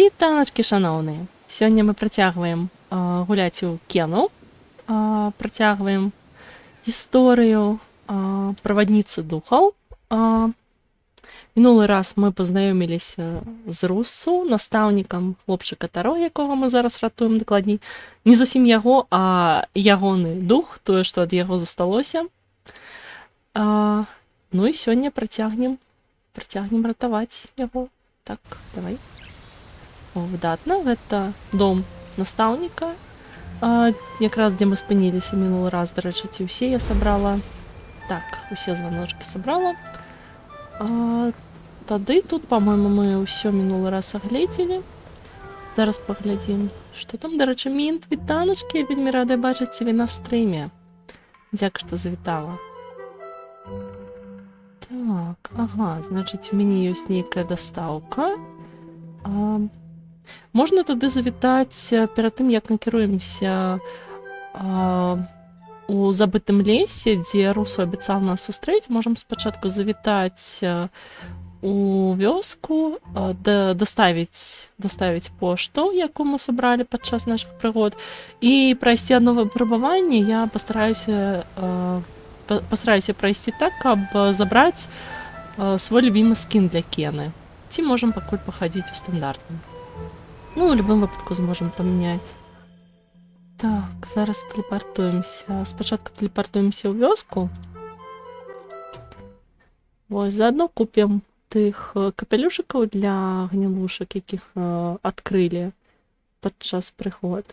Вітаночки, шановні! Сьогодні ми працягваем гуляць у Кену, працягваем історыю правадніцы духаў. Мінулы раз мы пазнаёміліся з Руссу, настаўнікам хлопчыка Таро, якога мы зараз ратуем, дакладней. Не зусім яго, а ягоны дух, тое, што ад яго засталося. Ну і сёння працягнем ратаваць яго. Так, давай. О, выдатна, гэта дом настаўніка. Якраз дзе мы спыніліся мінулы раз, дарэчы, ці ўсе я сабрала. Так, усе званочкі сабрала. Тады тут, па-мойму, мы ўсё мінулы раз агледзелі. Зараз паглядзім, што там, дарэчы, Мінт, вітаначкі, я вельмі рада бачыць цябе на стрыме. Дзякуй, што завітала. Так, ага, значыць, у мяне ёсць нейкая дастаўка. Можна тады завітаць перад тым, як накіруемся у забытым лесе, дзе Русу абяцаў нас сустрэць. Можам спачатку завітаць у вёску, даставіць пошту, якую мы сабралі падчас нашых прыгод, і прайсці адно выпрабаванне. Я пастараюся прайсці так, каб забраць свой любімы скін для Кены. Ці можам пакуль пахадзіць у стандартным. Ну, у любым выпадку зможам памяняць. Так, зараз тэлепартуемся. Спачатку тэлепартуемся ў вёску. Вось, заадно купім тых капелюшыкаў для гнілушак, якіх адкрылі падчас прыгод.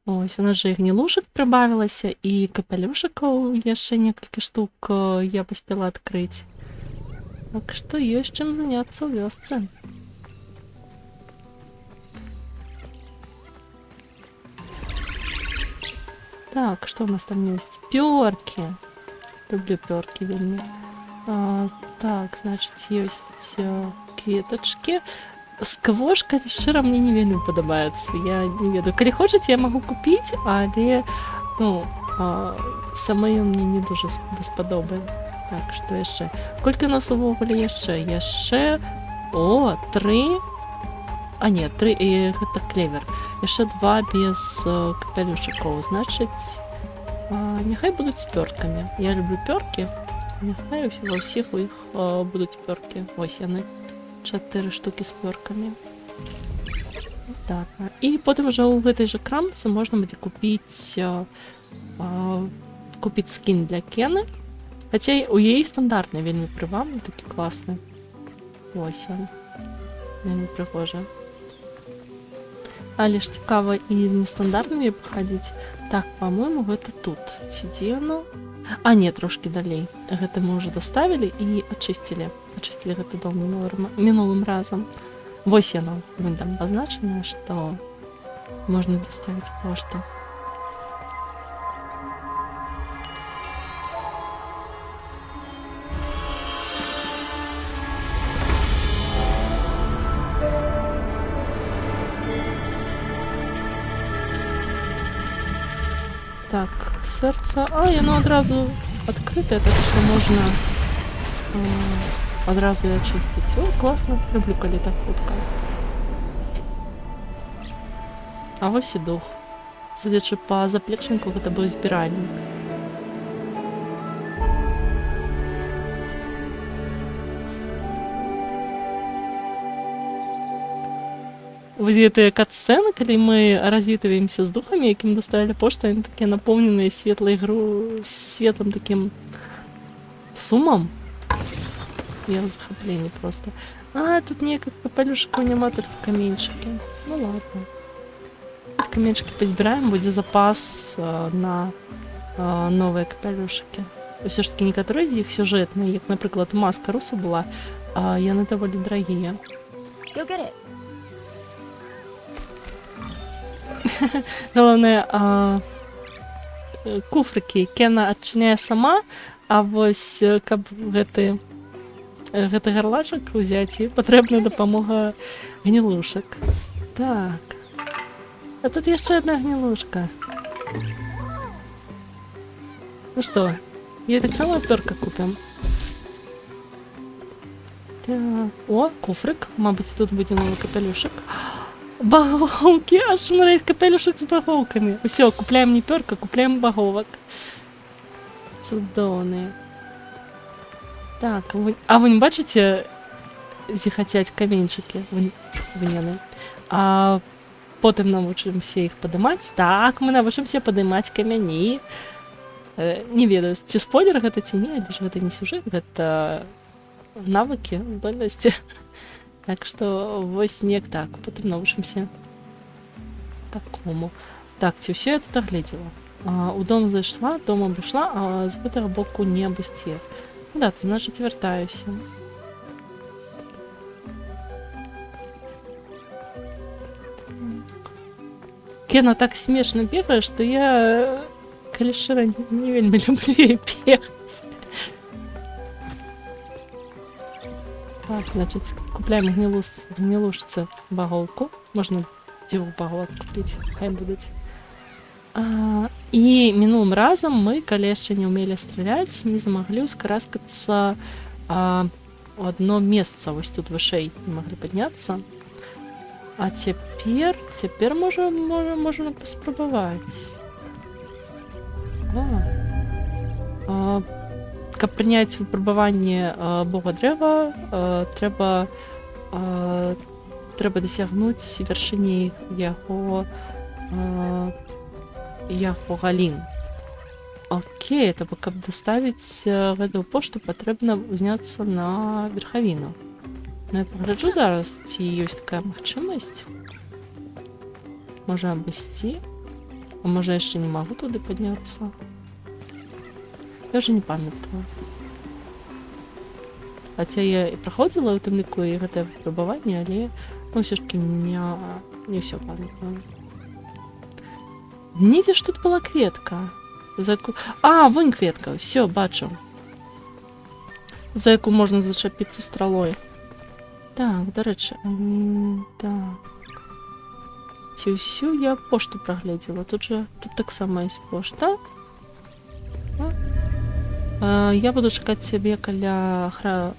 Ось, у нас же і гнілушак прыбавілася, і капелюшыкаў яшчэ некалькі штук я паспела адкрыць. Так што ёсць чым заняцца ў вёсцы. Так, што ў нас там ёсць? Пёркі. Люблю пёркі вельмі. Так, значыць, ёсць кветачкі. Сквош, калі шчыра, мне не вельмі падабаецца. Я не ведаю. Калі хочаце, я магу купіць, але самой ён мне не дуже даспадобы. Так, што яшчэ? Колькі у нас увогуле яшчэ? Яшчэ... О, 3... А, не, 3... Гэта клевер. Яшчэ 2 без капелюшыкаў. Значыць, няхай будуць з пёркамі. Я люблю пёркі. Няхай ва ўсіх у іх будуць пёркі. Вось яны. 4 штукі з пёркамі. Так. І потым ужо ў гэтай жа крамцы можна будзе купіць скін для Кены. Хаця у яе стандартны, вельмі прывабны, такі класны. Вось ён. Вельмі прыгожа. Але ж цікава і нестандартнымі пахадзіць. Так, па-мойму, гэта тут. Ці дзе яно? А, не, трошкі далей. Гэта мы ўжо даставілі і ачысцілі. Ачысцілі гэты дом мінулым разам. Вось яно. Вон там пазначана, што можна даставіць пошту. Так, сэрца... А, яно адразу адкрытае, так што можна адразу і ачысціць. О, класна, люблю, калі так хутка. А вось і дух. Судзячы па заплечніку, гэта быў збіральнік. Вось гэтыя кат-сцэны, калі мы развітваемся з духамі, якім даставілі пошту, яны такія напоўненыя светлым такім сумам. Я ў захапленні проста. Тут ніякіх капелюшыкаў няма, толькі каменьчыкі. Ну ладно. Каменьчыкі пазбіраем, будзе запас на новыя капелюшыкі. Усё ж такі некаторыя з іх сюжэтныя, як, напрыклад, маска Руса была, яны даволі дарагія. Галоўнае, куфрыкі Кена адчыняе сама, а вось каб гэты гарлачак узяць, і патрэбна дапамога гнілушак. Так. А тут яшчэ адна гнілушка. Ну што, ёй таксама пёрка купім? Так. О, куфрик. Мабуть, тут буде новий капелюшек. Баговки! Аж у мене є капелюшек з баговками. Все, купляємо не перка, купляємо баговок. Цудовний. Так, а ви не бачите, зіхотять камінчики виняли. А потім навчимося їх підіймати. Так, ми навчимося підіймати камені. Не ведаю, ці спойлер гэта ці не, але ж гэта не сюжет, гэта навыки, здольности. Так что вось неяк так, потім навчимося такому. Так, ці все я тут оглядела. У дом зайшла, дом обійшла, а з гэтага боку не обійсти. Да, то значить вертаюся. Кена так смешно бегает, что я калішера не вельмі люблю її бегать. Так, значит, купляем гнилушце баговку. Можно диву баговок купить, хай будуть. І минулым разом ми, коли яшчэ не умели стріляти, не змогли ускараскаться у одно место. Ось тут вышэй не могли подняться. А теперь можна паспрабаваць. Каб прыняць выпрабаванне бога дрэва, трэба дасягнуць вяршыні яго галін. Окей, то каб даставіць гэтую пошту, патрэбна ўзняцца на верхавіну. Ну, я пагляджу зараз, ці ёсць такая магчымасць. Можа абысці. А можа яшчэ не магу туды падняцца. Я вже не памятаю. Хаця я і праходзіла ў тым ліку і гэтае выпрабаванне, але ўсё ж таки не ўсё памятаю. Недзе ж тут была кветка. Вон кветка, ўсё, бачу. За яку можна зачапіцца стралой. Так, дарэчы, так. Ці ўсю я пошту прагледзела. Тут таксама ёсць пошта. Я буду чакаць цябе каля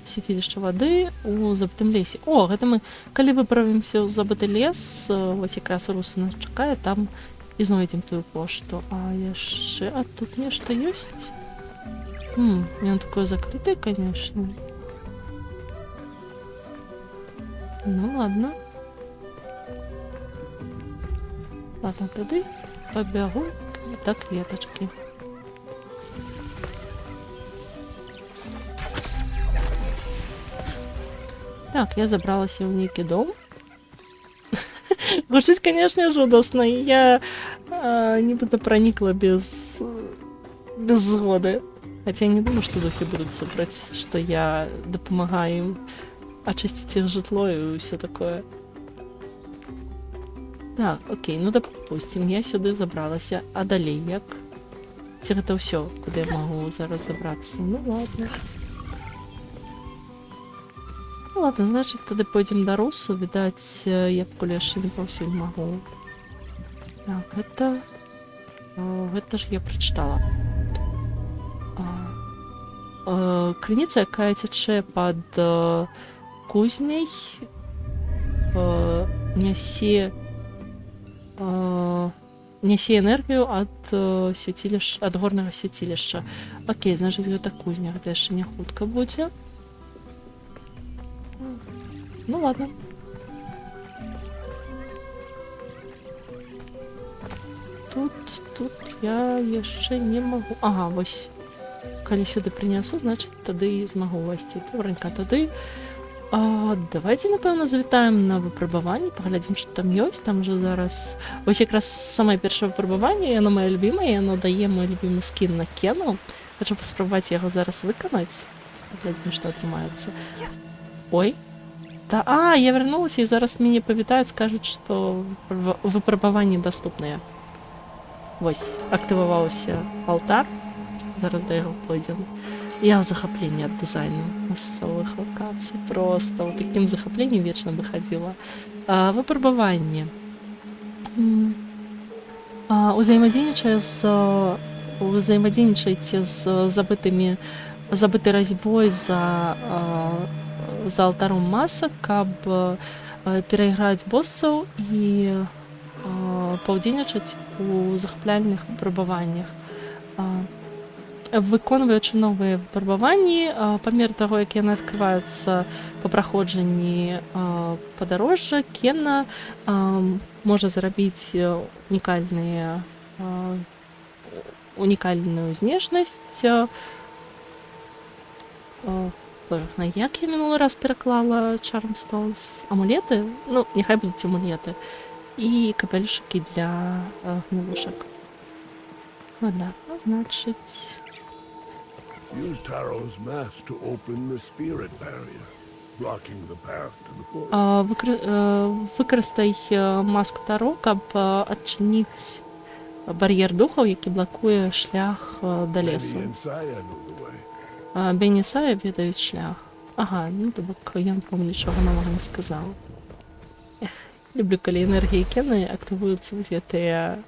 свяцілішча вады у забытым лесе. О, гэта мы, калі выправімся ў забыты лес, вось якраз Руса нас чакае, там і знойдзем тую пошту. А яшчэ, тут нешта ёсць? Ён такое закрытае, конечно. Ну, ладно. Ладно, тады пабягу да кветачкі. Так, я забралася ў нейкі дом. Гучыць, конечно, жудасна. Я нібыта пранікла без згоды. Хотя я не думаю, что духи будут супраць, что я дапамагаю им очистить их житло и все такое. Так, окей, ну допустим, я сюда забралася, а далей як? Ці гэта ўсё, куды я могу зараз забрацца? Ну ладно. Ну ладно, значит, тады пойдем до Русу, відаць, я пакуль яшчэ не паўсюль магу. Так, гэта ж я прачытала. Крыніца, якая цячэ пад кузняй, нясе энергію ад горнага свяцілішча. Окей, значит, гэта кузня, гэта яшчэ не хутка будзе. Ну ладно. Тут я яшчэ не магу. Ага, вось. Калі сюды прынясу, значит, тады змагу ўвайсці. Добренька, тады давайте, напэўна, завітаем на выпрабаванне, паглядзім, што там ёсць. Там же зараз... Вось якраз самае першае выпрабаванне, яно маё любімае, яно дае мой любімы скін на Кену. Хачу паспрабаваць яго зараз выканаць. Паглядзім, што атрымаецца. Ой. Я вярнулася, і зараз мяне павітаюць, скажуць, што выпрабаванні даступныя. Вось, актываваўся алтар. Зараз да яго пойдзем. Я ў захапленні ад дызайну мясцовых лакацый. Просто ў такім захапленні вечна бы хадзіла. Выпрабаванне. Узаемадзейнічайце з забытай разьбой за за алтаром масак, каб перайграць боссаў і паўдзельнічаць у захапляльных выпрабаваннях. Выконваючы новыя выпрабаванні, па меры таго, як яны адкрываюцца па праходжанні падарожжа, Кена можа зарабіць унікальную знешнасць. На як я мінулы раз пераклала Charmstones? Амулеты? Ну, няхай будуць амулеты. І капелюшыкі для гнілушак. Ладно, значыць... Use Taro's mask to open the spirit barrier, blocking the path to the forest. Выкарыстай маску Таро, каб адчыніць бар'ер духаў, які блакуе шлях да лесу. Бен і Сая ведаюць шлях. Ага, ну то бок я вам нічога новага не сказала. Люблю, калі энергіі Кены актывуюцца вось гэтыя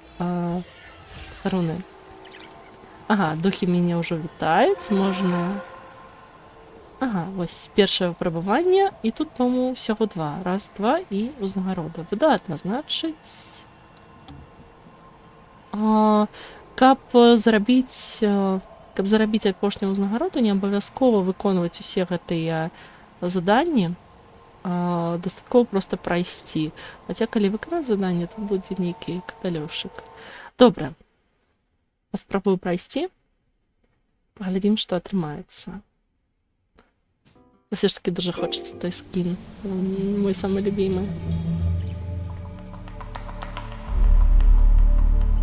руны. Ага, духі мяне ўжо вітаюць, можна... Ага, вось першае выпрабаванне, і тут, по-моему, ўсяго два. Раз, два і ўзнагарода. Выдатна, значыць... Каб зарабіць апошнюю ўзнагароду, не абавязкова выконваць усе гэтыя заданні, дастаткова проста прайсці. Хаця, калі выканаць заданне, тут будзе нейкі капелюшык. Добра. Паспрабую прайсці. Паглядзім, што атрымаецца. Все ж таки дуже хочется той скин. Мой самый любимый.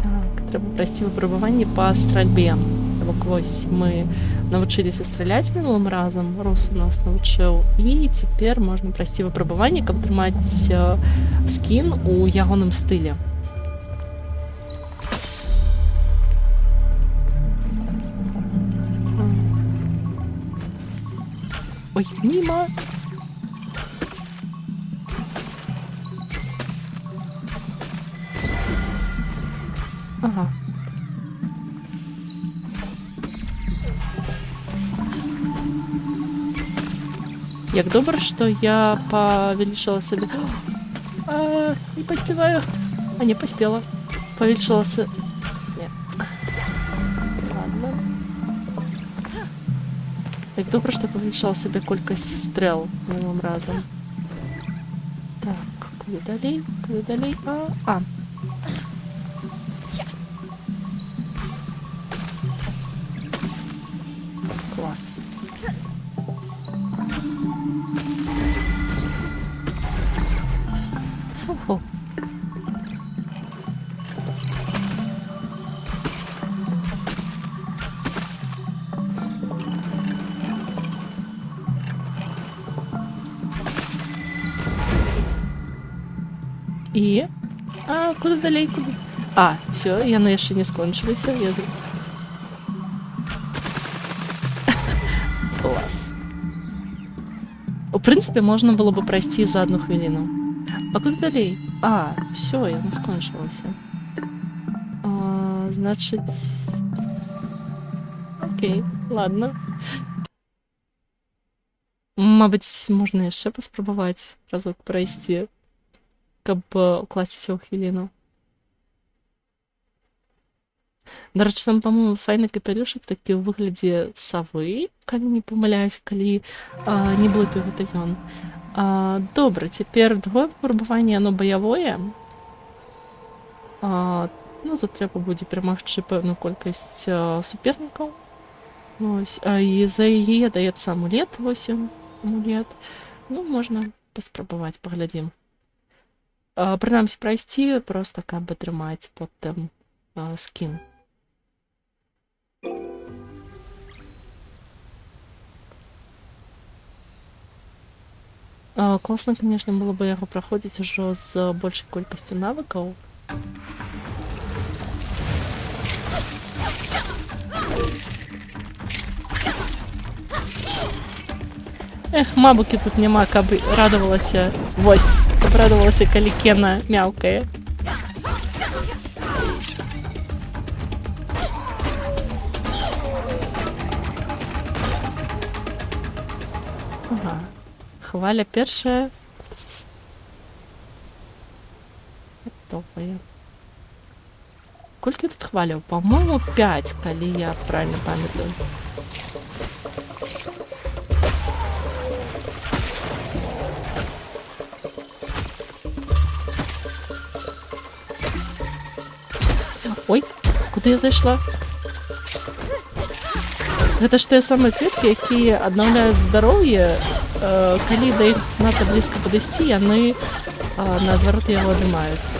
Так, трэба прайсці выпрабаванне па стральбе. Бок вось мы навучыліся страляць мінулым разам, Рус у нас навучыў, і цяпер можна прайсці выпрабаванне, каб атрымаць скін у ягоным стылі. Ой, мимо! Ага. Як добра, што я павелічыла сабе... не паспеваю. Не паспела. Павелічыла сабе... Не. Ладно. Як добра, што павелічыла сабе колькасць стрэл мінулым разам. Так, куды далей? Куды далей? Клас. Ого. І... куди далей, куди? Все, яны яшчэ не скончыліся. Клас. У прынцыпе, можна было бы прайсці за 1 хвіліну. Куди далей? Все, яно скончылася. Значыць... Окей, ладно. Мабыць, можна яшчэ паспрабаваць разок прайсці, каб укласціся ў хвіліну. Дарэчы, там, па-моему, файны капелюшак такі ў выглядзе савы, калі не памыляюсь, калі не блытаю гэта ён. Добра, цяпер другое выпрабаванне, яно баявое. Ну, тут трэба будзе перамагчы пэўную колькасць супернікаў. І за яе даецца амулет, вось ён, амулет. Ну, можна паспрабаваць, паглядзім. Прынамсі прайсці, проста каб атрымаць потым скін. Класна, конечно, было бы яго праходзіць ужо з большай колькасцю навыкаў. Мабукі тут няма, каб радавалася. Вось, каб радавалася, калі Кена мяўкае. Хваля першая. Готовая. Колькі тут хваляў? По-моему, 5, калі я правильно памятаю. Ой, куды я зайшла? Гэта ж тыя самыя кветкі, якія аднаўляюць здароўе, калі да іх надта блізка падысці, яны наадварот яго адымаюць.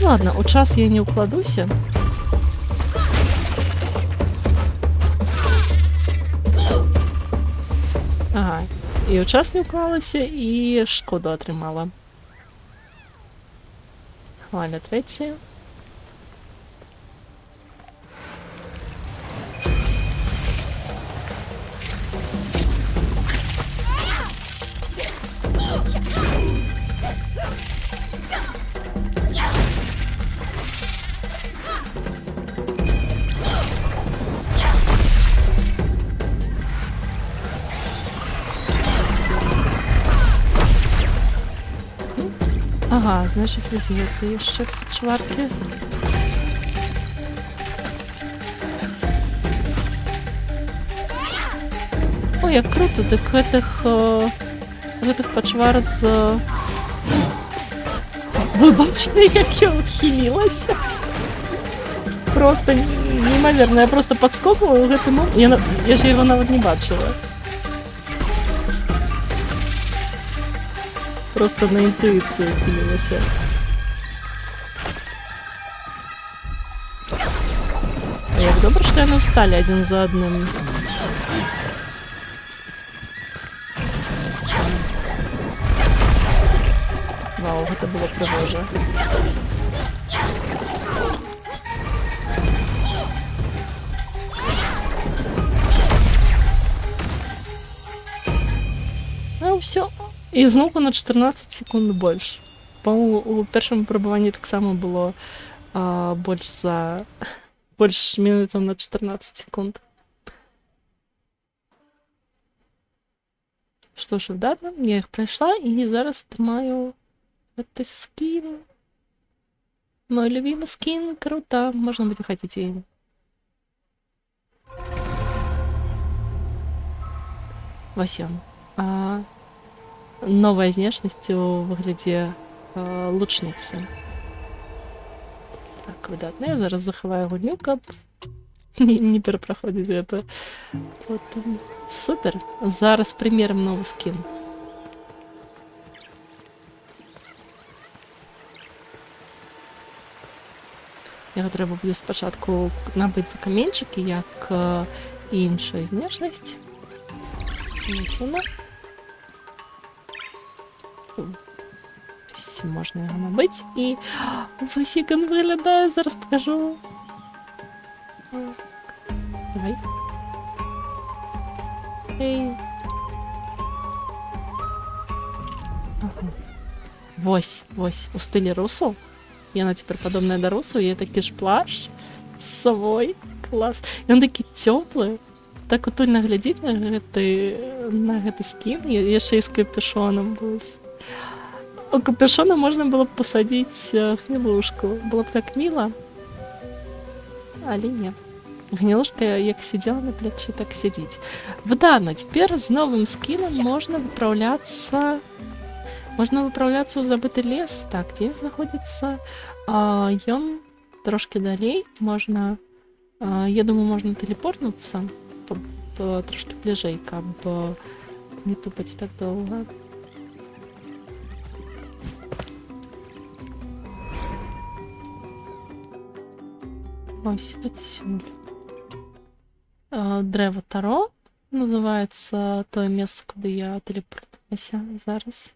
Ладно, у час я не укладуся. Ага, і у час не уклалася, і шкоду атрымала. Хваля третя. Ага, значить, візьмете jeszcze czwarty. Ой, як круто, так гэтых пачвар з... Вы бачили, як я ухілілася? Просто неймаверна, я просто подскокнула ў гэты момент. Я ж яго нават не бачила. Просто на интуицию ухилилась. Як добре, що яны встали один за одним. Вау, это было пригоже. Ну все. І знову на 14 секунд больше. По-моему, у першому пробуванні так само було больше минутів на 14 секунд. Що ж, вдатно, я їх пройшла і зараз отримаю цей скін. Мой любимый скін, круто, можна буде хотіти її. Восьм. Новая внешность у выгляде лучницы. Так, выдатно. Я зараз заховаю гульню, каб не перепроходить это. Вот, супер. Зараз примерим новый скин. Його треба буде спочатку набити за камінчики, як і інша знешність. Ось вона. Ось можна його набити. І ось як він виглядає, зараз покажу. Давай. Ей. Ага. Ось, у стилі русу. Яна тепер подобная до русу, є такий ж плащ з собою. Клас. І він такий теплий. Так утульно глядіть на гэты скін. Я ще й з капюшоном був. У капюшона можна було б посадити гнилушку. Було б так мило. Але ні. Гнилушка як сиділа на плечі, так сидить. Вдано, тепер з новим скіном можна виправлятися... Можна виправлятися у забитий ліс. Так, де знаходиться? Ён трошки далей. Можна... Я думаю, можна телепортнуться трошки ближей, каб не тупать так довго. Ось отсюда. Древо Таро називається то місце, куди я телепортувалася зараз.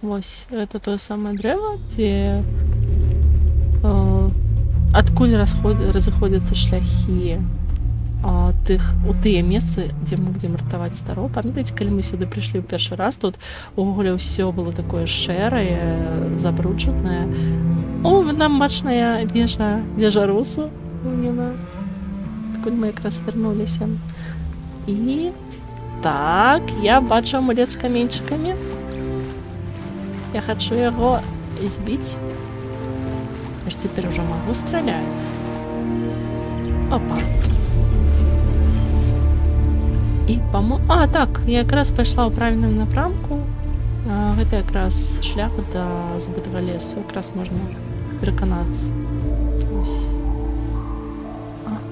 Ось, это то самое древо, где откуль разыходятся шляхи у тыя месцы, дзе мы будзем ратаваць старо. Памятаеце, калі мы сюды прыйшлі ў першы раз, тут увогуле ўсё было такое шэрае, забруджанае. О, нам бачная вежа русу. Адкуль мы якраз вярнуліся. І так, я бачу амулет з каменьчыкамі. Я хочу яго збіць. Я ж цяпер ужо магу страляць. Опа. І так, я якраз пайшла ў правільным напрамку. Гэта якраз шлях да забытага лесу. Якраз можна пераканацца.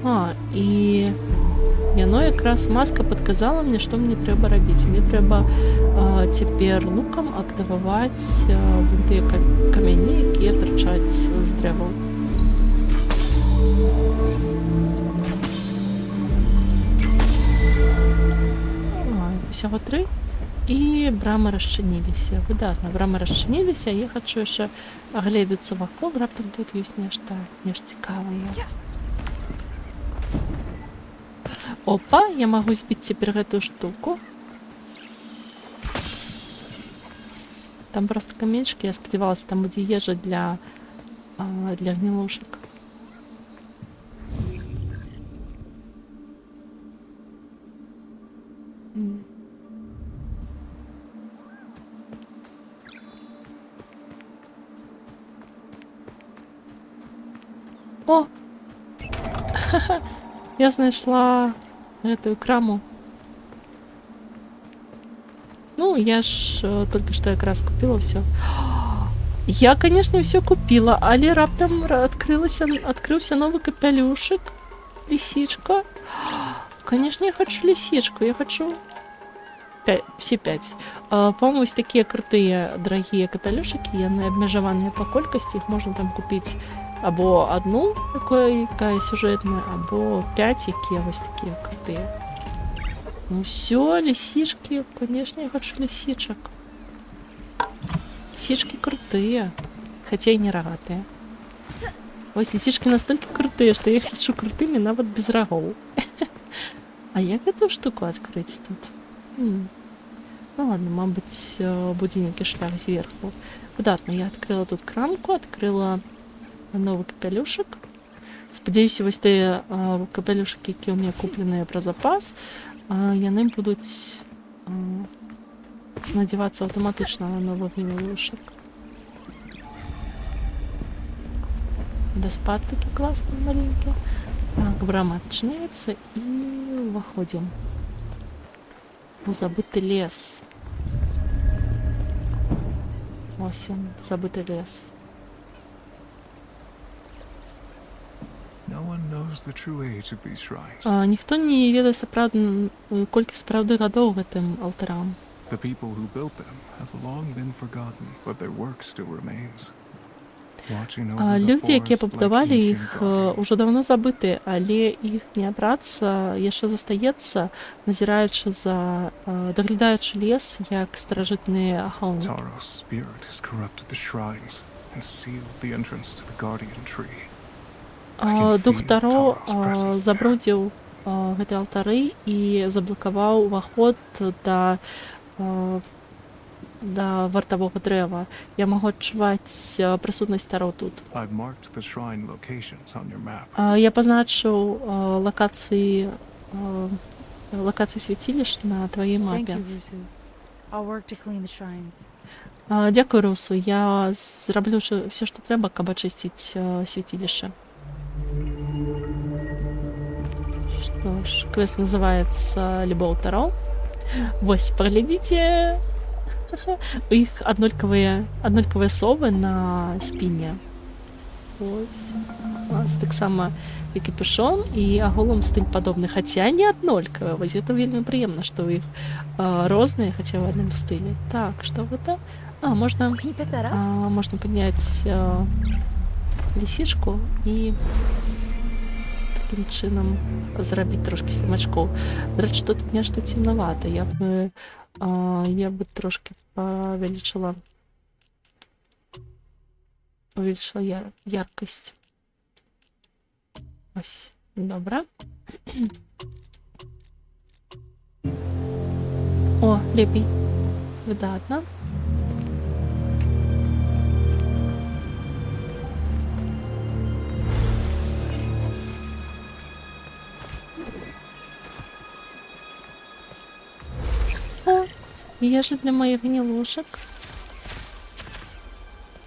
Ага, і яно якраз маска падказала мне, што мне трэба рабіць. Мне трэба цяпер лукам актываваць вон тыя камяні, якія тырчаць з дрэваў. Усяго 3. І брамы расчыніліся. Выдатна, брамы расчыніліся. Я хачу яшчэ агледзецца вакол. Раптам тут ёсць нешта цікавае. Опа, я магу збіць цяпер гэтую штуку. Там просто каменьчыкі, я спадзявалася, там будзе ежа для гнілушак. О! Я знайшла гэтую краму. Ну, я ж только што якраз купила ўсё. Я, конечно, ўсё купила, але раптам адкрыўся новы капялюшык. Лисичка. Конечно, я хочу лисичку. Я хочу... Все 5. По-моему, вось такія крутыя, дарагія капялюшыкі, яны абмежаваныя па колькасці, іх можна там купіць або одну, якая сюжэтная, або 5, якія вось такія крутыя. Ну все, лисички. Конечно, я хочу лисичек. Лисички крутые, хотя и не рогатые. Ось, лисички настолько крутые, что я их лечу крутыми нават без рогов. А як эту штуку открыть тут? Ну ладно, мабуть, будзе нейкі шлях зверху. Выдатна, я открыла тут крамку, открыла новый капелюшек. Спадзяюся, вось тыя капелюшки, якія ў мяне купленыя пра запас, яны будуць надеваться аўтаматычна на новых гнілушак. Даспад такі класны, маленькі. Так, брама адчыняецца і ўваходзім у забыты лес. Ось ён, забыты лес. Ніхто не ведае колькі сапраўды гадоў гэтым алтарам. Людзі, якія пабудавалі іх, ужо даўно забытыя, але іхняя праца яшчэ застаецца, назіраючы даглядаючы лес, як старажытныя ахоўнікі. Дух Таро забрудзіў гэты алтары і заблакаваў уваход да вартавога дрэва. Я магу адчуваць прысутнасць Таро тут. Я пазначыў лакацыі свяцілішч на тваёй мапе. Дзякуй, Русу. Я зраблю ўсё, што трэба, каб ачысціць свяцілішча. Что ж, квест называется «Любоў Таро». Вось, поглядите. У іх аднолькавыя совы на спіне. Ось. У нас таксама і капюшон, і агулам стыль падобны, хаця не аднолькавыя. Вось гэта вельмі прыемна, што ў іх розныя, хаця ў адным стылі. Так, што гэта? Можна падняць лисичку і таким чынам зрабіць трошки слімачкоў. Дарэчы, тут нешта цемнавата. Я бы трошки павялічыла яркасць. Ось, добра. О, лепей. Выдатна. О, їжа для моїх гнілушок.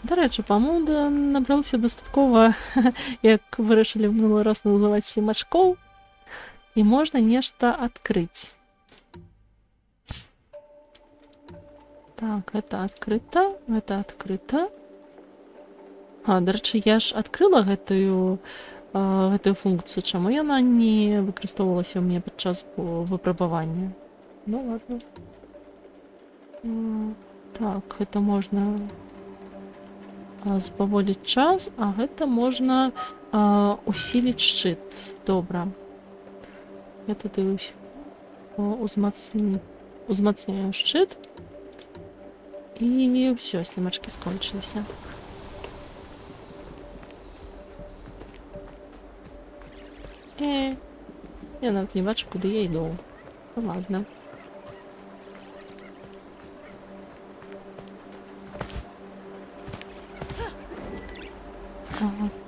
До речі, по-моєму, набралося достатково, як вирішили в минулий раз називати 7 очков. І можна нечто відкрити. Так, это открыто, это открыто. А, до речі, я ж відкрила гэтую функцію. Чому яна не використовувалася у мене під час випробування? Ну ладно. Так, это можна збаволіць час, а гэта можна усилить шчыт. Добра. Я тады узмацняю шчыт. І все, слімачки скончилися. Я навіть не бачу, куди я йду. Ну ладно.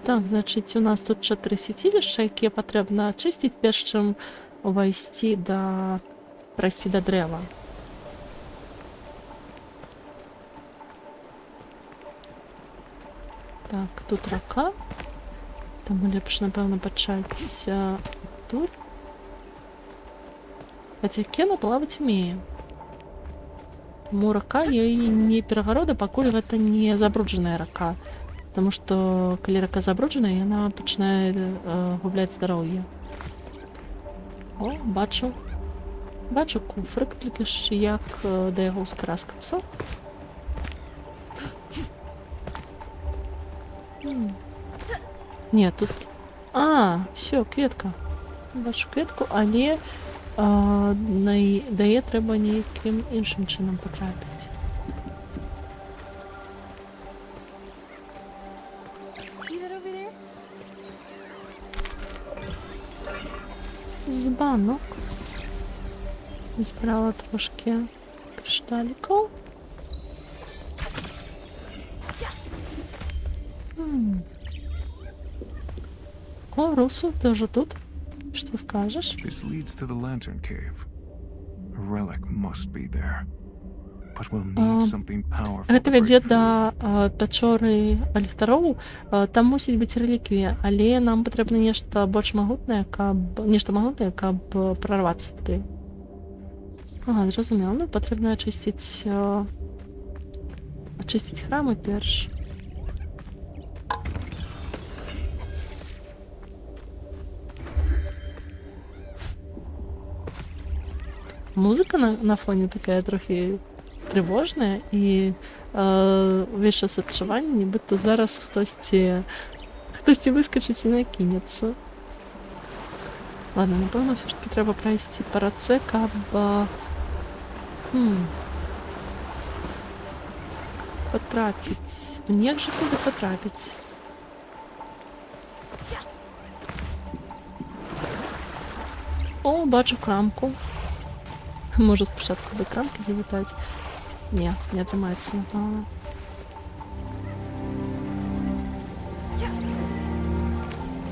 Так, значить, у нас тут 4 святилища, які потрібно очистити, перш чим увійти до древа. Так, тут рака. Тому лепш, напевно, почать тут. Хоча Кена плавати вміє. Тому рака їй не перегорода, покуль гэта не забрудженая рака. Потому что, коли рака забруджена, яна починає губляти здоров'я. О, бачу. Бачу куфрик, тільки ж як до його ускараскатися. Ні, тут... А, все, кветка. Бачу кветку, але до її треба ніяким іншим чином потрапити. З банок. Збирала трошки кришталіків. О, Русу, ты уже тут? Что скажешь? This leads to the Lantern Cave. A relic must be there. But we'll need something powerful. Гэта вядзе да пячоры ліхтароў. Там мусіць быць рэліквія, але нам патрэбна нешта больш магутнае, каб прорвацца туды. Ага, зразумела. Ну, патрэбна ачысціць храмы перш. Музыка на фоне такая трохи трывожная і увесь час адчуванне, нібыта зараз хтосьці выскачыць і накінецца. Ладно, напэўна, все ж таки трэба прайсці па рацэ, каб патрапіць. Як жа туды патрапіць? О, бачу крамку. Можу спочатку до крамки завітати. Ні, не тримається, напевно.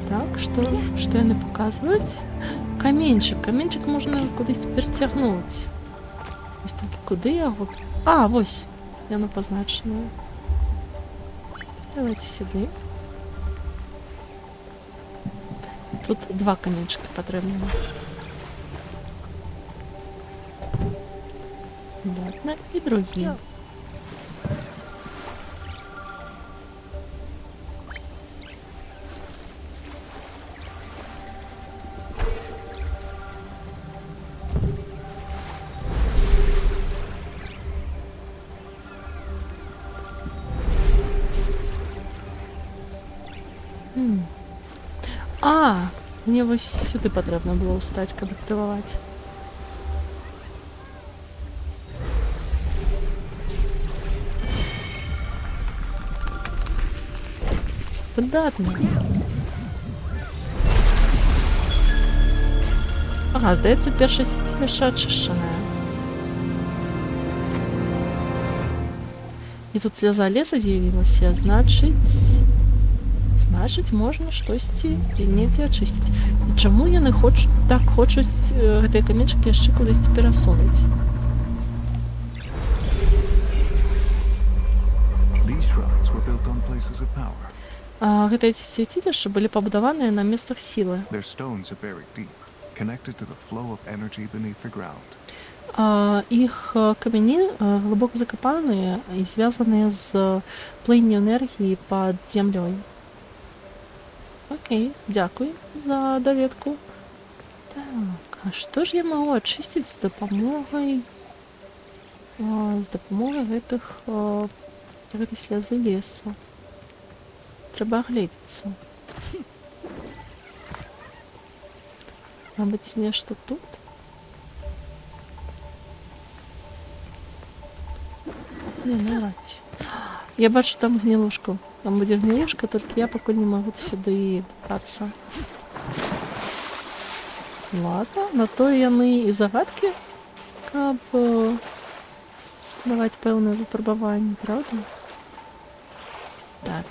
Так, що яны показують? Каменчик. Каменчик можна кудись перетягнути. Ось таки, куди його? А, ось. Яно позначено. Давайте сюди. Тут 2 каменчика потрібно. Ладно, и другие. А, мне вось сюди потрібно було встати, каб активувати. Податно. Ага, здається, перше святилище очищене. І тут сльоза леса з'явилася, значить, можна щось дільниці очистити. І чому я не хочу, так хочу гэтыя каменчики яшчэ кудись перасунуть? These shrines were built on places of power. Гэтыя святилища былі пабудаваныя на месцах сілы. Their stones are buried deep, connected to the flow of energy beneath the ground. Іх камяні глибоко закопаныя і зв'язаныя з плынню энергії пад зямлёй. Окей, дзякуй за даведку. Так, а што ж я магу ачысціць з дапамогай гэтай слязы лесу? Трэба агледзецца. Мабыць, нешта тут? Не, навряд ці. Я бачу там гнілушку. Там будзе гнілушка, толькі я пакуль не магу сюды добрацца. Ладно, на то яны і загадкі, каб даваць пэўнае выпрабаванне, правда? Так,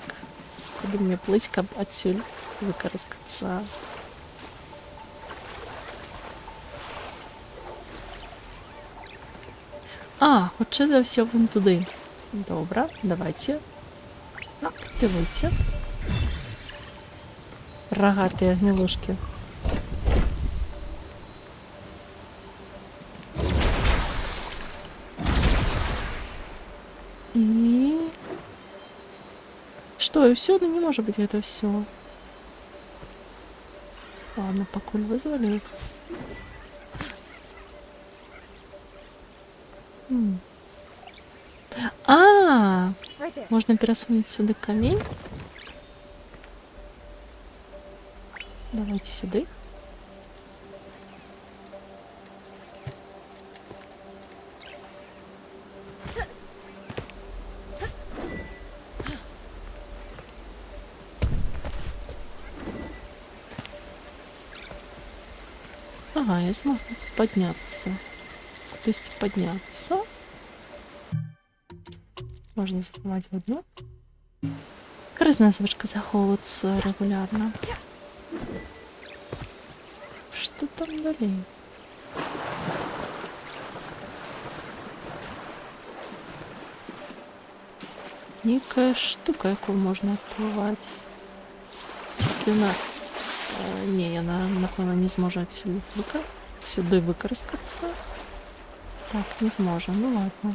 куды мне плыць, каб адсюль выкараскацца? Хутчэй за ўсё вон туды. Добра, давайте. Активуйте. Рогатые гнилушки. И... Что, и все? Ну не может быть это все. Ладно, покуль вызвали их. Можно пересунуть сюда камень. Давайте сюда. Ага, я смогу подняться. То есть подняться. Можно закрывать в одну. Корыстная завышка заховывается регулярно. Что там далее? Некая штука, яку можна відкривати. Тільки вона... Ні, вона, напевно, не зможе сюди використатися. Так, не зможе, ну ладно.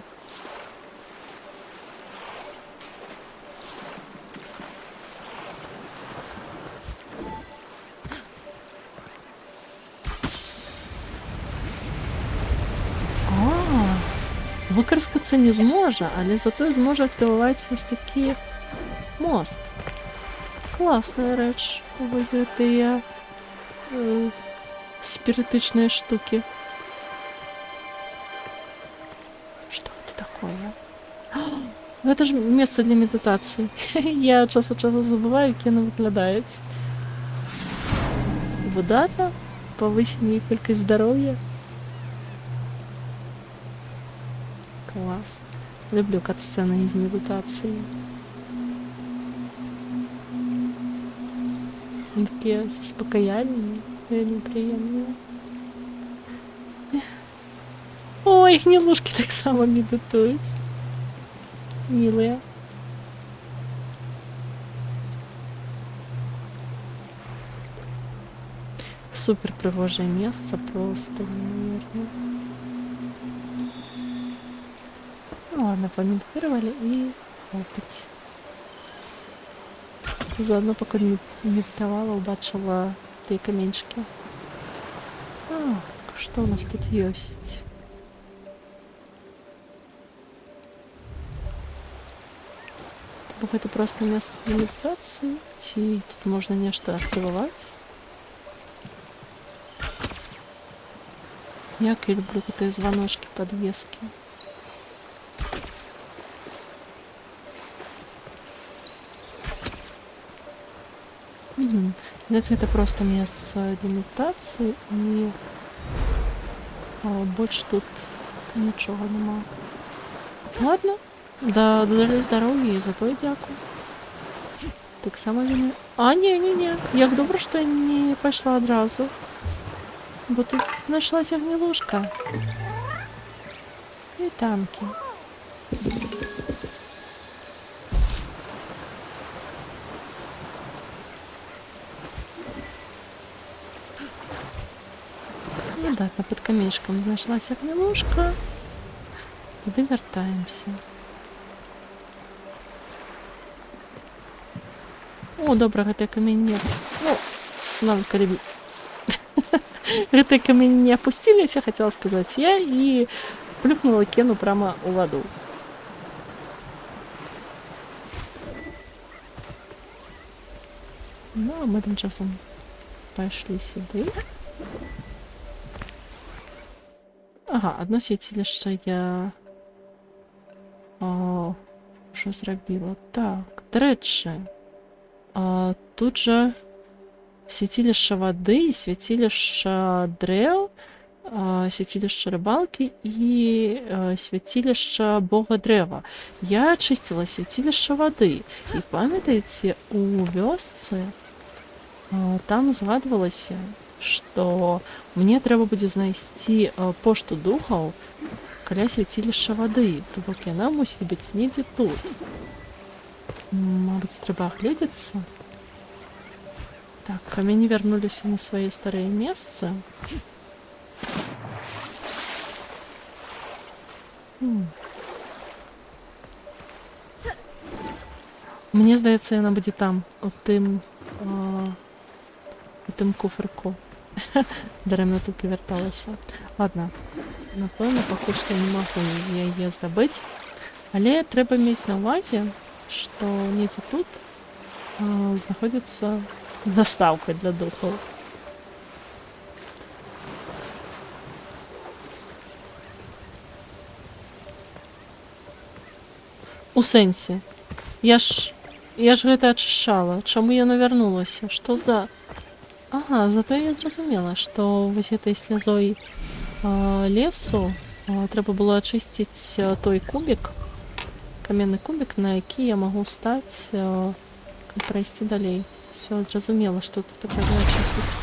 Використатися не зможе, але зато зможе активувати ось такий мост. Класна реч, ці спиритичные штуки. Что это такое? Это же место для медитации. Я час от часу забываю, як воно виглядає. Вода-то повисить кількість здоров'я. Класс. Люблю кат-сцены из медитации. Они такие заспокояльные, вельми приємні. Ой, гнилушки так само медитують. Милые. Супер пригожее место, просто невероятно. Ладно, помедитировали и опять. Заодно пока медитовала, убачила те каменчики. Что у нас тут есть? Это просто место для медитации. И тут можно нечто активовать. Я люблю такие звоночки, подвески. Это просто место для медитации, и Больш тут нічого нема. Ладно, додали здоров'я і за то й дякую. Так само він... А, ні. Як добре, що я не пішла одразу. Бо тут знайшлася гнилушка. І танки. Ну да, під камішком знайшлася гнилушка. Туди вертаємося. О, добре, гэтае камень. Ну, нам калі... гэтае камень не опустились, я хотела сказать я, и плюхнула Кену прямо у воду. Ну, а мы тим часом пошли сюди. Ага, одно святилище я... Що зробила? Так, до речі, тут же святилище воды и святилище древ, святилище рыбалки и святилище бога древа. Я очистила святилище воды. И памятаете, у вёсцы там згадвалася, што мне трэба будзе знайсці пошту духаў каля святилища воды. То бок яна мусіць быць недзе тут. Мабыць, трэба агледзецца. Так, камені вернуліся на свае старыя месцы. Мне здаецца, яна будзе там, у тым куферку. Дарэмна тут павярталася. Ладно, напэўна, пакуль што не магу яе здабыць. Але трэба мець на ўвазе, што недзе тут знаходзіцца доставка для духаў. У сэнсе. Я ж гэта ачышчала. Чаму яна вярнулася? Што за... Ага, зато я зразумела, што вось гэтай слязой лесу трэба было ачысціць той кубік, каменны кубік, на які я магу стаць, каб прайсці далей. Все, зразумела, што тут такое ачысціць.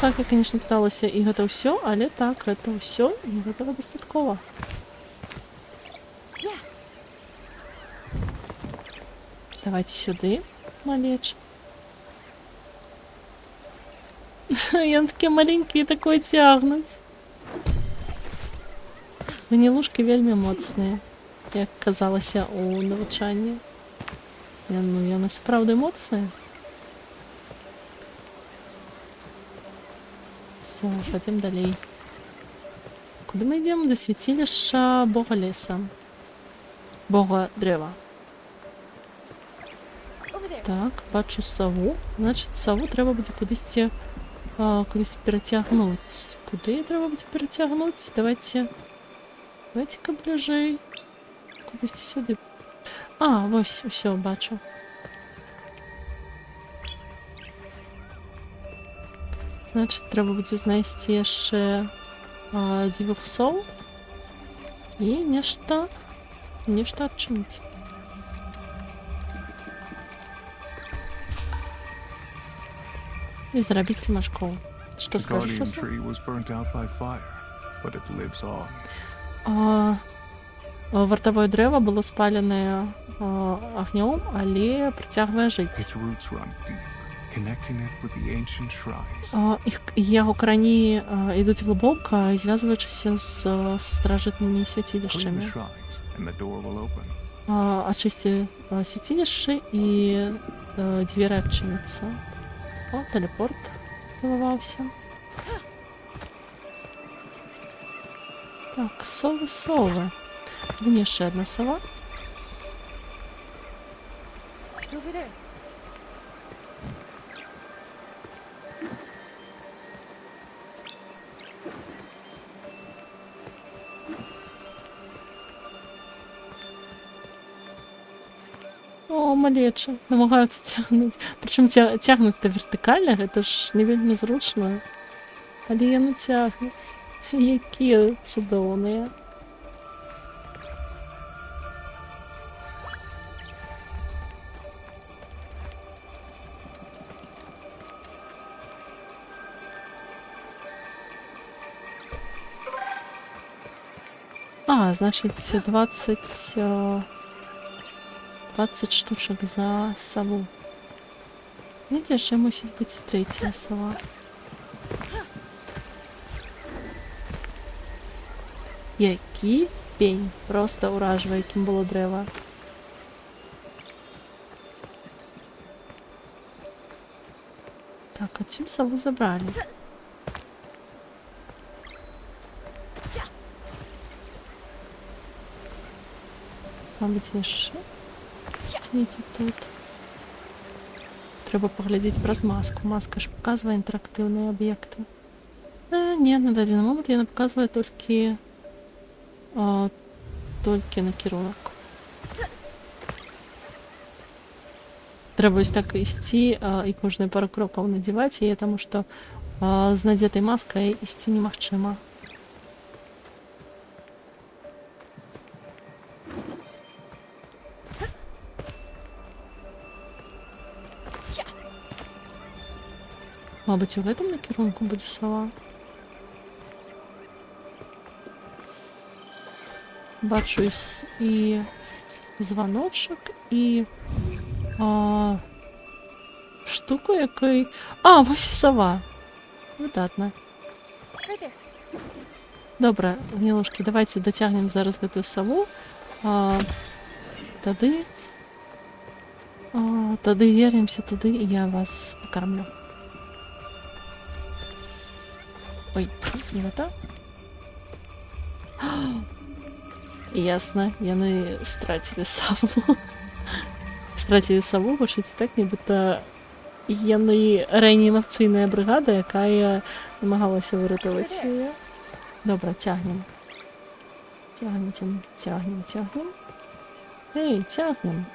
Так, я, конечно, пыталася і гэта ўсё, але так, гэта ўсё, і гэтага дастаткова. Давайте сюды, малечы. Яны такія маленькія, такое цягнуць. Гнілушкі вельмі моцныя, як казалася у навучанні. Яны сапраўды моцныя. Все, пойдем далей. Куды мы идем? До святилища бога леса. Бога древа. Так, бачу сову. Значит, сову трэба будзе кудысьці перацягнуць. Куды трэба будзе перацягнуць? Давайте-ка бліжэй. Кудысьці сюды. А, вось, усё, бачу. Значит, трэба будзе знайсці яшчэ дзвюх соў і нешта адчыніць. І зрабіць слімашкоў. Што скажаш, Оса? Вартавое дрэва было спаленае агнём, але працягвае жыць. Яго карані ідуць глыбока, звязваючыся з старажытнымі свяцілішчамі. Ачысці свяцілішчы і дзверы адчыняцца. О, тэлепорт актываваўся. Так, совы. Вон яшчэ одна сова. О, малеча, намагаюцца цягнуць. Прычым цягнуць-то вертыкальна, гэта ж не вельмі зручна. Але яны цягнуць. Які цудовні. А, значить 20 штучок за сову. Видите, ще мусить бути третя сова. Який пень. Просто уражує, яким було дерево. Так, а цю сову забрали. Мабуть, є ще. Видите, тут. Треба поглядіти праз маску. Маска ж показує інтерактивні об'єкти. Ні, на дадений момент вона показує тільки на керунок. Треба ось так йти і кожні пару кроків надівати її, тому що з надетою маскою йти немагчимо. Мабуть, у гэтым накірунку буде сова. Бачу і звоночок, і штуку, який... А, ось і сова. Видатно. Добре, гнилушки, давайте дотягнемо зараз гэтую сову. Тады вернемся туды, і я вас покормлю. Ой, не это? Ясно, яны страцілі сову. Страцілі сову, бачыць так, нібыта яны рэанімацыйная брыгада, якая намагалася выратаваць яе. Добра, цягнем. Цягнем. Эй, цягнем.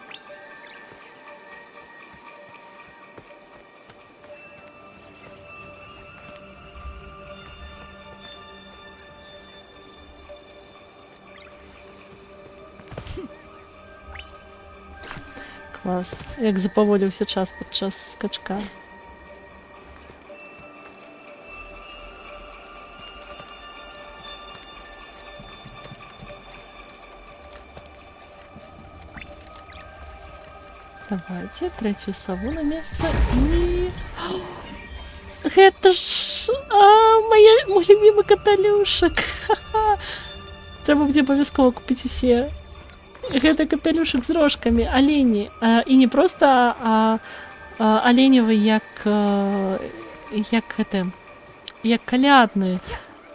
Клас. Як запаволіўся час падчас скачка. Давайте третью сову на место и... Это ж мой любимый капелюшек. Треба буде обов'язково купити все. Гэта капелюшек з рожками, олені. І не просто оленевий, як калядний,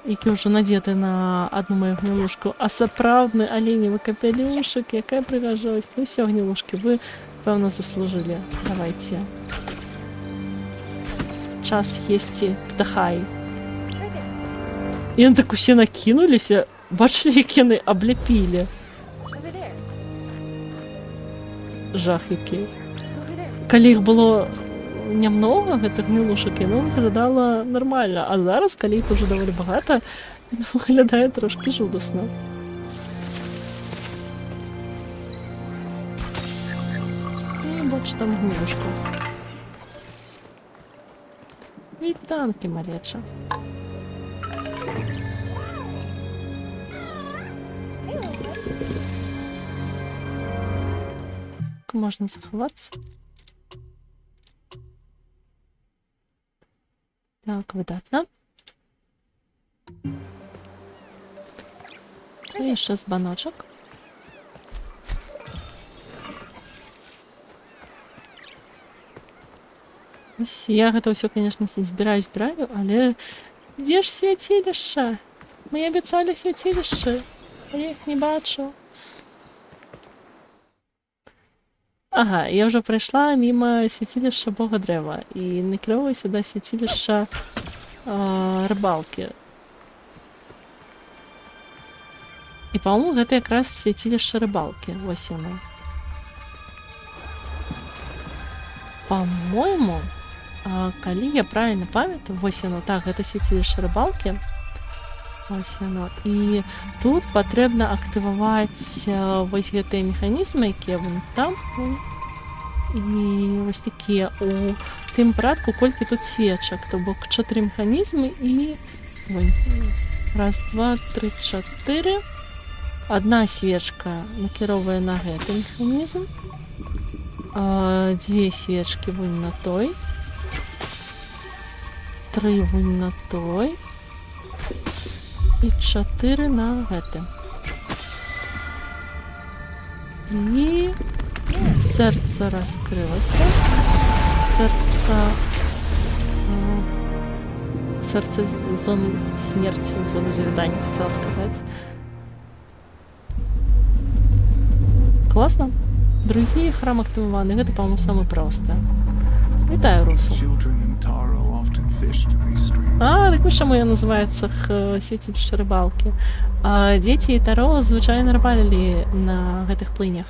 які вже надіти на одну мою гнилушку, а сапраўдны оленевий капелюшек, яка пригожусь. Ну все, гнилушки, ви, певно, заслужили. Давайте. Час їсти птахай. І вони так усі накинулися. Бачили, як вони обляпили. Жах який. Калі їх було нямного, гэтых гнилушек, яно виглядало нормально. А зараз, калі їх уже доволі багато, воно виглядає трошки жудосно. І бач там гнилушку. І танки малеча. Можно заховаться. Так, видатно. І ще з баночок. Ось я гэта ўсё, конечно, збіраю, але дзе ж свяцілішча? Мы абяцалі свяцілішча, а я іх не бачу. Ага, я вже пройшла мимо святилища Бога Древа і накіровуюся до святилища рибалки. І, по-моєму, гэта якраз святилище рибалки. Ось воно. Ось яно. І тут патрэбна актываваць вось гэтыя механізмы, якія вон там. І вось такія у тым парадку, колькі тут свечак, то бок 4 механізмы і вон, раз, два, три, 4. Одна свечка накіроўвае на гэты механізм. 2 свечкі вон на той. 3 вон на той. І 4 на гэты. І серце раскрылася. Серце зоны смерти, зоны завядання, хотела сказать. Классно. Другі храм активаваны. Гэта, по-моему, самы просты. Вітаю, Русу. Так вось чаму я называецца свецілішча рыбалкі. Дзеці і Таро звычайна рыбалілі на гэтых плынях.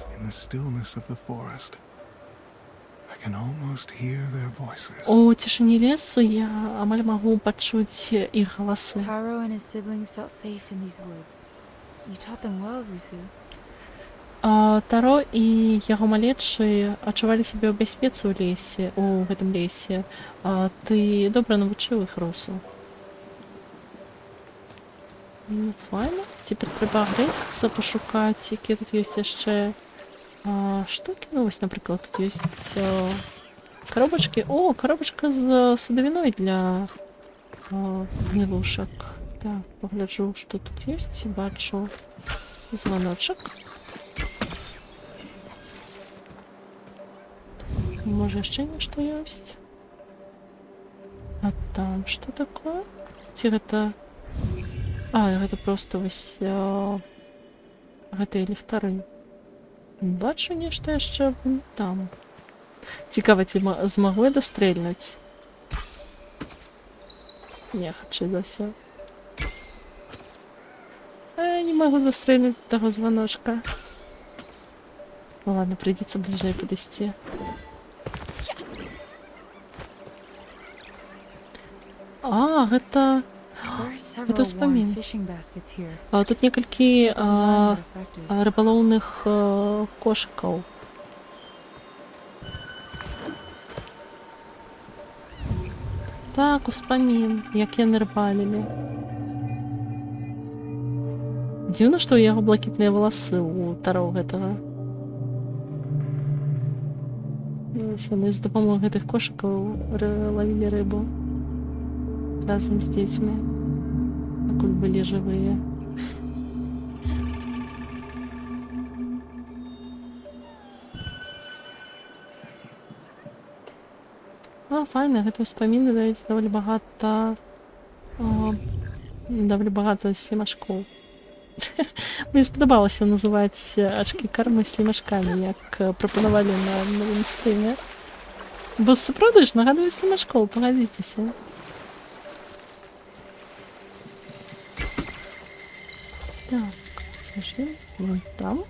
У цішыні лесу я амаль магу пачуць іх галасы. Taro and his siblings felt safe in these woods. You taught them well, Rusu. Таро і яго малечы адчувалі сябе ў бяспецы ў лесе, у гэтым лесе. Ты добра навучыў іх, Русу. Ну, файна. Цяпер трэба агледзецца, пашукаць, якія тут ёсць яшчэ штукі. Ну, вось, напрыклад, тут ёсць коробачкі. О, коробачка з садавіной для гнілушак. Так, пагляджу, што тут ёсць. Бачу званочак. Можа, яшчэ нешта ёсць? А там што такое? Ці гэта... гэта проста вось... гэтыя ліхтары. Бачу нешта яшчэ там. Цікава, ці змагу я дастрэльнуць? Не, хутчэй за ўсё. Не магу дастрэльнуць таго званочка. Ну ладно, прыйдзецца бліжэй падысці. Гэта ўспамін. Тут некалькі рыбалоўных кошыкаў. Так, успамін, як яны рыбалілі. Дзіўна, што ў яго блакітныя валасы у Таро гэтага. Яны з дапамогай гэтых кошыкаў лавілі рыбу. Разом з дзецьмі, пакуль былі жывыя. Файна, гэта ўспаміны даюць даволі багата слімашкоў. Мне спадабалася называць ачкі кармы слімашкамі, як прапанавалі на новым стрыме. Бо сапраўды ж нагадваюць слімашкоў, пагадзіцеся. Так, зажым, вон там.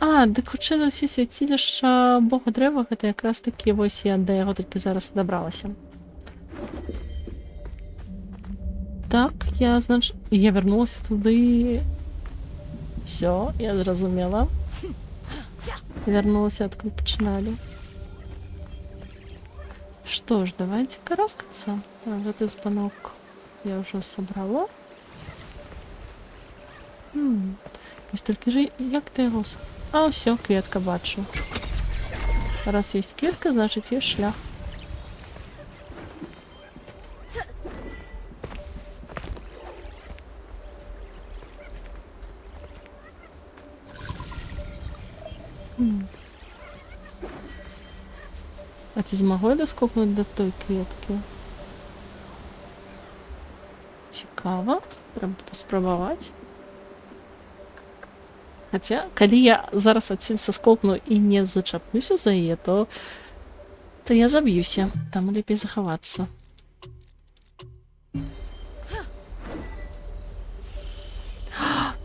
Дык хутчэй за ўсё свяцілішча бога дрэва, гэта якраз такі вось я да яго толькі зараз дабралася. Так, я вярнулася туды. Всё, я зразумела. Вярнулася, адкуль пачыналі. Што ж, давайте караскацца. Гэты званок я ўжо сабрала. Вось толькі ж, як ты яго... Ўсё, кветка бачу. Раз ёсць кветка, значыць ёсць шлях. А ці змагу я даскокнуць да той кветкі? Цікава. Трэба паспрабаваць. Хаця, калі я зараз адсюль саскокну і не зачаплюся за яе, то я заб'юся. Там лепей захавацца.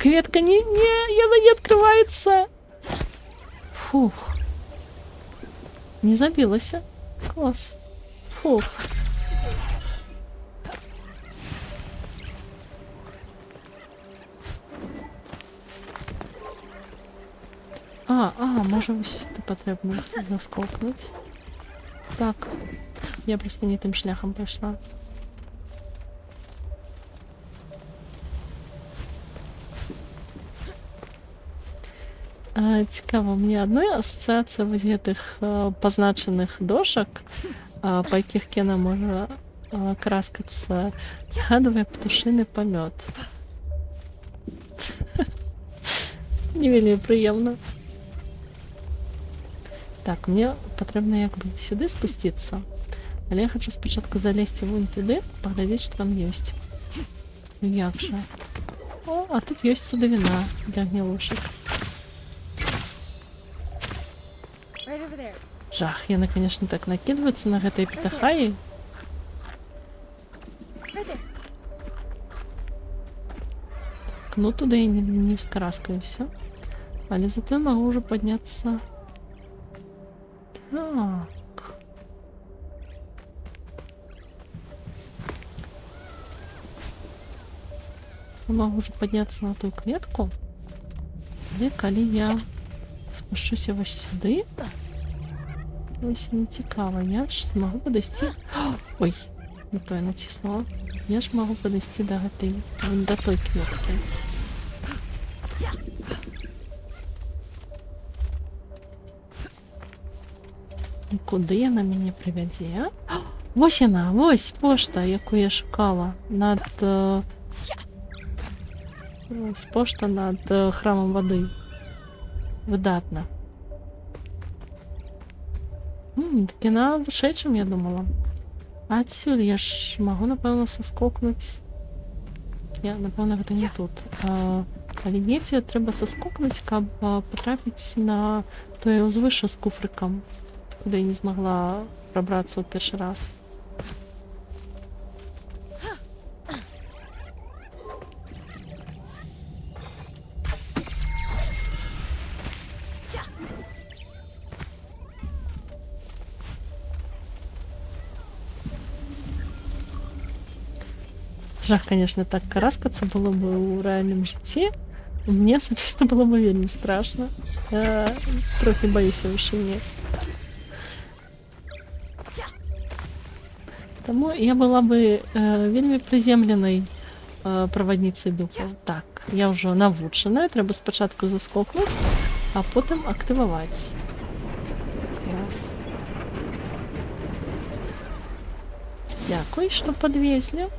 Кветка, не, яна не открываецца. Фух. Не забілася. Клас. Фух. може ось сюди потрібно заскокнути. Так, я просто не тим шляхом пішла. Цікаво, мені одної асоціація ось гэтых позначених дошок, по яких Кена може караскатися, нагадує птушиний помет. Не вельми приємно. Так, мені потрібно якби сюди спуститися, але я хочу спочатку залізти вон туди, поглядіти, що там є. Ну як же? О, а тут є садовина для гнилушек. Right over there. Жах, яны, конечно, так накидываются на гэтай птахаі. Right there. Ну, туда я не вскараскаюся. Але зато я могу уже подняться. Так. Я могу уже подняться на ту клетку. Але калі я спущуся вось сюди, ось не цікаво, я ж змогу подойти. Ой, не то я натиснула. Я ж могу подойти до гэтай, до той клетки. І куди яна мяне прывядзе? Вось яна, вось пошта, яку я шукала над ось пошта над храмом воды. Выдатна. Так яна вышэй, чым я думала. А адсюль я ж магу, напэўна, саскокнуць. Я, напэўна, гэта не тут. Але недзе трэба саскокнуць, каб патрапіць на тое ўзвышша з куфрыкам, куды я не змагла прабрацца ў першы раз. Жах, конечно, так караскацца было бы ў рэальным жыцці. Мне асабіста было бы вельмі страшна. Я трохі баюся вышыні. Таму я была бы вельмі прыземленай правадніцай духу. Так, я ўжо навучаная, трэба спачатку заскокнуць, а потым актываваць. Раз. Дзякуй, што падвезлі.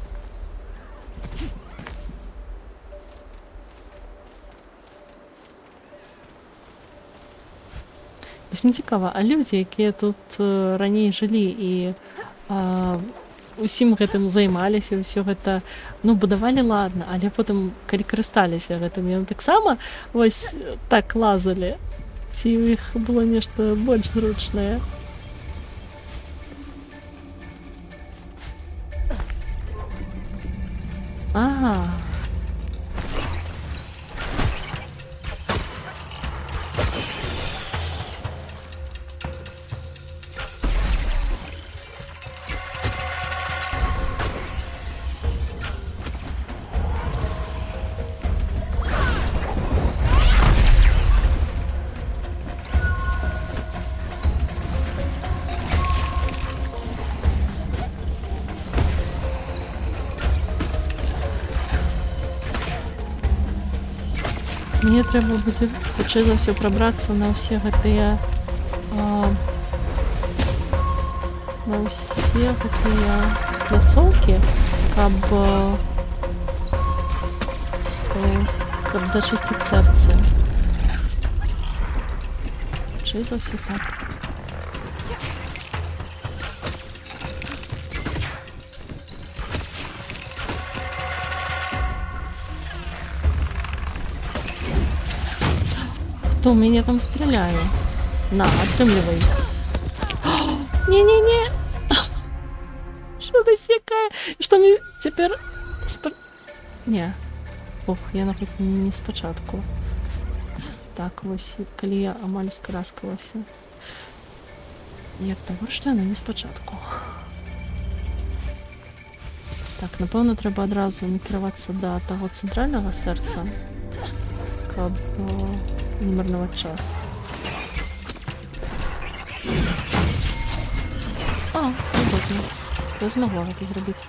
Вось мне цікава, а людзі, якія тут раней жылі і усім гэтым займаліся, ўсё гэта, ну, будавалі ладна, але потым, калі карысталіся гэтым, яны таксама вось так лазалі. Ці ў іх было нешта больш зручнае? Ага. Мне трэба будзе хутчэй за ўсё прабрацца на ўсе гэтыя пляцоўкі, каб зачысціць сэрцы. Хутчэй за ўсё так. Кто меня там стреляет? На, отрымливай. Не-не-не. Что ты всякая? Что мне теперь... Не. Ох, я наприклад не спочатку. Так, ось, коли я амаль скараскалася. Як добре, що я не спочатку. Так, напевно, треба одразу накриватися до того центрального серця, каб не марнувати час. А, выгодно. Я змогла гэта зрабіць.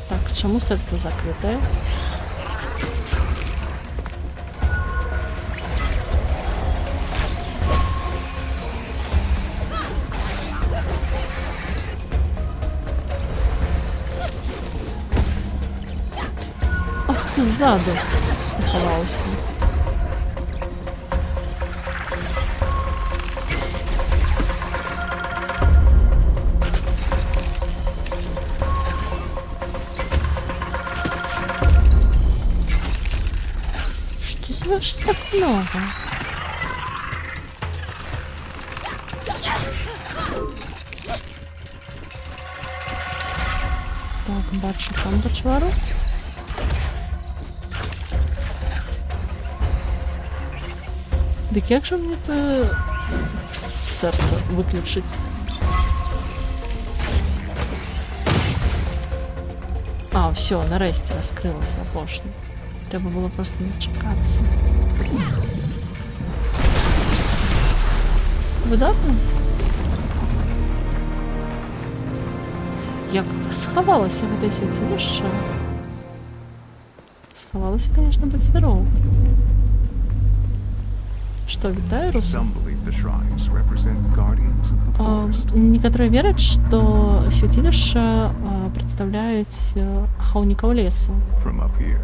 Так, чаму сэрца закрытае? Ах ты, ззаду хаваўся. Что за вас так много? Так, бачу там бачвару. Дик як же мені те серце виключить? А, все, нарешті розкрилося бошня. Треба було просто не чекатися. Видатно? Як сховалося в святилище? Сховалося, конечно, будь здоров. Что, витаю, Рус? Some believe the shrines represent guardians of the forest. Некоторые верят, что святилища представляют охотников лесу. From up here,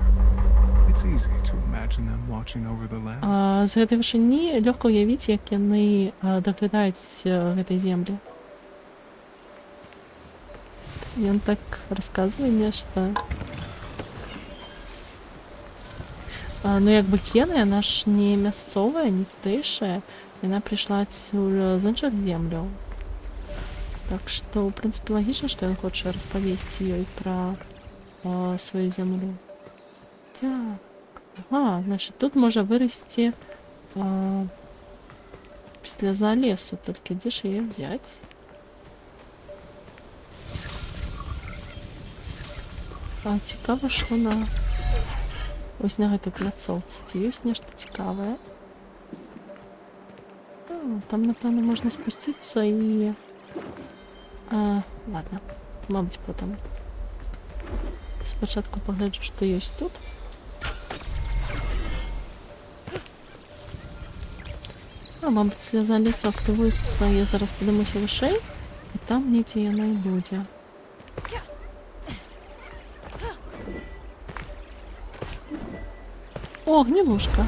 it's easy to imagine them watching over the land. З гэтай вышыні лёгка ўявіць, як яны даглядаюць гэтай землі. Ён так расказвае нешта. Ну, якби Кена, яна ж не мясцовая, не тутэйшая. Яна прыйшла з іншых земляў. Так што, ў прынцыпе, лагічна, што ён хоча распавесці ёй пра сваю зямлю. Так. Ага, значит, тут можа вырасці сляза лесу. Толькі дзе ж яе взяць? Цікава, што на... Ось на гэтай пляцоўцы. Ці ёсць нешта цікавае? Там, напэўна, можна спусціцца і... Ладно, мабыць, потым. Спачатку пагляджу, што ёсць тут. Мабыць, сляза лесу актывуецца, я зараз падымуся вышэй, і там недзе яна і будзе. О, гнилушка.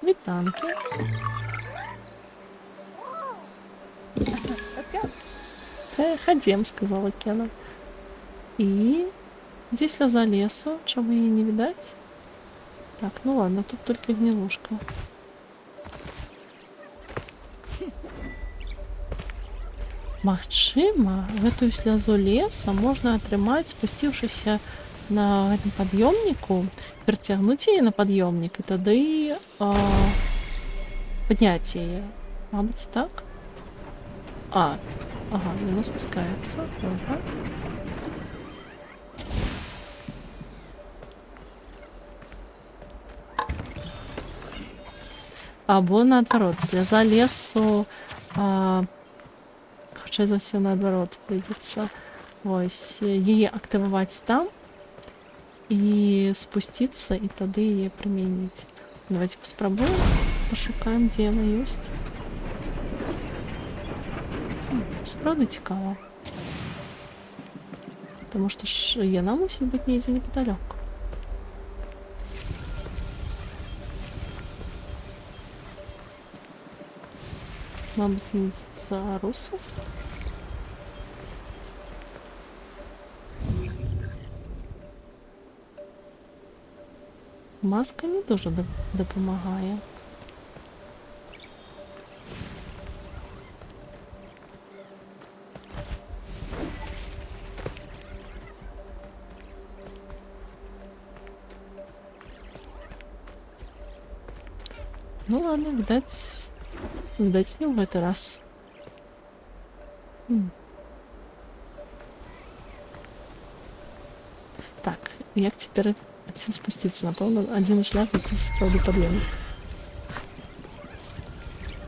Вітанки. Ходим, сказала Кена. И здесь слеза лесу, чего ей не видать. Так, ну ладно, тут только гнилушка. Магчыма, гэтую слязу леса можна атрымаць, спусціўшыся на гэтым пад'ёмніку, перацягнуць яе на пад'ёмнік і тады падняць яе. Мабыць, так? Ага, яно спускаецца. Ага. Або наадварот, сляза лесу хутчэй за ўсё наадварот прыйдзецца. Вось, яе актываваць там і спусціцца і тады яе прымяніць. Давайте паспрабуем, пашукаем, дзе яна ёсць. Справді цікава. Таму што ж яна мусіць быць недзе непадалёку. Мабыць, недзе за Русу. Маска не дуже допомагає. Ну ладно, видать не в этот раз. Так, як цяпер адсюль спусціцца? Напэўна, адзіны шлях это сапраўды пад'ём.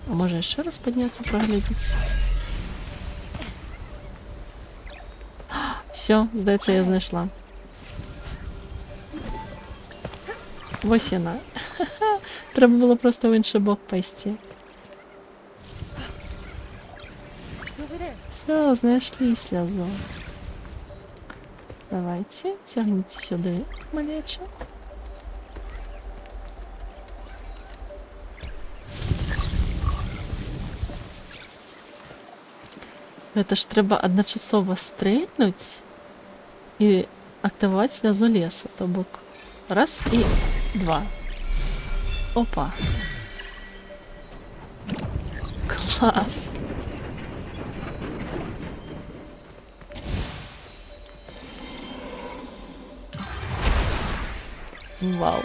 А можа яшчэ раз падняцца, прагледзець? Все, здаецца, я знайшла. Вось яна. Трэба было проста ў іншы бок пайсці. Все, знайшлі слязу. Давайте, цягніце сюды, малеча. Гэта ж трэба адначасова стрэльнуць і актываваць слязу лесу, то бок раз і два. Опа. Клас. Вау.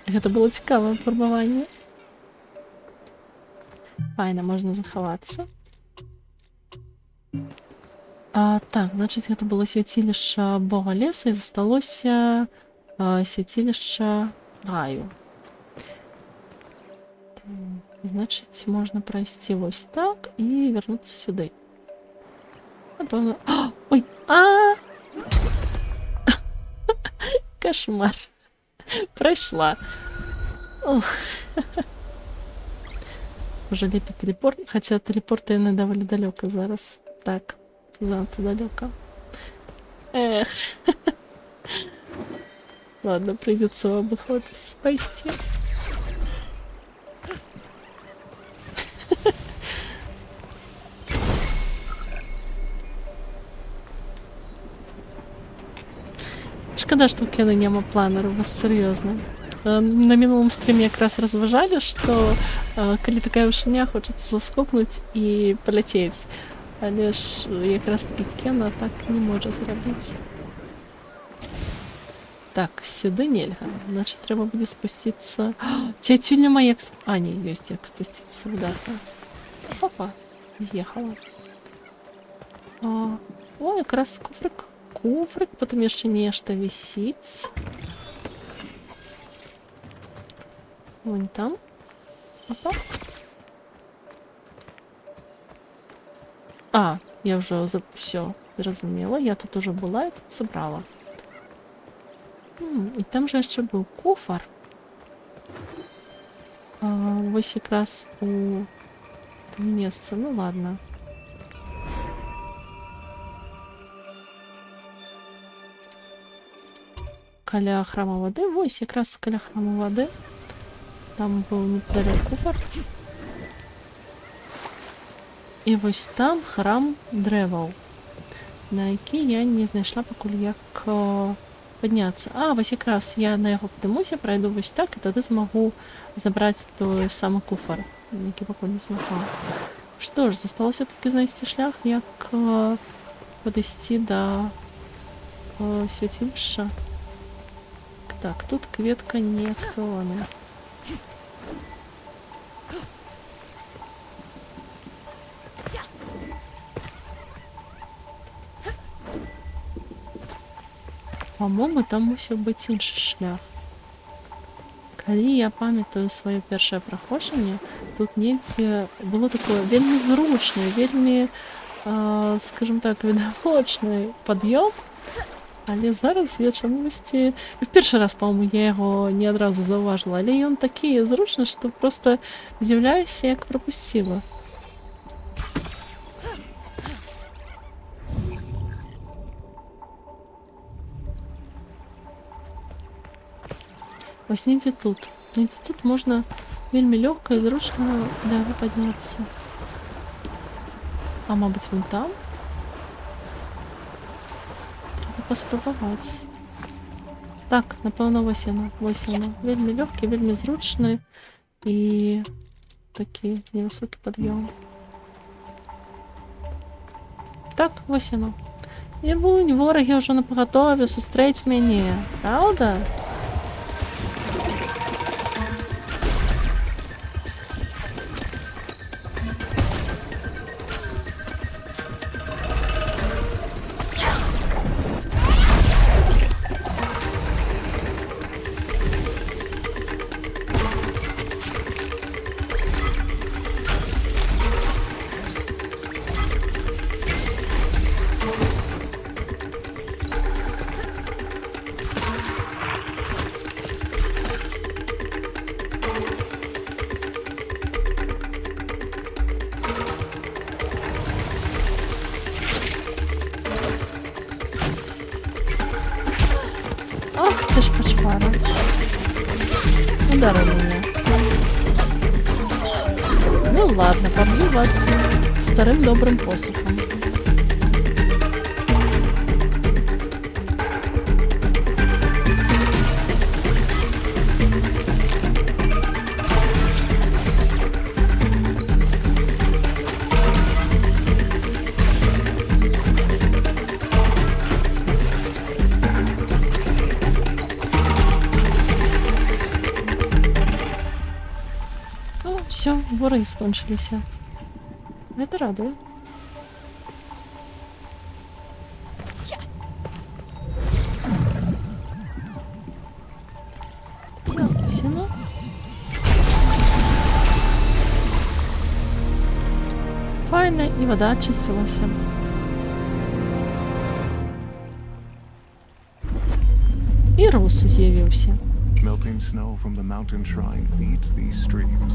Гэта было цікавае фармаванне. Файна, можна захавацца. Так, значыць, гэта было свяцілішча бога леса і засталося свяцілішча раю. Значыць, можна прайсці вось так і вярнуцца сюды. Напэўна... Ой! Кошмар. Пройшла. Ох. Уже лепит телепорт. Хотя телепорты яны даволі далёка зараз. Так, занадто далёка. Эх. Ладно, придется в обход пойти. Шкада, што ў Кена няма планеру, вас сур'ёзна. На мінулым стріме якраз разважалі, што калі такая вышыня, хочацца заскокнуць і паляцець. Але ж якраз такі Кена так не можа зрабіць. Так, сюды нельга. Значит, трэба будзе спусціцца... Ці адсюль няма як... А, не, ёсць як спусціцца, выдатна. Опа, з'ехала. О, якраз куфрик. Куфрик, потом яшчэ нешта вісіць. Вон там. Опа. Я уже все зразумела. Я тут уже была, я тут собрала. І там же яшчэ быў куфар. Вось якраз у там месцы. Ну ладно. Каля храма воды. Вось якраз каля храма воды. Там быў непадалёк куфар. І вось там храм дрэваў, на які я не знайшла пакуль як падняцца. Вось якраз я на яго падымуся, прайду вось так, і тады змагу забраць той самы куфар, які пакуль не змагла. Што ж, засталося толькі знайсці шлях, як падысці да свяцілішча. Так, тут кветка не актываваная. По-моему, там мусіў быць іншы шлях. Калі я памятаю сваё першае праходжанне, тут недзе было такое вельмі зручнае, вельмі, скажем так, відавочны пад'ём, але зараз я чамусьці... В першы раз, по-моему, я яго не адразу заўважыла, але ён такі зручны, што проста здзіўляюся, як прапусціла. Вось недзе тут. Недзе тут можна вельмі лёгка і зручна да яго падняцца. Мабыць, вон там? Трэба паспрабаваць. Так, напэўна, вось яна. Вось яна. Вельмі лёгкі, вельмі зручны і такі невысокі пад'ём. Так, вось яна. І вунь, ворагі ўжо напагатове сустрэць мяне. Праўда? ж почвара. Удари мене. Ну ладно, поб'ю вас старим добрим посохом. Все, вороги скончилися. Это радует. Написано. Файно, і вода очистилася. І рус з'явився. Melting snow from the mountain shrine feeds these streams.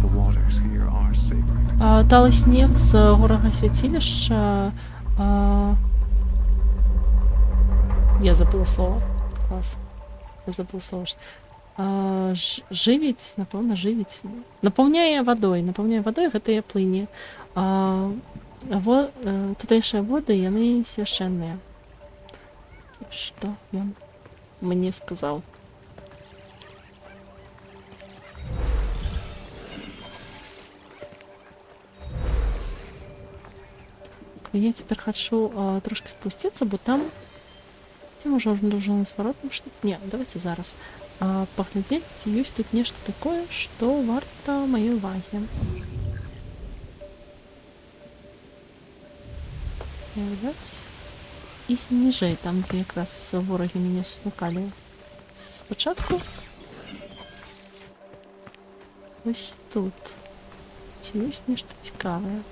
The waters here are sacred. Талий сніг з горного святилища. Я забула слово. Клас. Я забула слово. Живіць, напевно, живіць. Наповняє водой, гэтыя плыні. Тутейшыя воды, яны свяшчэнныя. Што ён мне сказаў? Я теперь хочу трошки спуститься, бо там... Ці може уже на зворотном что... Не, давайте зараз. Поглядеть, ці ёсць тут нешта такое, што варта маёй увагі. І ніжэй, там, дзе якраз ворагі мяне суснукалі. Спачатку. Ось тут. Ці ёсць нешта цікавае.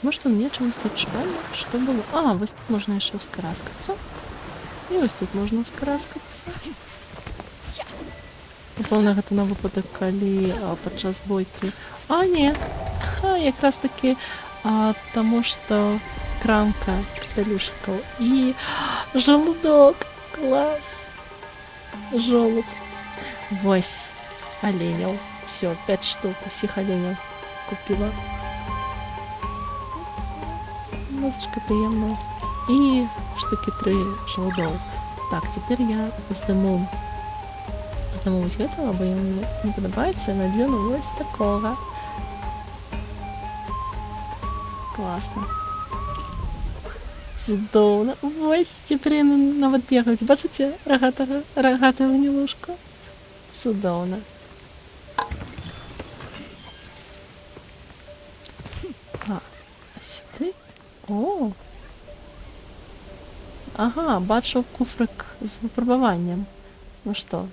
Может, он мне чомусь адчувальна, што было? Вось тут можна яшчэ ўскараскацца. І вось тут можна ўскараскацца. Напэўна, гэта на выпадак, калі падчас бойкі. Не. Якраз такі таму, што крамка капелюшыкаў і жалудок. Клас. Жолуд. Вось. Оленяў. Всё, 5 штук усіх оленяў купіла. Музычка приємна. І штуки 3 желудов. Так, тепер я здаму ось гэтага, бо ён мне не падабаецца, і надзену ось такого. Класна. Цудоўна. Вось, цяпер яны нават бегаюць. Бачыце рагатую гнілушку? Цудоўна. А сюди? Ага, бачу куфрик з випробуванням. Ну що?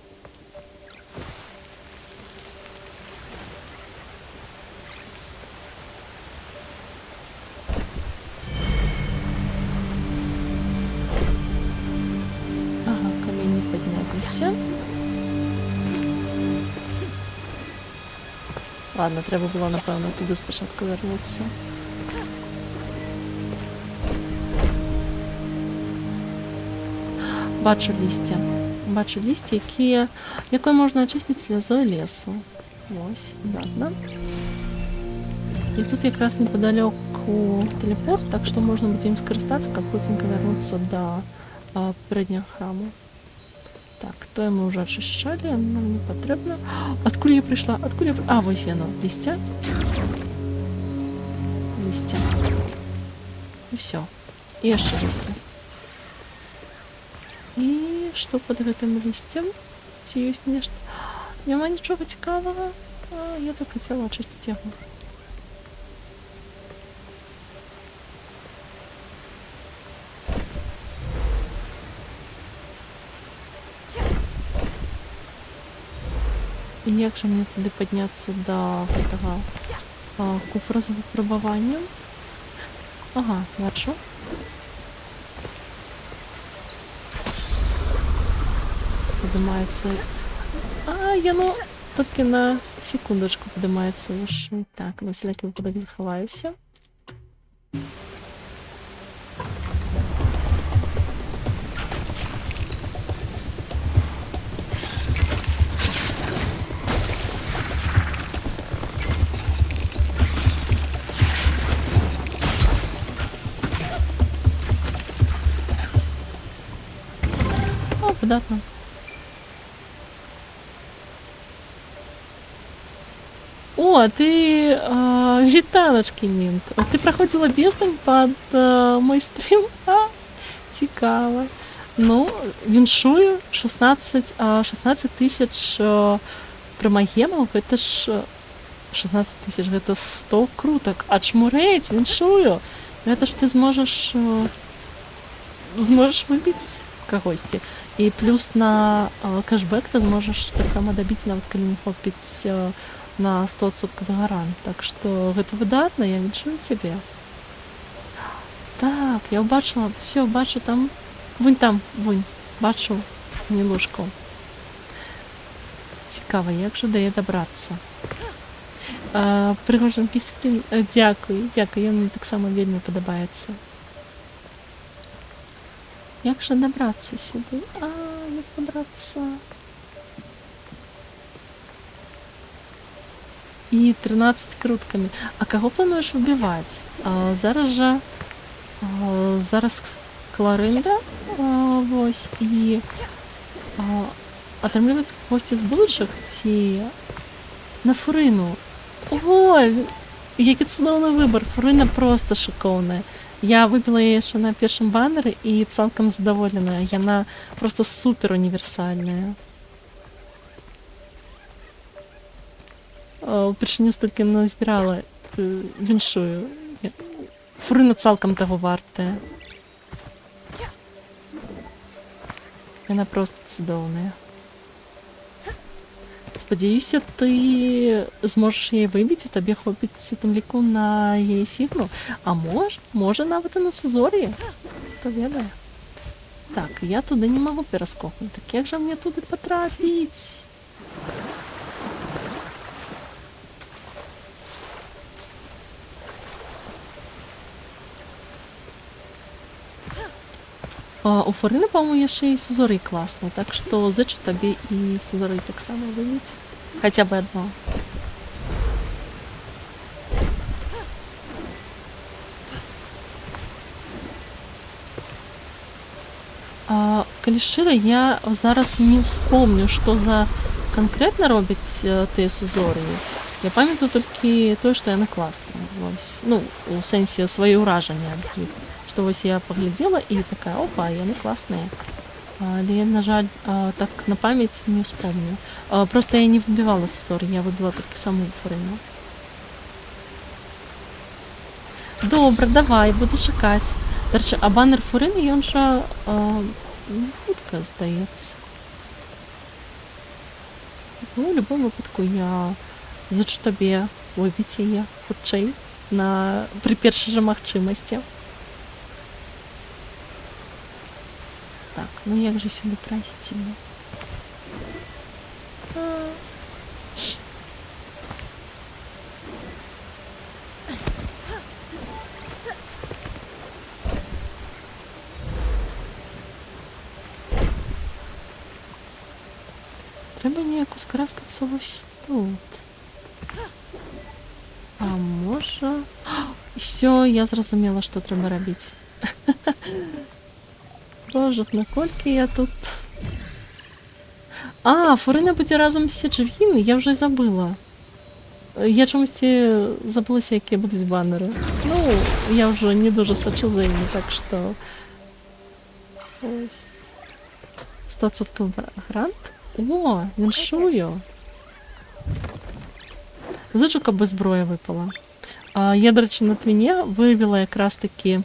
Ага, камені піднялися. Ладно, треба було, напевно, туди спочатку вернутися. Бачу листя, якою можна очистити сльозою лісу. Ось, ладно. І тут якраз неподалеку телепорт, так що можна буде їм скористатися, як потімка вернутися до переднього храму. Так, то ми вже очищали, нам не потрібно. Откуда я прийшла? Ось воно, листя. І все. І ще листя. І што пад гэтым лісцем? Ці ёсць нешта? Няма нічога цікавага. Я так хацела ачысціць яго. І як жа мне туды падняцца да гэтага куфра з выпрабаваннем? Ага, бачу. Поднимается. Яно тільки на секундочку поднимается лише. Так, на всякий випадок заховаюся. выдатна. О, ты вітаначки, Мінт. Ти проходила бездну під мой стрім? Цікаво. Ну, віншую 16 тисяч примагемаў, гэта ж 16 тысяч, гэта 100 крутак. А чмурець, віншую. Гэта ж ты зможаш выбіць кагосьці. І плюс на кэшбэк ты зможаш таксама дабіць, нават калі не хопіць на 100% гарант. Так што гэта выдатна, я віншую цябе. Так, я ўбачыла, все, бачу там. Вунь там, вунь, бачу гнілушку. Цікава, як жа да яе дабрацца? Прыгожанкі скін, дзякуй, ён мне таксама вельмі падабаецца. Як жа дабрацца сюды? Як дабрацца? І 13 круткамі. А каго плануеш убіваць? Зараз Кларинда, вось, і атрымліваць кагосьці з будучых ці на Фурыну. Ой, які цудоўны выбар, Фурына проста шыкоўная. Я выбіла яе яшчэ на першым баннеры і цалкам задаволеная. Яна проста супер універсальная. Упершыню столькі назбірала, віншую. Фурына цалкам таго вартая. Яна проста цудоўная. Спадзяюся, ты зможаш яе выбіць, і табе хопіць у тым ліку на яе сігну. А можа нават і на Сузор'і. Хто ведае. Так, я туды не магу пераскокнуць. Так як жа мне туды патрапіць? У Фурыны, па-моему, яшчэ і Сузор'і класна, так што зычу табе і Сузор'і таксама выбіць. Хаця бы адно. Калі шчыра, я зараз не ўспомню, што за канкрэтна робяць тыя Сузор'і. Я памятаю толькі тое, што яны класныя. Ну, у сэнсе свае ўражанні ад іх. Што вось я паглядзела і такая, опа, яны класныя. Але я, на жаль, так на памяць не ўспомню. Проста я не выбівала Сузор'і, я выбіла толькі саму Фурыну. Добра, давай, буду чакаць. Дарэчы, а баннер Фурыны, ён жа хутка, здаецца. Ну, у любом выпадку я зычу табе выбіць яе хутчэй пры першай жа магчымасці. Так, ну як же сюди пройти? Треба ніяк ускараскатися ось тут. А може... Все, я зрозуміла, що треба робити. Боже, наколькі я тут... Фурина буде разом з Сіджвін? Я вже забыла. Я чомусь забулася, які будуть баннери. Ну, я вже не дуже сачу за ними, так що... Ось. 100% грант? О, віншую. Зачу, каб зброя випала. Я, до речі, на твіні вивела якраз таки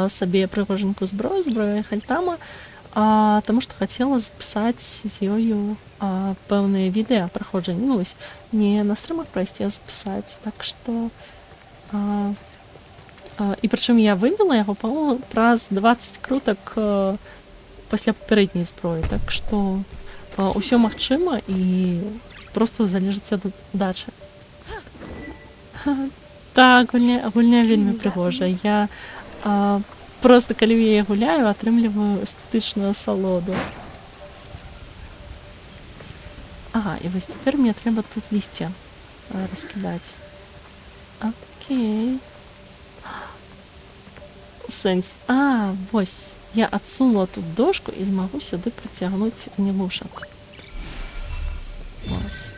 собі пригоженьку зброю Хальтама, тому що хотіла записати з ёю певне відео проходження. Ну, ось, не на стримах пройти, а записати. Так що... І причому я вибила його, по-моєму, раз 20 круток після попередньої зброї. Так що усе магчыма і просто залежить від удачі. Так, гульня вельмі пригожа. Я просто, калі я гуляю, атрымліваю эстэтычную асалоду. Ага, і вось цяпер мне трэба тут лісце раскідаць. Окей. Сенс. Вось. Я адсунула тут дошку і змагу сюди прицягнуць гнілушак. Вось.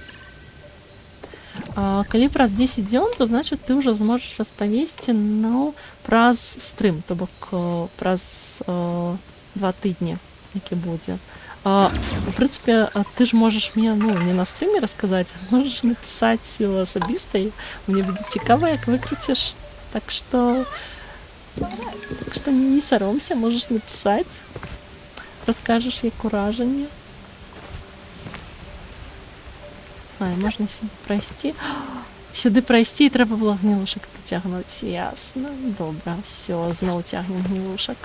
Калі праз 10 дзён, то значит ты ўжо зможаш распавесці, ну, праз стрым, то бок праз 2 тыдні, які будзе. В прынцыпе, ты ж можаш мне, ну, не на стрыме расказаць, а можаш напісаць асабістай. Мне будзе цікава, як выкруціш. Так што не саромся, можаш напісаць. Раскажаш, як уражанне. Можна сюди пройсці. Сюди пройсці і трэба было гнілушак прицягнуць. Ясно. Добра, все, зноў цягнем гнілушак.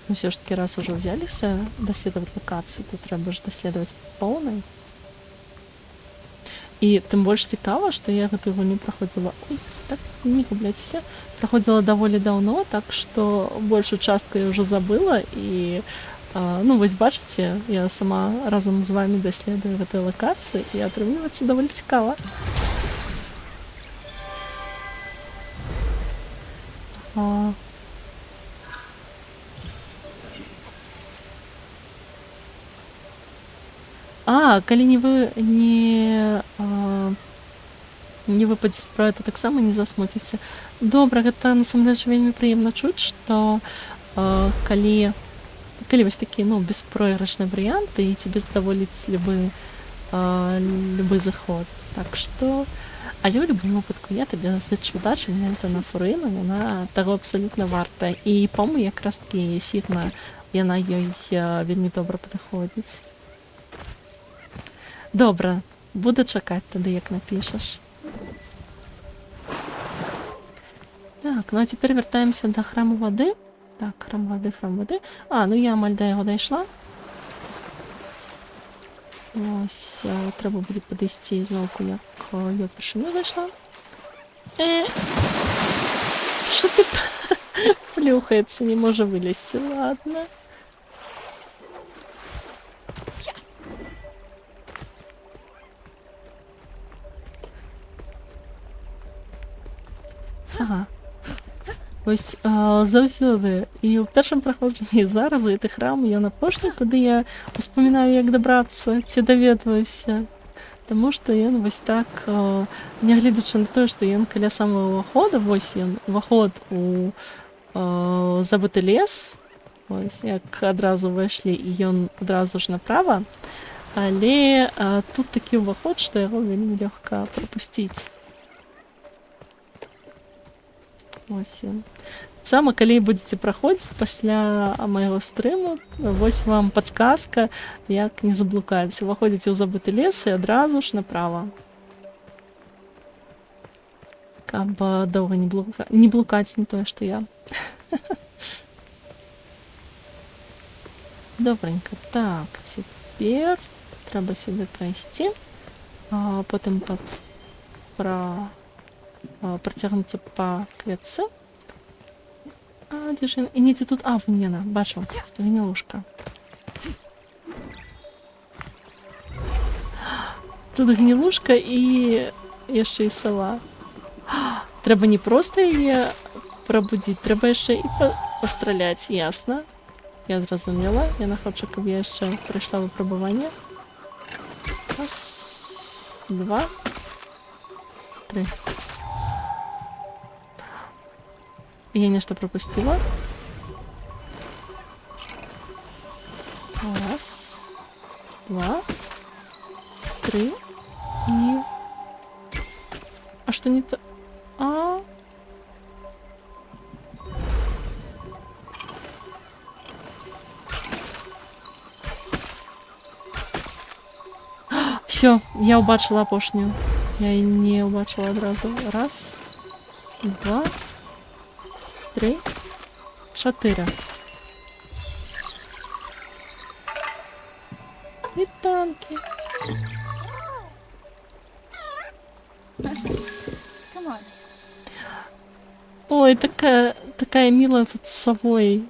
Ну, все ж таки, раз уже взяліся даследаваць локацыі, то трэба ж даследаваць поўнай. І тым больш цікава, што я гэтую гульню праходзіла... Ой, так, не губляйцеся. Праходзіла даволі даўно, так што большую частку я ўжо забыла. І, ну, вось бачыце, я сама разам з вамі даследую гэтай лакацыі, і атрымліваецца даволі цікава. Калі не выпадзе справа, то таксама не засмуціся. Добра, гэта насамрэч вельмі прыемна чуць, што калі вось такі, ну, беспройгрышны варыянт, і цябе задаволіць любы заход. Так што, але ў любым выпадку я табе зычу удачы, менавіта на фурыну, яна таго абсалютна варта. І, па-мому, якраз такі Сігна, яна ёй вельмі добра падыходзіць. Добра, буду чакаць тады, як напішаш. Так, ну а цяпер вяртаемся да храму вады. Так, храм вады. Ну я амаль да яго дайшла. Ось, трэба будзе падысці зноўку, як я першыню дайшла. Што ты плюхаецца, не можа вылезці, ладно. Ось заўсёды. І ў першым праходжанні зараз гэты храм, ён апошні, куды я успамінаю, як дабрацца, ці даведваюся. Таму што ён вось так, нягледзячы на тое, што ён каля самого ўвахода, вось ён, уваход у забыты лес, ось, як адразу ўвайшлі, і ён адразу ж направа, але тут такі ўваход, што яго вельмі лёгка прапусціць. Ось ён. Сама, калі будзеце праходзіць пасля майго стрыму, вось вам падказка, як не заблукаць. Уваходзіце ў забыты лес і адразу ж направа. Каб доўга не блукаць, не тое, што я. Добренько. Так, цяпер трэба сюды прайсці. Потым працягнуцца па кветцы. Дзе ж яна? І недзе тут... вон яна, бачу. Гнілушка. Тут гнілушка і яшчэ і сова. Трэба не проста яе прабудзіць, трэба яшчэ і пастраляць, ясна. Я зразумела. Яна хоча, каб я яшчэ прайшла выпрабаванне. Раз, два, тры. Я нешта пропустила. Раз, два, три и... А что не то? Все, я убачила апошнюю. Я и не убачила одразу. Раз, два, 3, 4. І танки. Ой, такая милая тут с совой.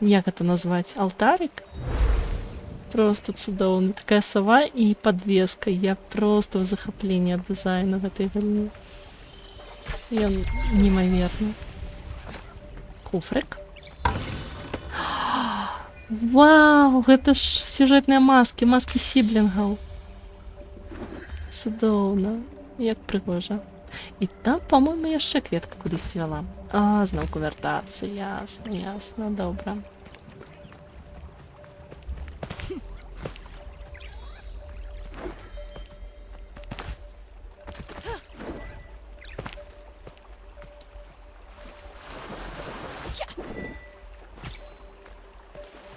Як это назвать? Алтарик? Просто цудоўна. Такая сова і подвеска. Я просто в захапленні ад дызайну гэтай галіны. Ён немаверны. Куфрик. Вау, гэта ж сюжэтныя маскі, маскі сіблінгаў. Цудоўна. Як прыгожа. І там, по-моему, яшчэ кветка кудысьці вяла. А, зноўку вяртацца. Ясна, ясна, добра.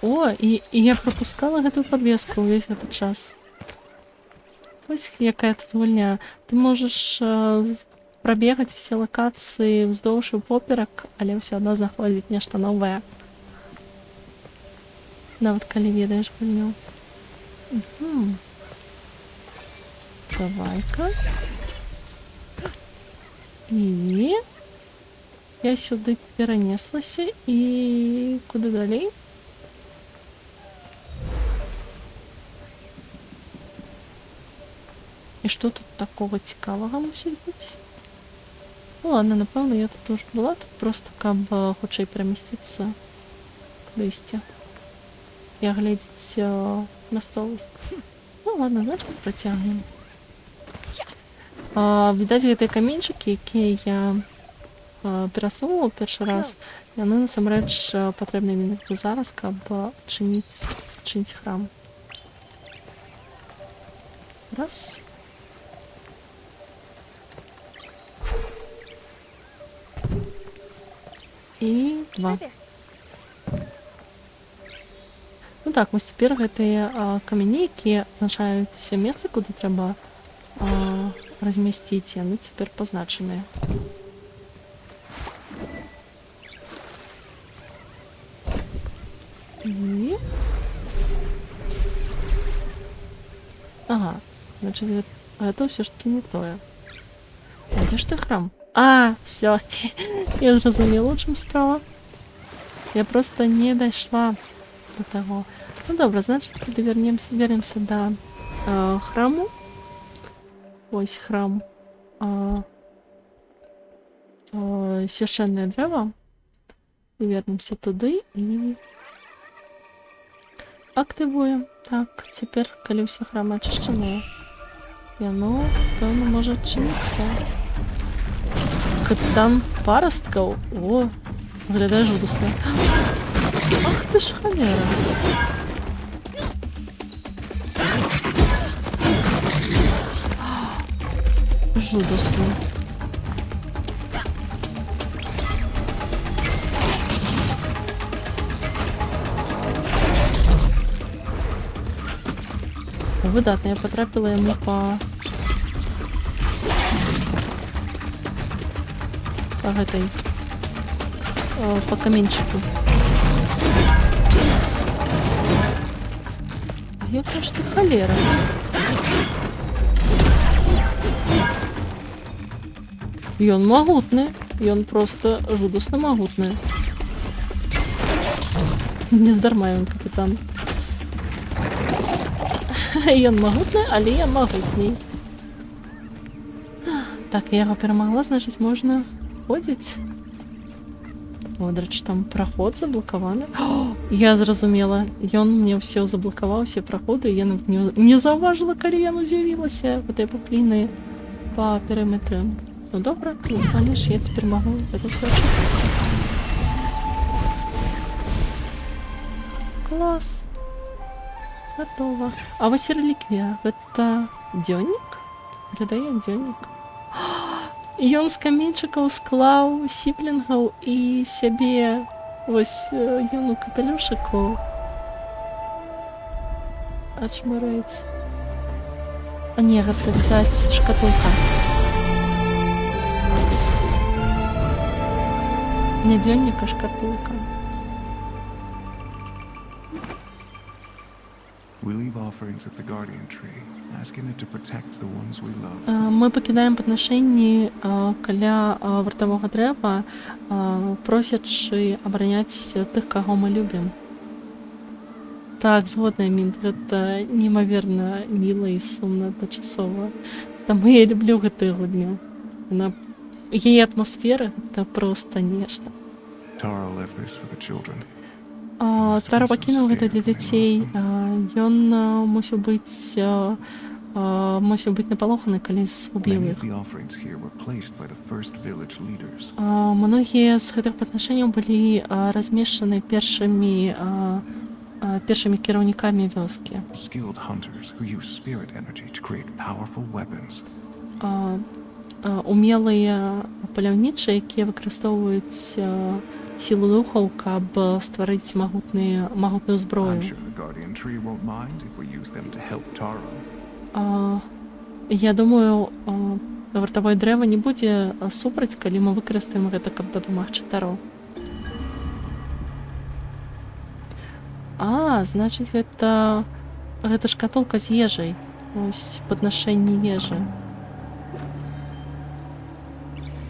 О, і я пропускала гэтую подвеску ўвесь гэты час. Ось якая тут гульня. Ты можаш прабегаць усе лакацыі ўздоўж і поперак, але ўсё адно знаходзіць нешта новае. Нават калі ведаеш гульню. Давай-ка. І я сюды перанеслася і куды далей? І што тут такого цікавага мусіць быць? Ну ладно, напэўна, я тут уже была, тут просто каб хутчэй перамясціцца кудысьці і агледзець мясцовасць. Ну ладно, значыць, працягнем. Відаць, гэтыя каменьчыкі, якія я перасунула першы раз, яны насамрэч патрэбны менавіта зараз, каб адчыніць храм. Раз. І два. Ну так, вось цяпер гэтыя камяні, якія азначаюць месцы, куды трэба размясціць, яны цяпер пазначаныя. І... Ага, значит, гэта ўсё ж таки не тое. А дзе ж ты храм? А, все, я зразумела, у чым справа. Я просто не дайшла до того. Ну добра, значит, тады вернемся до храму. Ось храм. Священное дрэва. І вернемся туды і актывуем. Так, цяпер, калі ўсе храмы ачышчаныя, яно, пэўна, можа адчыніцца. Капітан парасткаў. О, выглядае жудасна. Ах ты ж халера. Жудасна. Выдатна, я потрапіла яму па гэтай па каменьчыку. Яка ж ты халера? Ён магутны, ён просто жудасна магутны. Нездарма ён капітан. Ён магутны, але я магутней. Так, я яго перамагла, значыць, можна ходзіць. О, дарэчы, там праход заблакаваны. Я зразумела, ён мне ўсё заблакаваў, усе праходы, я нават не заўважыла, калі яно з'явілася, гэтыя пухліны па перыметры. Ну добра, але ж я цяпер магу гэта ўсё ачысціць. Клас. Готова. А вось реліквія. Гэта дзённік? Выглядае як дзённік. Ён з каменьчыкаў склаў сіблінгаў і сябе. Вось ён у капелюшыку. Ачмараецца. А не, гэта, відаць, шкатулка. Не дзённік, а шкатулка. Мы пакідаем паднашэнні каля вартавога дрэва, просячы абараняць тых, каго мы любім. Так, згодна, Мінт, гэта неймаверна міла і сумна адначасова. Таму я люблю гэтую гульню. Яе атмасфера гэта проста нешта. Tara left this for the children. Тара пакінуў гэта для дзяцей. Ён мусіў быць напалоханы, калі згубіў Many іх. of the offerings here were placed by the first village leaders. Многія з гэтых паднашэнняў былі размешчаны першымі кіраўнікамі вёскі. Skilled hunters who use spirit energy to create powerful weapons. Умелыя паляўнічыя, якія выкарыстоўваюць сілу духаў, каб стварыць магутную I'm зброю. sure the Guardian Tree won't mind if we use them to help Taro. Я думаю, вартавое дрэва не будзе супраць, калі мы выкарыстаем гэта, каб дапамагчы Таро. Значыць, гэта шкатулка з ежай. Ось паднашэнне ежы.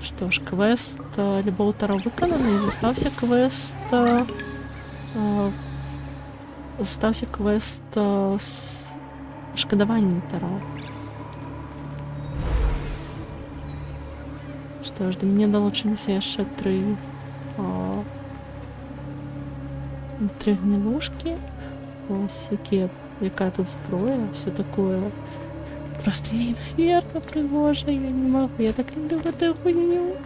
Што ж, квест любоў Таро выкананы, і застаўся квест шкадаванне Таро. Што ж, да мяне далучыліся яшчэ тры гнілушкі. Ось якая тут зброя, все такое просто неймаверна прыгожа, я не магу, я так люблю гэтую гульню.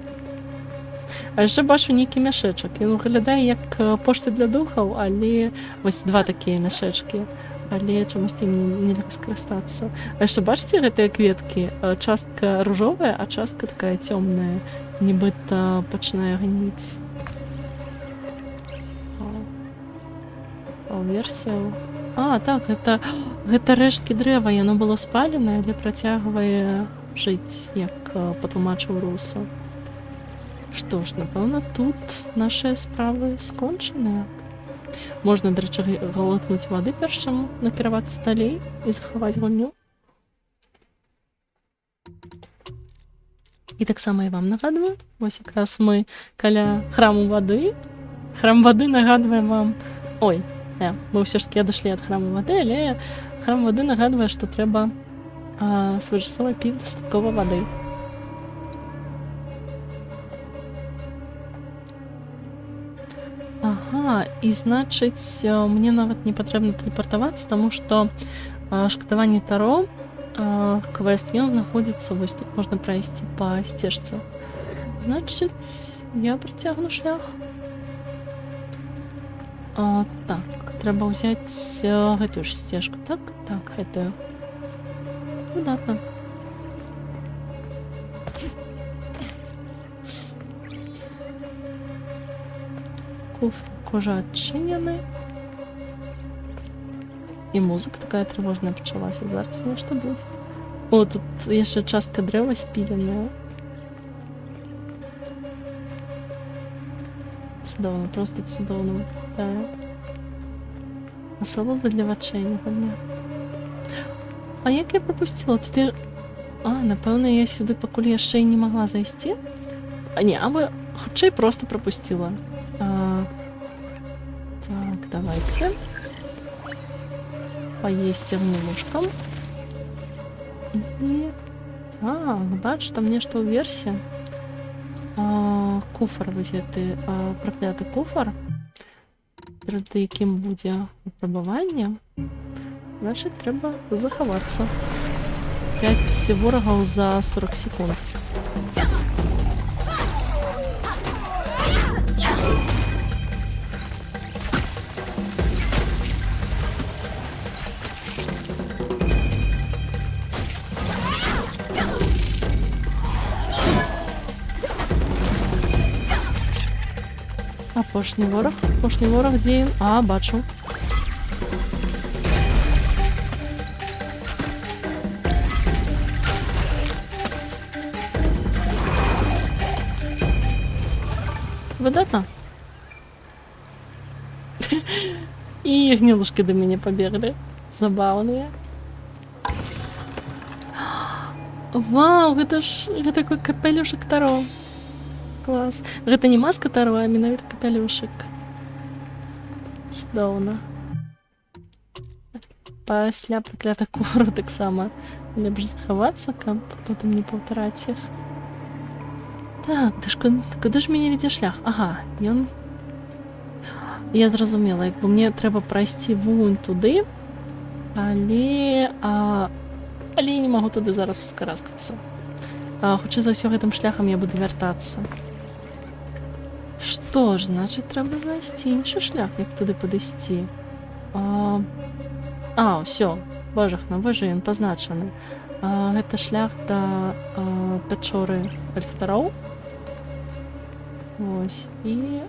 А яшчэ бачу нейкі мяшэчак. Ён выглядае як пошта для духаў, але вось два такія мяшэчкі. Але чамусьці ім нельга скарыстацца. А яшчэ бачыце гэтыя кветкі? Частка ружовая, а частка такая цёмная, нібыта пачынае гніць. Версія. Так, гэта рэшткі дрэва, яно было спаленае, але працягвае жыць, як патлумачыў Русу. Што ж, напэўна, тут нашыя справы скончаныя. Можна, дарэчы, глотнуць вады, перш чым накіравацца далей і захаваць гульню. І таксама я вам нагадваю, вось якраз мы каля храму вады. Храм вады нагадвае вам... мы ўсё ж таки адышлі ад храму вады, але храм вады нагадвае, што трэба своечасова піць дастаткова вады. І значыць, мне нават не патрэбна тэлепартавацца, таму што шкадаванне Таро, квест, ён знаходзіцца, вось тут можна прайсці па сцежцы. Значыць, я працягну шлях. Так, трэба ўзяць гэтую ж сцежку, так? Так, гэтую. Выдатна. Кожа адчынены. І музыка такая трывожная пачалася. Зараз нешта будзе. Тут яшчэ частка дрэва спіленая. Цудоўна, просто цудоўна. Насалода для вачэй, напэўна. Як я прапусціла? Тут я... напэўна, я сюды пакуль яшчэ і не магла зайсці. Або хутчэй просто прапусціла. Так, давайте. Поесть гнилушкам. И... бачу, там нешта ў версе. Куфар, вось гэты пракляты куфар, перад якім будзе выпрабаванне. Значыць, трэба захавацца. 5 ворагаў за 40 секунд. Апошні ворог, дзе ён? Бачу. Выдатна. І гнілушкі да мяне пабеглі. Забаўныя. Вау, гэта такой капелюшак Таро. Клас. Гэта не маска Таро, а менавіта капелюшак. Цудоўна. пасля праклятых кураў таксама лепш захавацца, каб потым не паўтараць іх. Так, куды ж мяне вядзе шлях? Ага, ён... Я зразумела, як бы мне трэба прайсці вунь туды, але я не магу туды зараз ускараскацца. Хутчэй за ўсё гэтым шляхам я буду вяртацца. Што ж, значыць, трэба знайсці іншы шлях, як туды падысці. Ўсё, божахна, вось жа ён пазначаны. Гэта шлях да пячоры ліхтароў. Вось, і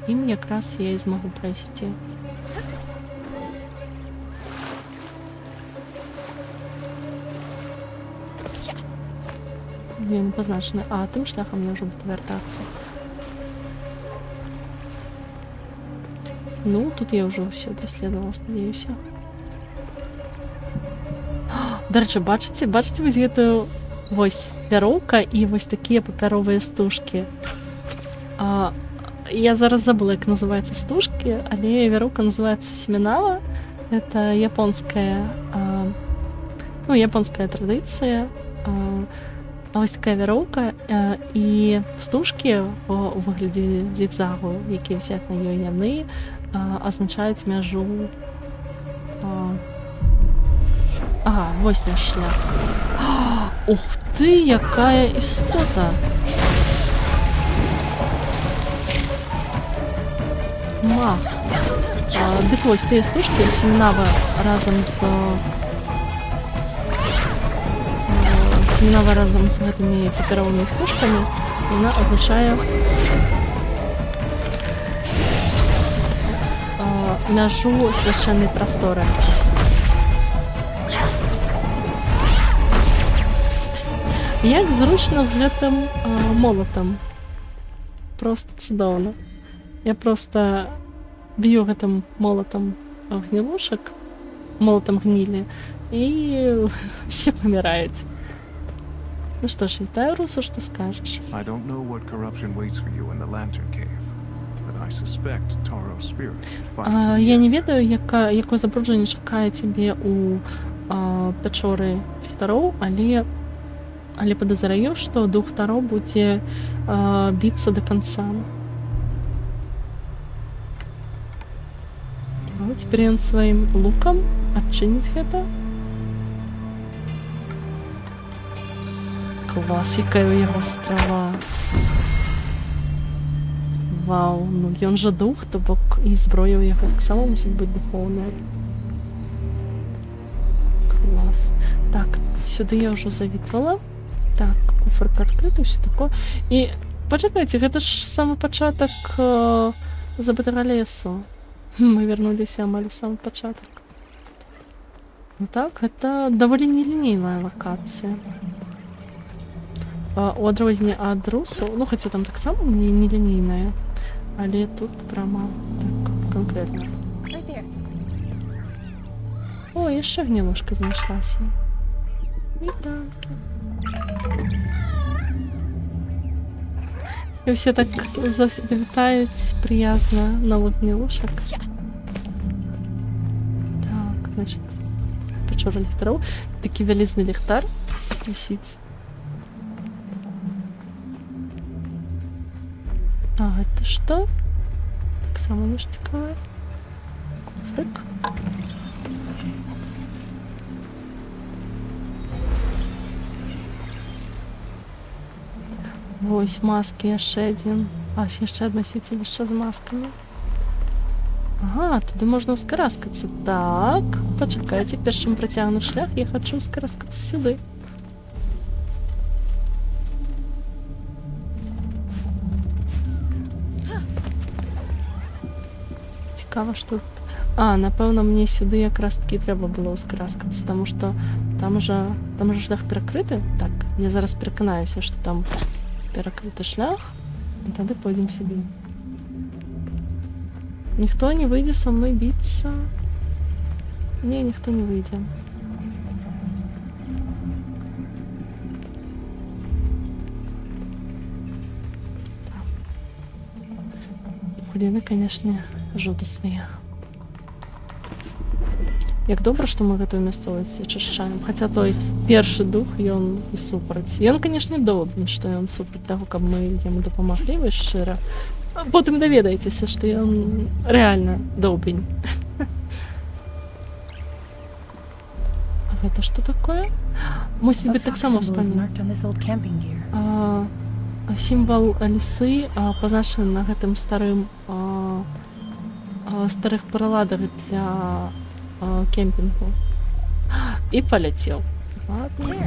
ім якраз я і змагу прайсці. Ён пазначаны, тым шляхам я ўжо буду вяртацца. Ну, тут я ўжо ўсё даследавала, спадзяюся. Дарэчы, бачыце вось гэтую вось вяроўка і вось такія папяровыя стужкі. Я зараз забыла, як называецца стужкі, але вяроўка называецца семінава. Это японская традыцыя. Вось такая вяроўка і стужкі у выглядзе зігзагу, які вісяць на ёй, яны азначаюць мяжу. Вось наш шлях. Ух ты, якая істота! Мах. Дык вось тыя стужкі семінава разам з гэтымі папяровымі стужкамі, яна азначае мяжу свяшчэннай прасторы. Як зручна з гэтым молатам. Просто цудоўна. Я просто б'ю гэтым молатам гнілушак, молатам гнілі, і усе паміраюць. Ну што ж, вітаю, Русу, што скажаш? I don't know what corruption waits for you in the Lantern Cave, but I suspect Taro's spirit will fight Я не ведаю, якое забруджанне чакае цябе у пячоры ліхтароў, але падазраю, што дух Таро будзе біцца да канца. Цяпер ён сваім лукам адчыніць гэта. Клас, якая ў яго страва. Вау, ну ён жа дух, то бок і зброя ў яго таксама мусіць быць духоўная. Клас. Так, сюды я ўжо завітвала. Так, куфрык адкрыты, ўсё такое. І пачакайце, гэта ж самы пачатак забытага лесу. Мы вярнуліся амаль у самы пачатак. Ну так, гэта даволі нелінейная лакацыя. У адрозненне ад Русу, ну хаця там таксама нелінейная, але тут прямо так канкрэтна. О, яшчэ гнілушка знайшлася. Вітанкі. І ўсе так заўсёды вітаюць прыязна новых гнілушак. Так, значит, пячора ліхтароў. Такі вялізны ліхтар вісіць. Гэта што? Таксама нешта цікавае. Куфрык. Вось маски яшчэ адзін. Яшчэ адно свяцілішча з маскамі. Туды можна ўскараскацца. Так, пачакайце, перш чым працягну шлях, я хачу ўскараскацца сюды. Цікава, што... напэўна, мне сюды якраз такі трэба было ўскараскацца, таму што там жа шлях перакрыты. Так, я зараз пераканаюся, што там перакрыты шлях, і тады пойдзем сюды. Ніхто не выйдзе са мной біцца. Не, ніхто не выйдзе. Хуліны, канешне, жудасныя. Як добра, што мы гэтую мясцовасць ачышчаем. Хаця той першы дух, ён супраць. Ён, канешне, добры, што ён супраць таго, каб мы яму дапамаглі, вы шчыра. А потым даведаецеся, што ён рэальна добрень. А гэта што такое? Мусіць быць таксама ўспамін. Сімвал лісы пазначаны на гэтым старых прыладах для кемпінгу. І паляцеў. Ладно.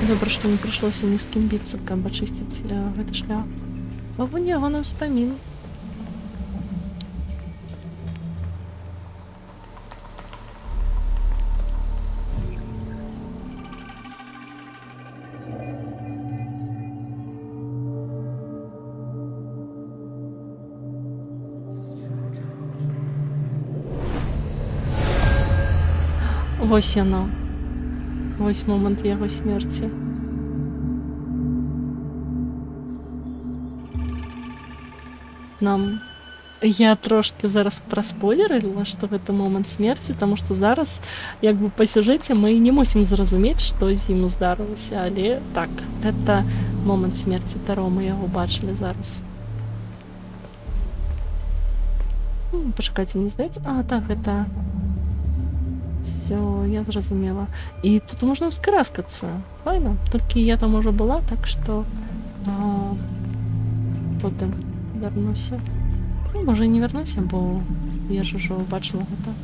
Добра, што не прыйшлося ні з кім біцца, каб ачысціць гэты шлях. А вон ягоны ўспамін. Вось яно. Вось момант яго смерці. Я трошки зараз праспойлерыла, што гэта момант смерці, таму што зараз, як бы па сюжэце, мы не мусім зразумець, што з ім здарылася, але так, гэта момант смерці Таро, мы яго бачылі зараз. Пачакайце, мне здаецца... А, так, гэта... Всё, я зразумела. І тут можна ўскараскацца. Файна. Толькі я там ужо была, так што... Потым вярнуся. Ну, можа, і не вярнуся, бо я ж ужо бачыла гэта.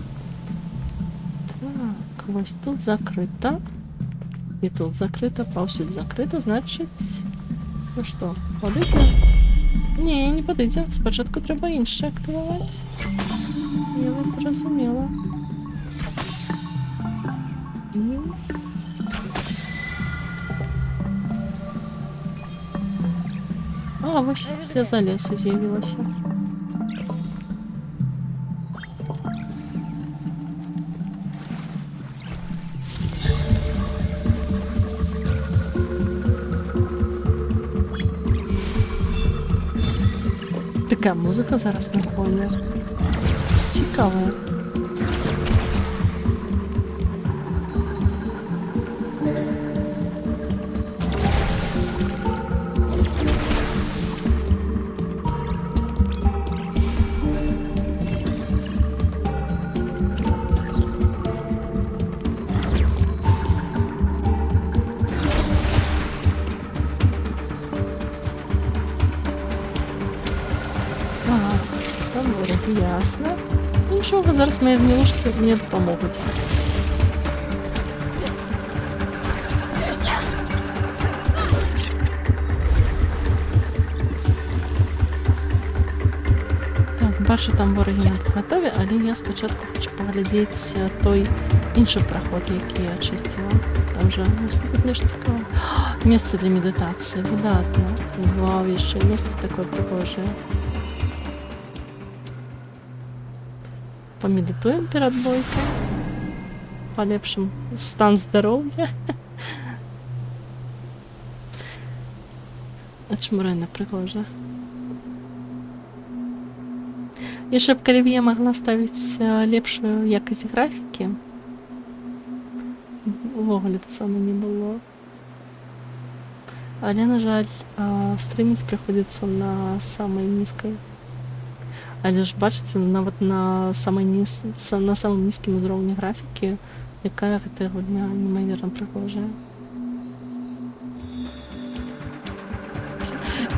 Так, вось тут закрыта. І тут закрыта, паўсюль закрыта, значыць... Ну што, падыдзе? Не, не падыдзе. Спачатку трэба іншае актываваць. Я вас зразумела. А, вось сляза лесу з'явілася. Така музыка зараз на фоне. Цікавая. Ясно. Нічого, зараз мої гнилушки мені допоможуть. Так, бачу, там вороги не готові, але я спочатку хочу поглядіти той інший проход, який я очистила. Там же, ну, слухайте, ж цікаво. Місце для медитації, видатно. Вау, ще місце таке пригожее. Помедитуем перед бойкой. Полепшим стан здоров'я. Очмурена пригожа. І щоб Олів'є могла ставити лепшу якість графіки. Воголя б це не було. Але, на жаль, стримить приходиться на самой низкой. Але ж бачите, навіть на самому низькому уровні графіки, яка гэта гульня неймовірно пригожа.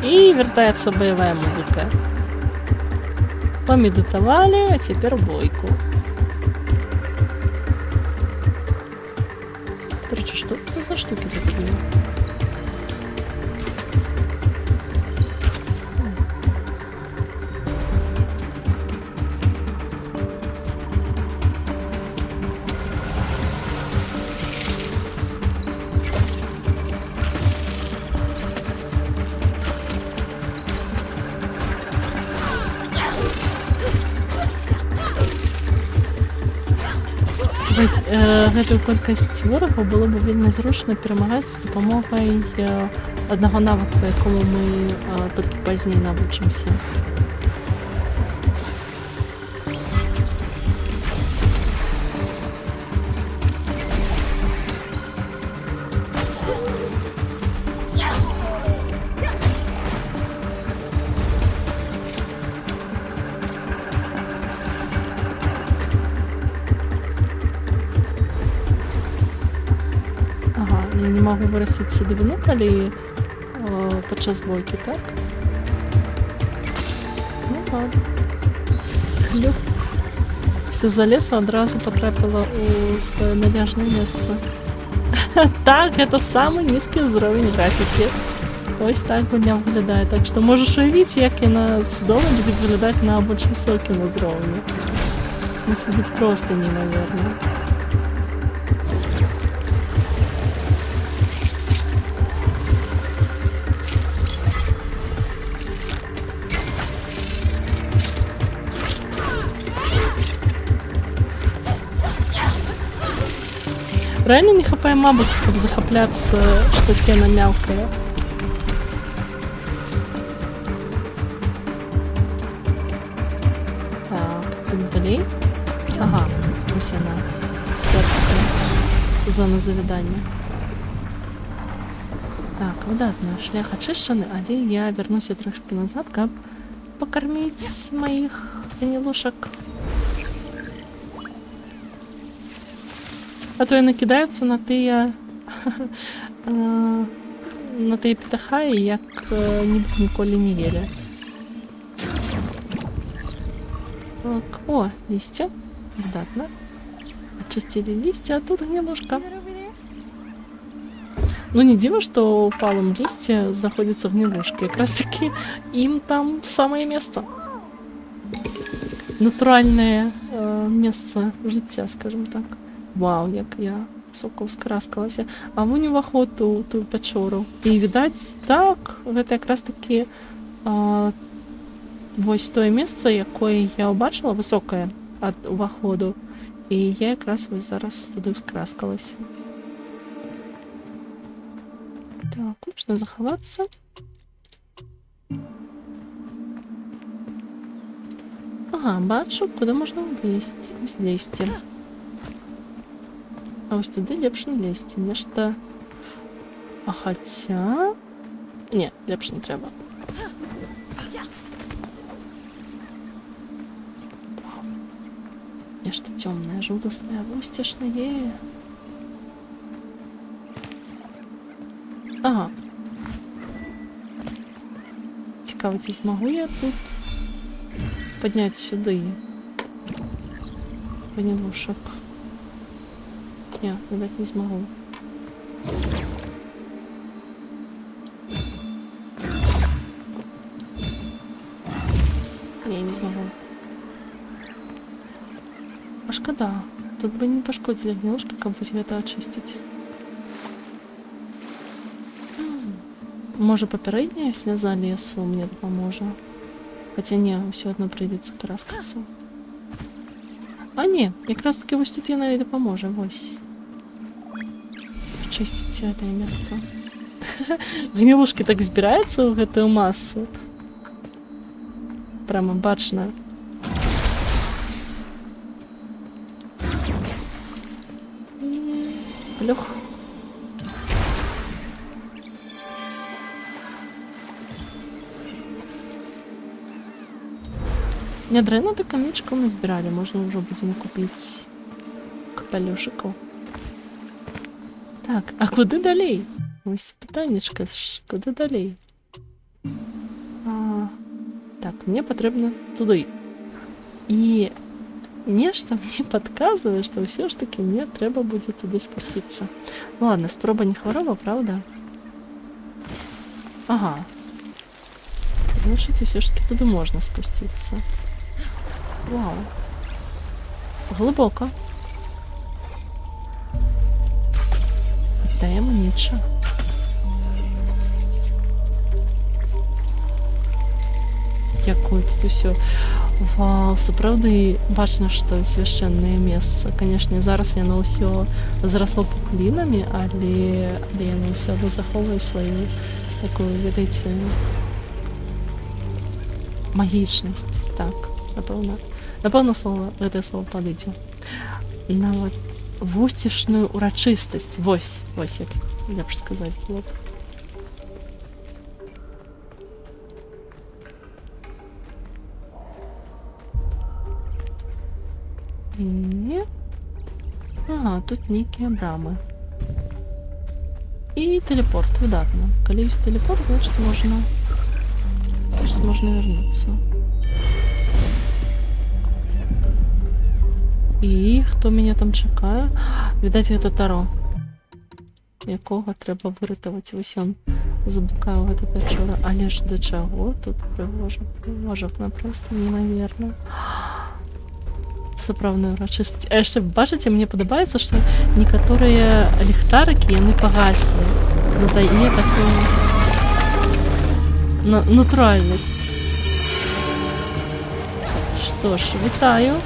И вертается боевая музыка. Помедитовали, а теперь бойку. Короче, что это за штуки такие? Вось гэтую колькасць ворагаў было б вельмі зручна перамагаць з дапамогай аднаго навыка, якому мы толькі пазней навучымся. магу вырасціць садавіну, калі падчас бойкі, так? Ну ладно. Люк. Все за лесу адразу потрапіла у сваё належнае месца. Так, гэта самы нізкі ўзровень графікі. Ось так гульня выглядае. Так што можаш уявіць, як яна цудоўна будзе выглядаць на больш высокім узроўні. Мусіць быць проста неймаверна. Реально не хапае мабык, каб захапляцца, што кена мелкая. Так, тут далей. Ага, ось яна. Серце. Зона завядання. Так, выдатна. Шлях ачышчаны, але я вярнуся трошкі назад, каб пакарміць маіх гнілушак. А то яны кідаюцца на тыя на тыя птахаі, як нібыта ніколі не елі. Так, о, лісце. Выдатна. Ачысцілі лісце, а тут гнілушка. Ну не дзіва, што ў палым лісце знаходзіцца гнілушка. Якраз такі ім там самае месца. Натуральнае месца жыцця, скажем так. Вау, як я высока ўскараскалася. А вунь уваход у тую пячору. І відаць, так, гэта якраз такі вось тое месца, якое я ўбачыла, высокае ад уваходу. І я якраз вось зараз туды ўскараскалася. Так, можна захавацца. Ага, бачу, куды можна злезці. А ось туди лепш не лезці. Нешта... А хаця... Не, лепш не трэба. Нешта цёмнае, жудаснае, вусцішнае. Ага. Цікава, ці змагу я тут падняць сюды гнілушак. Не, видать, не смогу. Не смогу. А шкода. Тут бы не пошкодили гнилушки, как бы это очистить. Может, попередняя слеза лесу мне поможет. Хотя не, все одно придется краскаться. А не, якраз таки вось тут яна і дапаможа, вось. Чысціць гэтае месца. Гнілушкі так збіраюцца ў гэтую масу. Прямо бачна. Плюх. Нядрэнна да камечкаў назбіралі, можна ўжо будзе накупіць капелюшыкаў. Так, а куды далей? Ось пытаннечка, куды далей? Так, мне патрэбна туды. І нешта мне падказвае, што ўсё ж такі мне трэба будзе туды спусціцца. Ладно, спроба не хвароба, правда? Ага. Значыць, ўсё ж такі туды можна спусціцца. Вау. Глибоко. Таємниче. Дякую, тут усё. Вау, сапраўды бачна, што свяшчэннае месца. Канешне, зараз яно ўсё зарасло пуклінамі, але яно ўсё адно захоўвае сваю такую, ведаеце, магічнасць. Так, напэўна. Напэўна, гэтае слово падыдзе. Нават вусцішную урачыстасць. Вось як лепш сказаць было б. І... Ага, тут нейкія брамы. І телепорт, выдатно. Калі ёсць телепорт, значит можна вернуться. І хто мяне там чакае? Відаць, гэта Таро, якога трэба выратаваць. Вось ён заблукаў гэту пячору. Але ж да чаго тут прыгожак напросто неймаверна. Сапраўдная урачыстасць. А яшчэ, бачыце, мне падабаецца, што некаторыя ліхтарыкі, яны пагаслі. Дадае такую натуральнасць. Што ж, вітаю.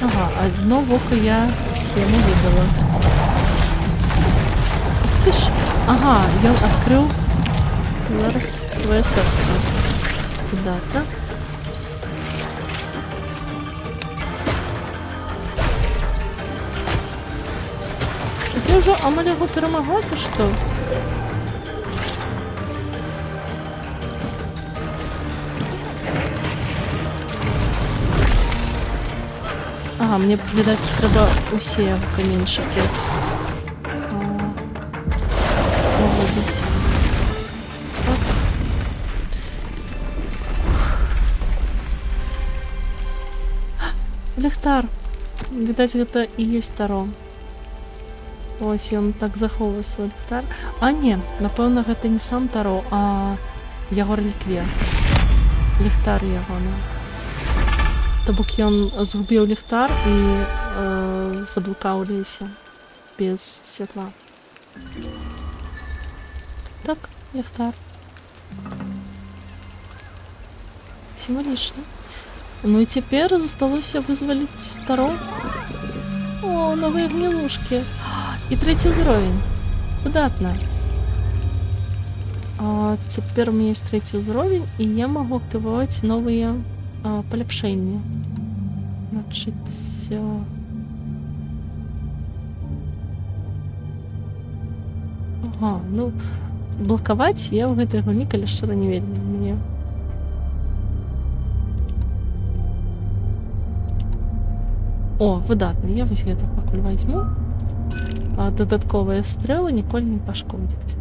Ага, одно воко я не видела. Ты ж... Ага, ён адкрыў зараз сваё сэрца. Выдатна. Ты ўжо амаль яго перамагла, ці што? Ага, мне, відаць, трэба усе каменьчыкі выводзіць. Так. Ліхтар. Відаць, гэта і ёсць Таро. Ось ён так захоўвае свой ліхтар. А не, напэўна, гэта не сам Таро, а яго рэліквія. Ліхтар ягоны. То бок ён згубіў ліхтар і заблукаў у лесе без святла. Так, ліхтар. Сімвалічна. Ну і цяпер засталося вызваліць Таро. О, новыя гнілушкі. І 3-й ўзровень. Выдатна. Цяпер у мяне ёсць 3-й ўзровень, і я магу актываваць новыя паляпшэнні. Значыць... Ага, ну, блакаваць я ў гэтай гульні, калі шчыра, не вельмі мне. О, выдатна, я вось гэта пакуль вазьму. Дадатковыя стрэлы ніколі не пашкодзяць.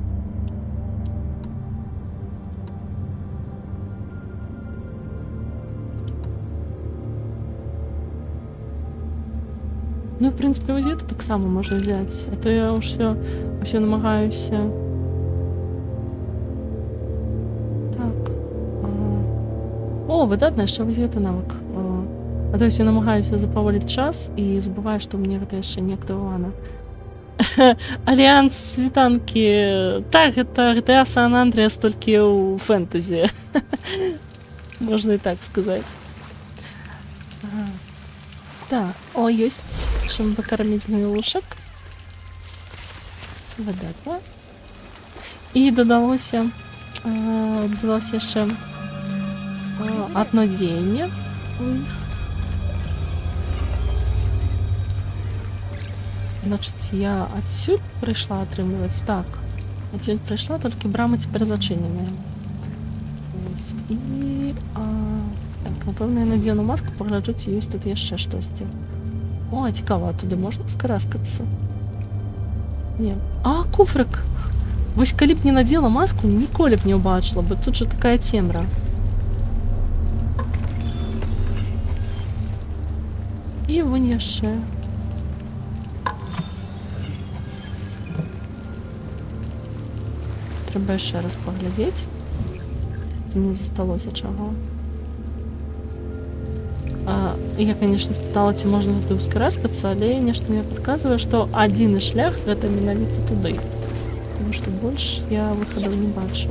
Ну, в прынцыпе, вось гэта таксама можна взяць. А то я ўсё намагаюся... Так. О, выдатна, яшчэ вось гэта навык. А то я намагаюся запаволіць час і забываю, што мне гэта яшчэ не актывавана. Альянс світанкі. Так, гэта GTA San Andreas толькі ў фэнтэзі. Можна і так сказаць. Так, о, ёсць чым выкарміць гнілушак. Выдатна. І дадалося яшчэ адно дзеянне у іх. Значыць, я адсюль прыйшла атрымліваць. Так, адсюль прыйшла, толькі брама цяпер зачыненая. І... Так, напэўна, я надзену маску, пагляджу, ці ёсць тут яшчэ штосьці. О, цікава, туды можна скараскацца? Не. А, куфрык! Вось калі б не надзела маску, ніколі б не ўбачыла, бо тут жа такая цемра. І вон яшчэ. Трэба яшчэ раз паглядзець, ці не засталося чаго. Я, конечно, спытала, ці можна туды ўскараскацца, але нешта мне падказвае, што адзіны шлях гэта менавіта туды. Таму што больш я выхадаў не бачу.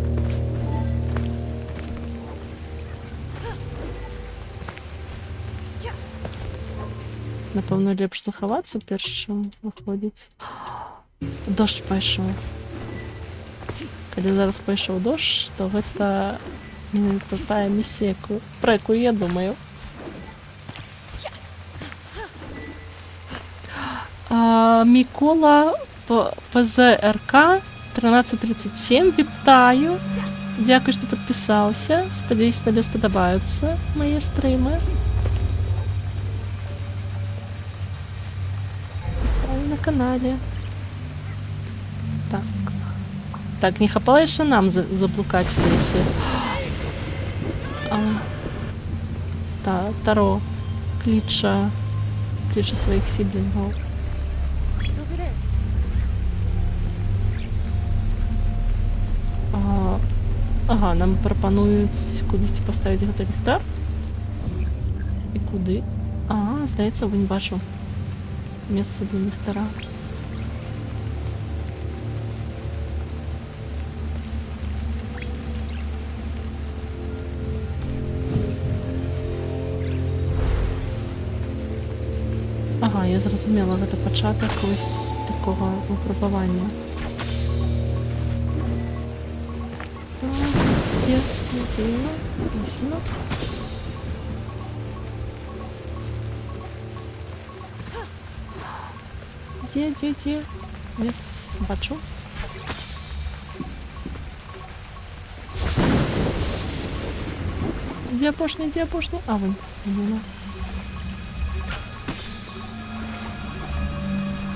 Напевно, лепш заховатися, перш чим виходить. Дощ пайшов. Коли зараз пайшов дощ, то гэта менавіта тая місія, про яку я думаю. Мікола ПЗРК 1337, вітаю! Дякую, що підписався. Сподіваюсь, тобі сподобаються мої стріми. Вітаю на каналі. Так. Так, не хапало ще нам заблукати в лісі. Таро кличе своїх сіблінгів. Ага, нам пропонують кудись поставити гэты ліхтар. І куди? Ага, здається, не бачу місце для ліхтара. Ага, я зрозуміла, це початок ось такого випробування. Где? Ось воно. Де? Я бачу. Де опошний? А, вон.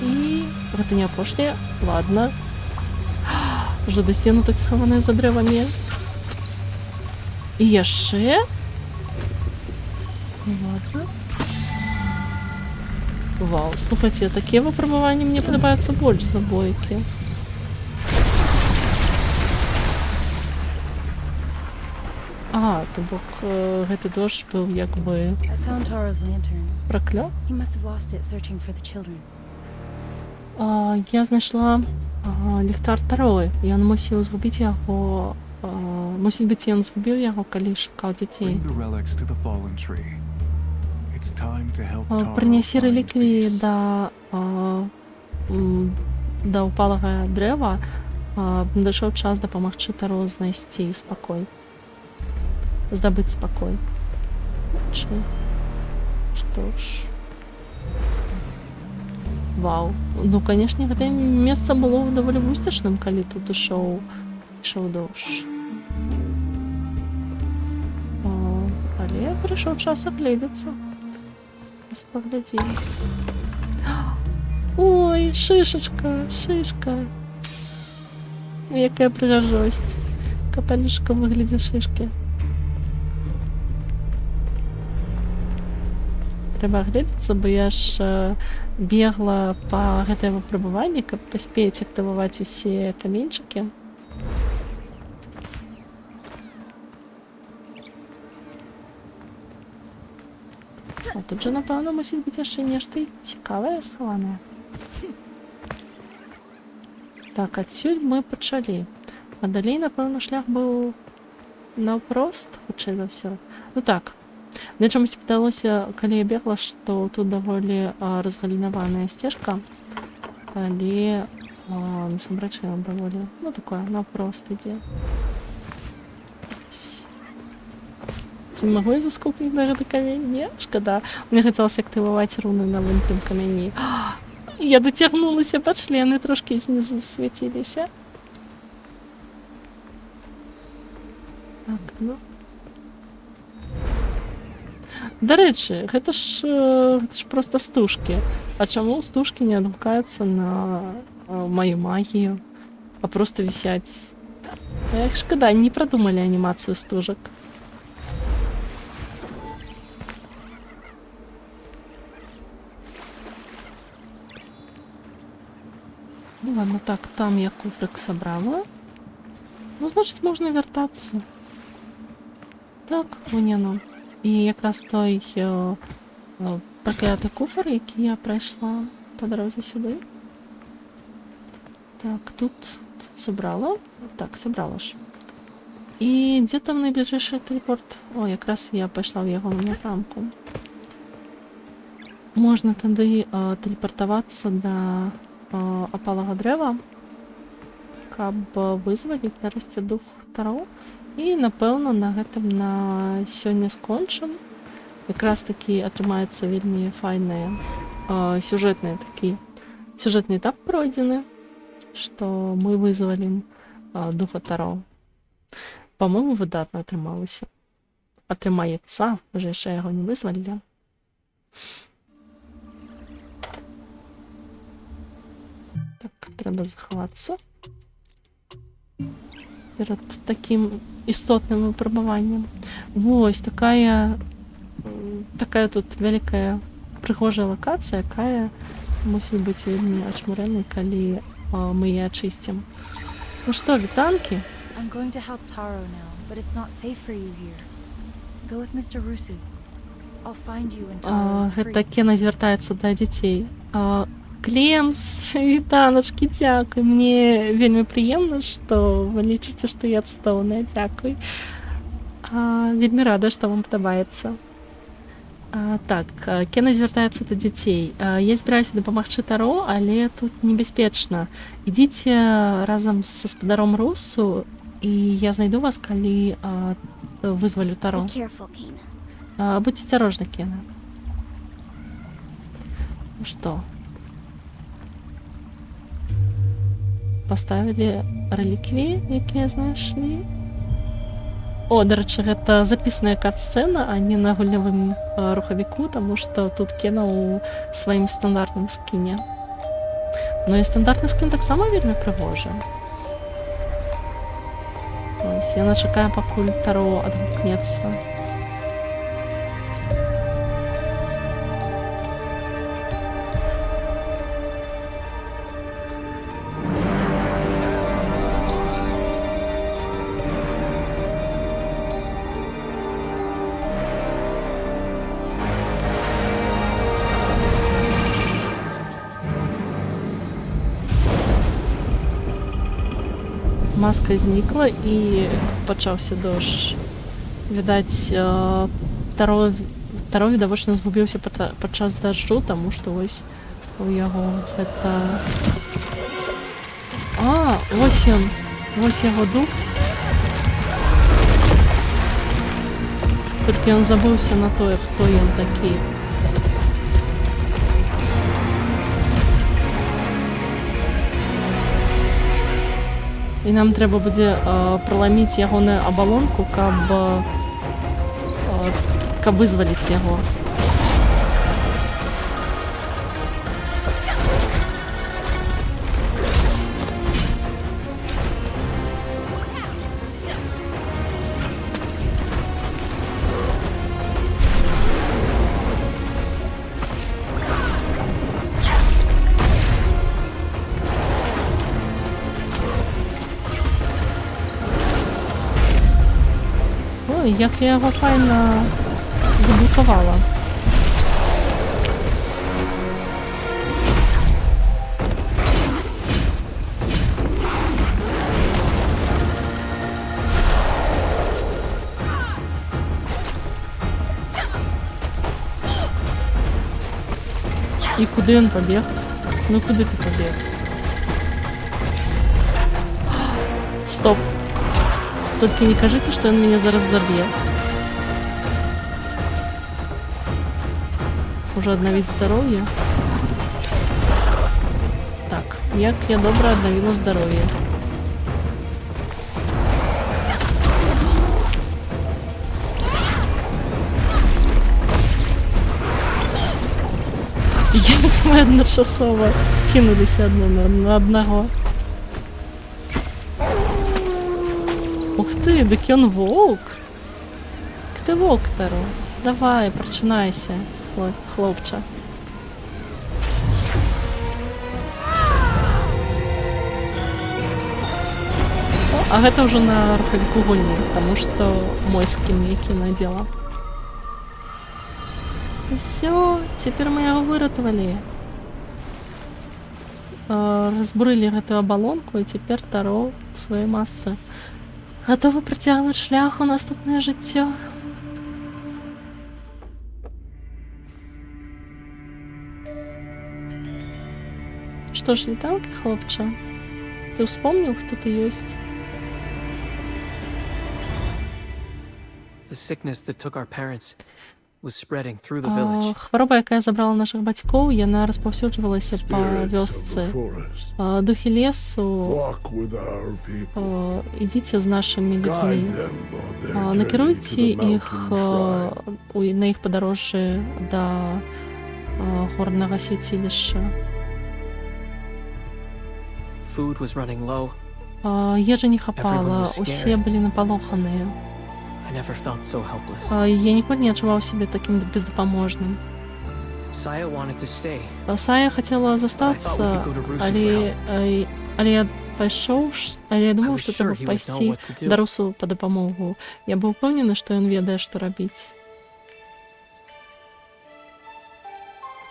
І... Гэта не опошняя. Ладно. Уже до стену так схованая за дрэвамі. І яшчэ? Ладно. Вау, слухайте, такія выпрабаванні мне падабаюцца больш за бойкі. А, то бок гэты дождж быў як бы праклёп? Я знайшла ліхтар Таро. Ён мусіў згубіць яго. Мусіць быць, ён згубіў яго, калі шукаў дзяцей. Прынясі рэліквіі да ўпалага дрэва. Надышоў час дапамагчы Таро знайсці спакой. Здабыць спакой. Што ж... Вау. Ну, канешне, гэтае месца было даволі вусцішным, калі тут ішоў дождж. Але прыйшоў час агледзецца. Паглядзім. Ой, шишка. Якая прыгажосць. Капелюшка ў выглядзе шишкі. Трэба агледзецца, бо я ж бегла па гэтай выпрабаванні, каб паспець актываваць усе каменьчыкі. А тут жа, напэўна, мусіць быць яшчэ нешта цікавае схаванае. Так, адсюль мы пачалі. А далей, напэўна, шлях быў наўпрост, хутчэй за ўсё. Ну так. Мне чамусь падалося, калі я бегла, што тут даволі разгалінаваная сцежка, але насамрэч яна даволі, ну, такое, наўпрост ідзе. Ці не магу я заскокнуць на гэты камень? Не? Шкада. Мне хацелася актываваць руны на вон тым камяні. Я дацягнулася, па члены трошкі знізу засвяціліся. Так, ну... Дарэчы, гэта ж проста стужкі. А чаму стужкі не адгукаюцца на маю магію, а проста вісяць? Эх, шкада, не прадумалі анімацыю стужак. Ну ладно, так, там я куфрик сабрала. Ну, значит, можна вяртацца. Так, вон яно. І якраз той прокляты куфар, які я прайшла по дорозі сюди. Так, тут собрала. Так, собрала ж. І де там найближчий телепорт? О, якраз я пайшла в його напрямку. можна тады тэлепартавацца да апалага дрэва, каб вызваліць нарэшце дух Таро. І, напэўна, на гэтым на сёння скончым. Якраз такі атрымаецца вельмі файныя сюжэтны этап пройдзены, што мы вызвалім духа Таро. Па-мойму, выдатна атрымалася. Атрымаецца, вже яшчэ яго не вызвалілі. Так, трэба захавацца перад такім істотным выпрабаваннем. Вось, такая тут вялікая прыгожая лакацыя, якая мусіць быць вельмі ачмурэнай, калі мы яе ачысцім. Ну што, вітанкі? I'm going to help Taro now, but it's not safe for you here. Go with Mr. Rusu. I'll find you when Taro is free. Гэта Кена звяртаецца да дзяцей. Клемс, вітаначкі, дзякуй. Мне вельмі прыемна, што вы лічыце, што я цудоўная, дзякуй. Вельмі рада, што вам падабаецца. Так, Кена звяртаецца да дзяцей. Я збіраюся дапамагчы Таро, але тут небяспечна. Ідзіце разам са спадаром Русу, і я знайду вас, калі вызвалю Таро. Будьце асцярожны, Кена. Ну што? Паставілі рэліквіі, якія знайшлі. О, дарэчы, гэта запісаная кат-сцэна, а не на гульнявым рухавіку, таму што тут Кена ў сваім стандартным скіне. Ну і стандартны скін таксама вельмі прыгожы. Ось, яна чакае, пакуль Таро адгукнецца. Маска знікла і пачаўся дождж. Відаць, Таро відавочна згубіўся падчас дажджу, таму што вось у яго гэта... Вось ён, вось яго дух. Толькі ён забыўся на тое, хто ён такі. І нам трэба будзе праламіць ягоную абалонку, каб вызваліць яго. Ой, як я яго файна заблокавала. І куди він побіг? Ну куди ти побіг? Стоп. Только не кажите, что он меня зараз забьет. Уже обновить здоровье. Так, як я добре обновила здоровье. Як ми одночасово кинулися одне на одного. Ух ты, дык ён воўк. Ты воўк, Таро. Давай, прачынайся, хлопча. А гэта ўжо на рухавіку гульні, таму што мой скін, які надзела. Усё, цяпер мы яго выратавалі. Разбурылі гэтую абалонку, і цяпер Таро у сваёй масцы гатовы працягнуць шлях у наступнае жыццё. Что ж, віталки, хлопче? Ты вспомнил, кто ты есть? The sickness that took our parents was spreading through the village. Хвороба, яка забрала наших батьків, яна розповсюджувалася по Spirits of вёсцы. the forest, Духи лесу, walk with our people. ідіть з нашими Guide людьми. them on their journey Накеруйте to the їх mountain shrine. на їх подорожі до горного святилища. Food was running low. Їжі не Everyone хапало, was усі scared. були наполохані. I never felt so helpless. Я ніколи не відчував себе таким бездопоможним. Saya wanted to stay. Сая хотіла зостатися, але я пішов, але я I думав, was що sure треба he would know пойти what to do. до Русу по допомогу. Я був впевнений, що він веде, що робити.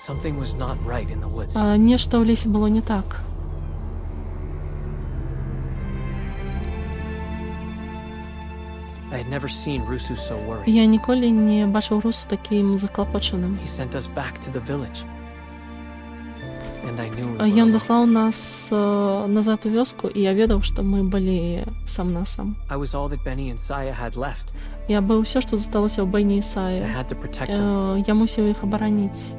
Something was not right in the woods. Нечто в лісі було не так. I had never seen Rusu so worried. Я ніколи не бачив Русу таким заклопоченим. He sent us back to the village. And I knew we were Ён alone. даслаў нас назад у вёску, і я ведаў, што мы былі сам на сам. I was all that Benny and Saya had left. Я быў усё, што засталося ў Бэні і I Саі. had to protect them. Я мусіў іх абараніць.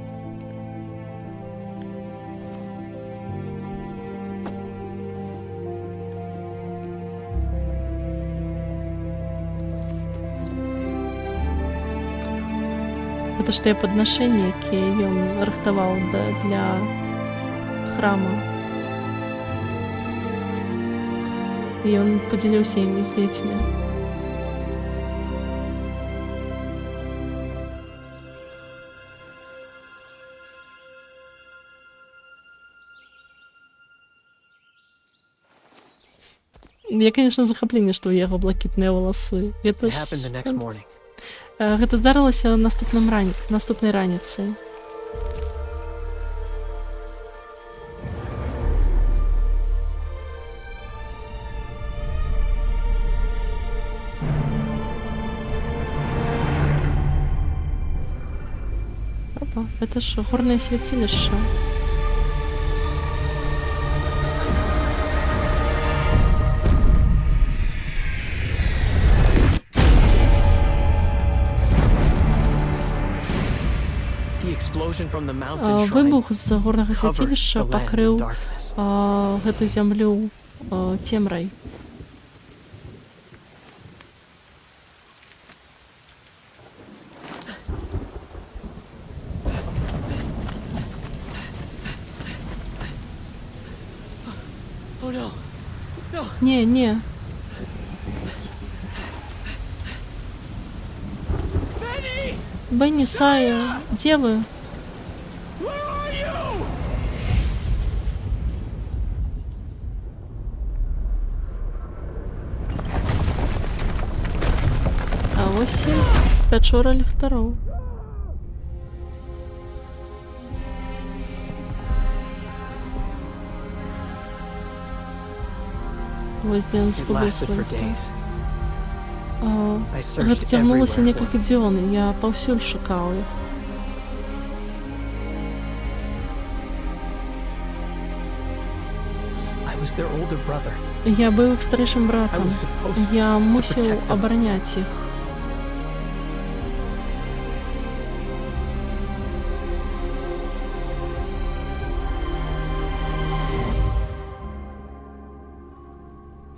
Гэта ж тыя паднашэнні, якія ён рыхтаваў для храма. І ён падзяліўся імі з дзецьмі. Я, конечно, захапленне, што ў яго блакітныя валасы. It happened the next morning. Гэта здарылася наступнай раніцай. Опа, это ж горное святилище. The explosion from the mountain shrine Выбух з горнага covered святилища the land in пакрыў darkness. гэту зямлю цемрай. Oh no. Не. Бенни, Сая, где вы? А ось і пячора ліхтароў. Вось дзе ён It згубіў lasted свой for ліхтар. days. I Гэта searched цягнулася everywhere некалькі for it. дзён, і я паўсюль шукаў іх. I was their older brother. Я быў іх старэйшым I братам. was supposed Я to мусіў protect them. абараняць іх.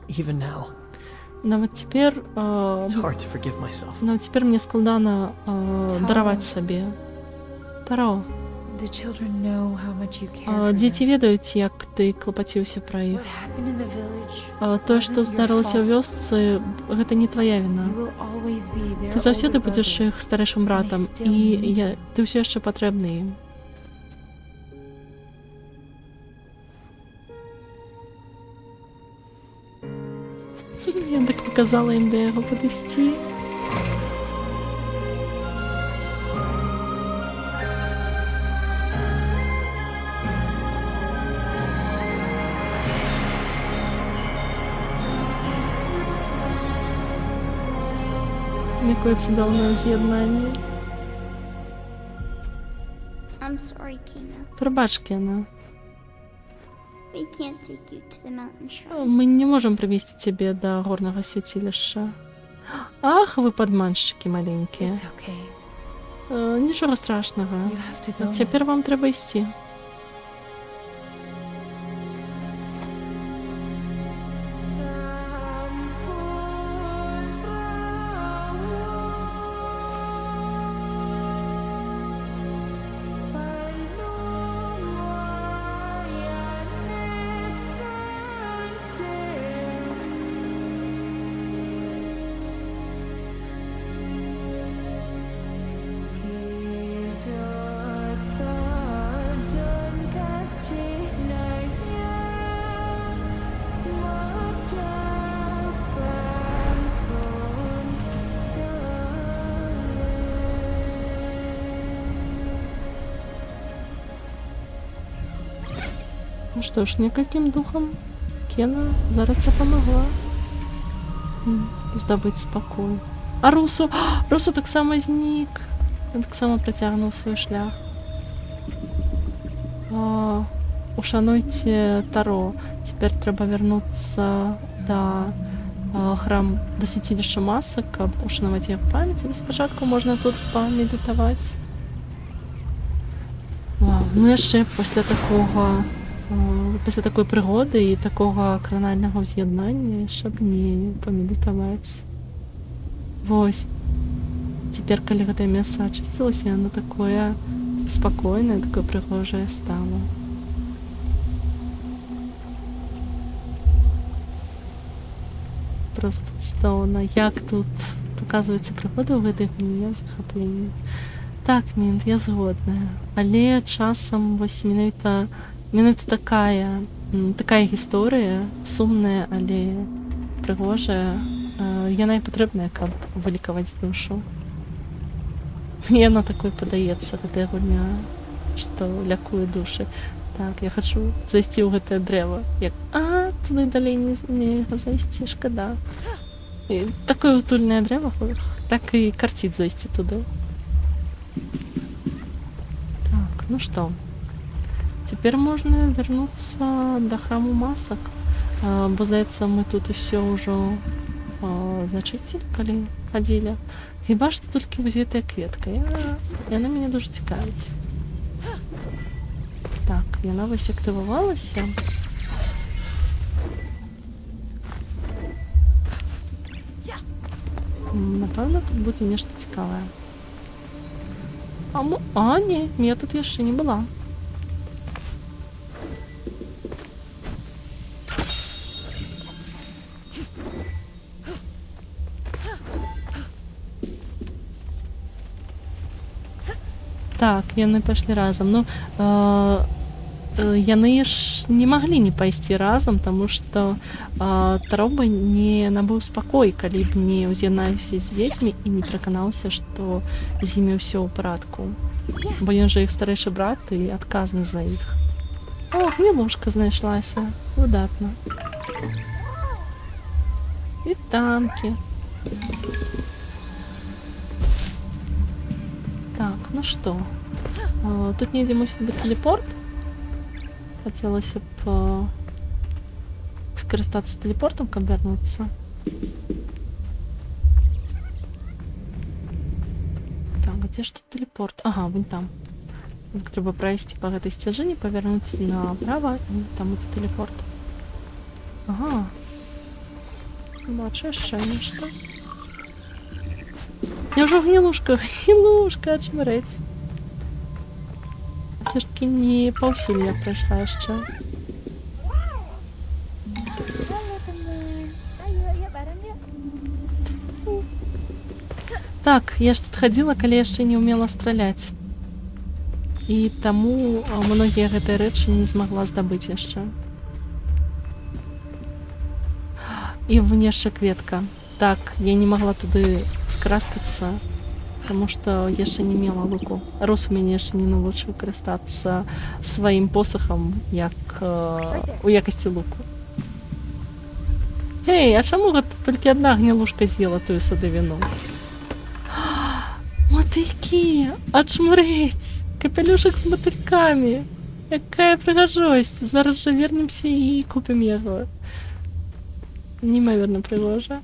Even now, Нават цяпер it's hard to forgive myself. мне складана дараваць сабе. Таро, The children know how much you care for дзеці them. ведаюць, як ты клапаціўся пра іх. What happened in the village? Тое, што здарылася ў вёсцы, гэта не твая віна. You will always be their Ты заўсёды older будзеш brother. іх старэйшым братам, і ты ўсё яшчэ патрэбны ім. Я так показала ім, де яго падысці. Якое цудоўнае з'яднанне. I'm sorry, Kina. Прабач, Кена. We can't take you to the mountain shrine. Мы не можем привести тебя до горного святилища. Ах, вы подманщики маленькие. It's okay. Нічого страшного. You have to go now. Тепер вам треба йти. Ну що ж, некальким духам Кена зараз допомогла здобути спокій. А Русу? Русу так само знік. Він так само протягнув свій шлях. Ушануйте Таро. Тепер треба вернутися до до святилища масок, щоб ушанувати їх пам'ять. Але спочатку можна тут помедитувати. Вау, ну я ще після такої пригоди і такого кранального з'єднання, щоб не помедитувати. Ось. Тепер, коли це місце очистилося, воно таке спокійне, таке пригоже стало. Просто стовно. Як тут показується пригода у видих, мені я в захопленні. Так, Мінт, я згодна. Але часом ось менавіта така гісторія, сумна, але пригожа, яна і потрібна, каб вилікувати душу. І яна такой подається, гэтая гульня, што лякуе душы. Так, я хочу зайсці ў гэтае дрэва. Як, туды далей не зайсці, шкада. І такое утульнае дрэва, так і карціць зайсці туды. Так, ну што, цяпер можна вярнуцца да храму масак, бо, здаецца, мы тут усё ўжо зачысцілі, калі хадзілі. Хіба што толькі вось гэтая кветка. Яна мяне дуже цікавіць. Так, яна вось актывавалася. Напэўна, тут будзе нешта цікавае. Не, я тут яшчэ не была. Так, яны пайшлі разам. Ну, яны ж не маглі не пайсці разам, таму што Таро бы не набыў спакой, калі б не ўз'яднаўся з дзецьмі і не пераканаўся, што з імі ўсё ў парадку. Бо ён жа іх старэйшы брат і адказны за іх. О, гнілушка знайшлася. Выдатна. І танкі. Так, ну што? Тут недзе мусіць быць тэлепорт. Хацелася б скарыстацца тэлепортам, каб вярнуцца. Так, дзе ж тут тэлепорт? Ага, вон там. Трэба прайсці па гэтай сцяжыне, павярнуць направа, і там будзе тэлепорт. Ага. Бачу яшчэ нешта. Няўжо гнілушка, ачмарэць. Все ж таки не паўсюль я прайшла яшчэ. Так, я ж тут хадзіла, калі яшчэ не ўмела страляць. І таму многія гэтыя рэчы не змагла здабыць яшчэ. І вон яшчэ кветка. Так, я не магла туды скараскацца, таму што яшчэ не мела луку. Рус мяне яшчэ не навучыў карыстацца сваім посахам як у якасці луку. Эй, а чаму гэта толькі адна гнілушка з'ела тую садавіну? Матылькі! Ачмурэць! Капелюшак з матылькамі! Якая прыгажосць! Зараз жа вернемся і купім яго. Неймаверна прыгожа.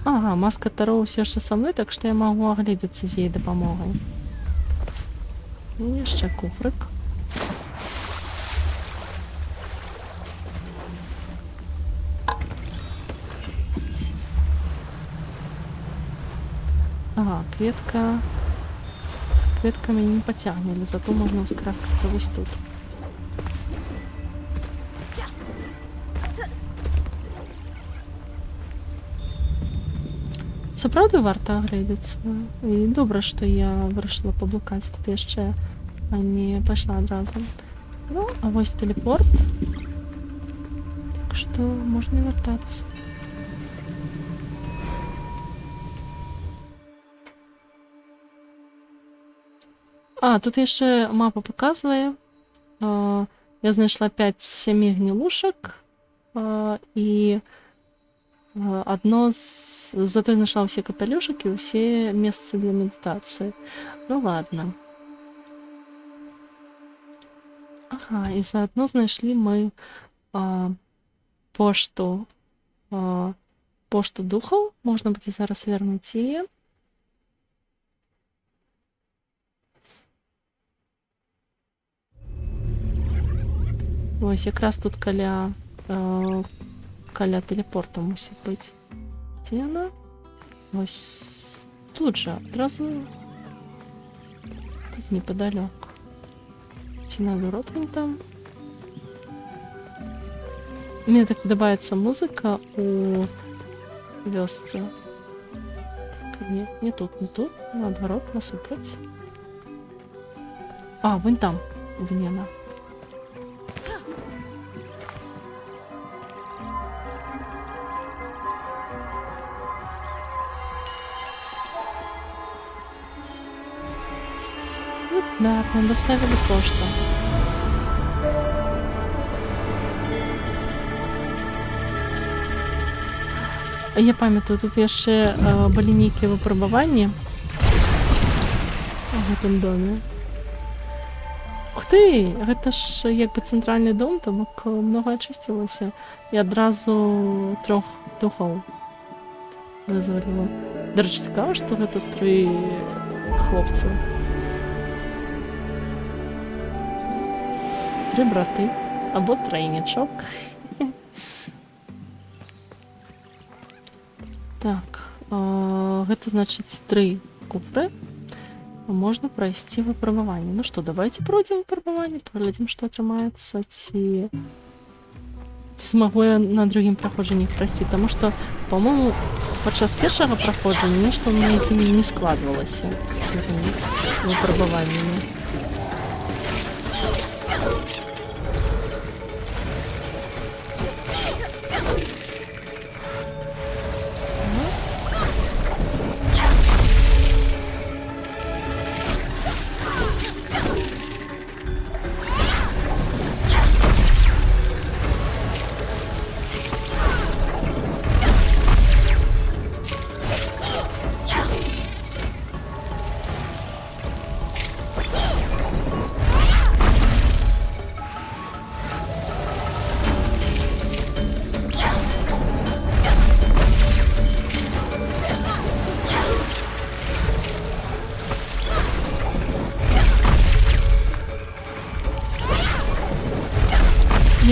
Ага, маска Таро ўсё яшчэ са мной, так што я магу агледзецца з яе дапамогай. І яшчэ куфрык. Ага, кветка. Кветка мяне не пацягне, але зато можна ўскараскацца вось тут. Сапраўды варта агледзецца. І добра, што я вырашыла паблукаць тут яшчэ, а не пайшла адразу. Ну, а вось тэлепорт. Так што можна вяртацца. А, тут яшчэ мапа паказвае. Я знайшла 5-7 гнілушак. І адно з... Зато знайшла ўсе капялюшак і ўсе месцы для медытацыі. Ну ладно. Ага, і заодно знайшлі мы пошту духаў. Можна будзе зараз вернуць яе. Ось якраз тут каля тэлепорта мусіць быць. Дзе яна? Ось тут жа, адразу тут непадалёк. Ці наадварот там. Мне так падабаецца музыка у вёсцы. Не тут, наадварот, насупраць. А, вон там, вон яна. Да, нам доставили пошту. Я памятаю, тут яшчэ былі нейкія выпрабаванні у гэтым доме. Ух ты! Гэта ж як бы цэнтральны дом, то бок многа ачысцілася. І адразу 3 духоў вызваліла. Дарэчы, цікава, што гэта 3 хлопцы. 3 браты, або тройнічок. Так, гэта значыць 3 куфры. Можна прайсці выпрабаванне. Ну што, давайте пройдзем выпрабаванне, паглядзім, што атрымаецца, ці смагу я на другім праходжанні прайсці, таму што, па-моему, падчас першага праходжання нешта ў мяне з імі не складвалася цымі выпрабаваннямі.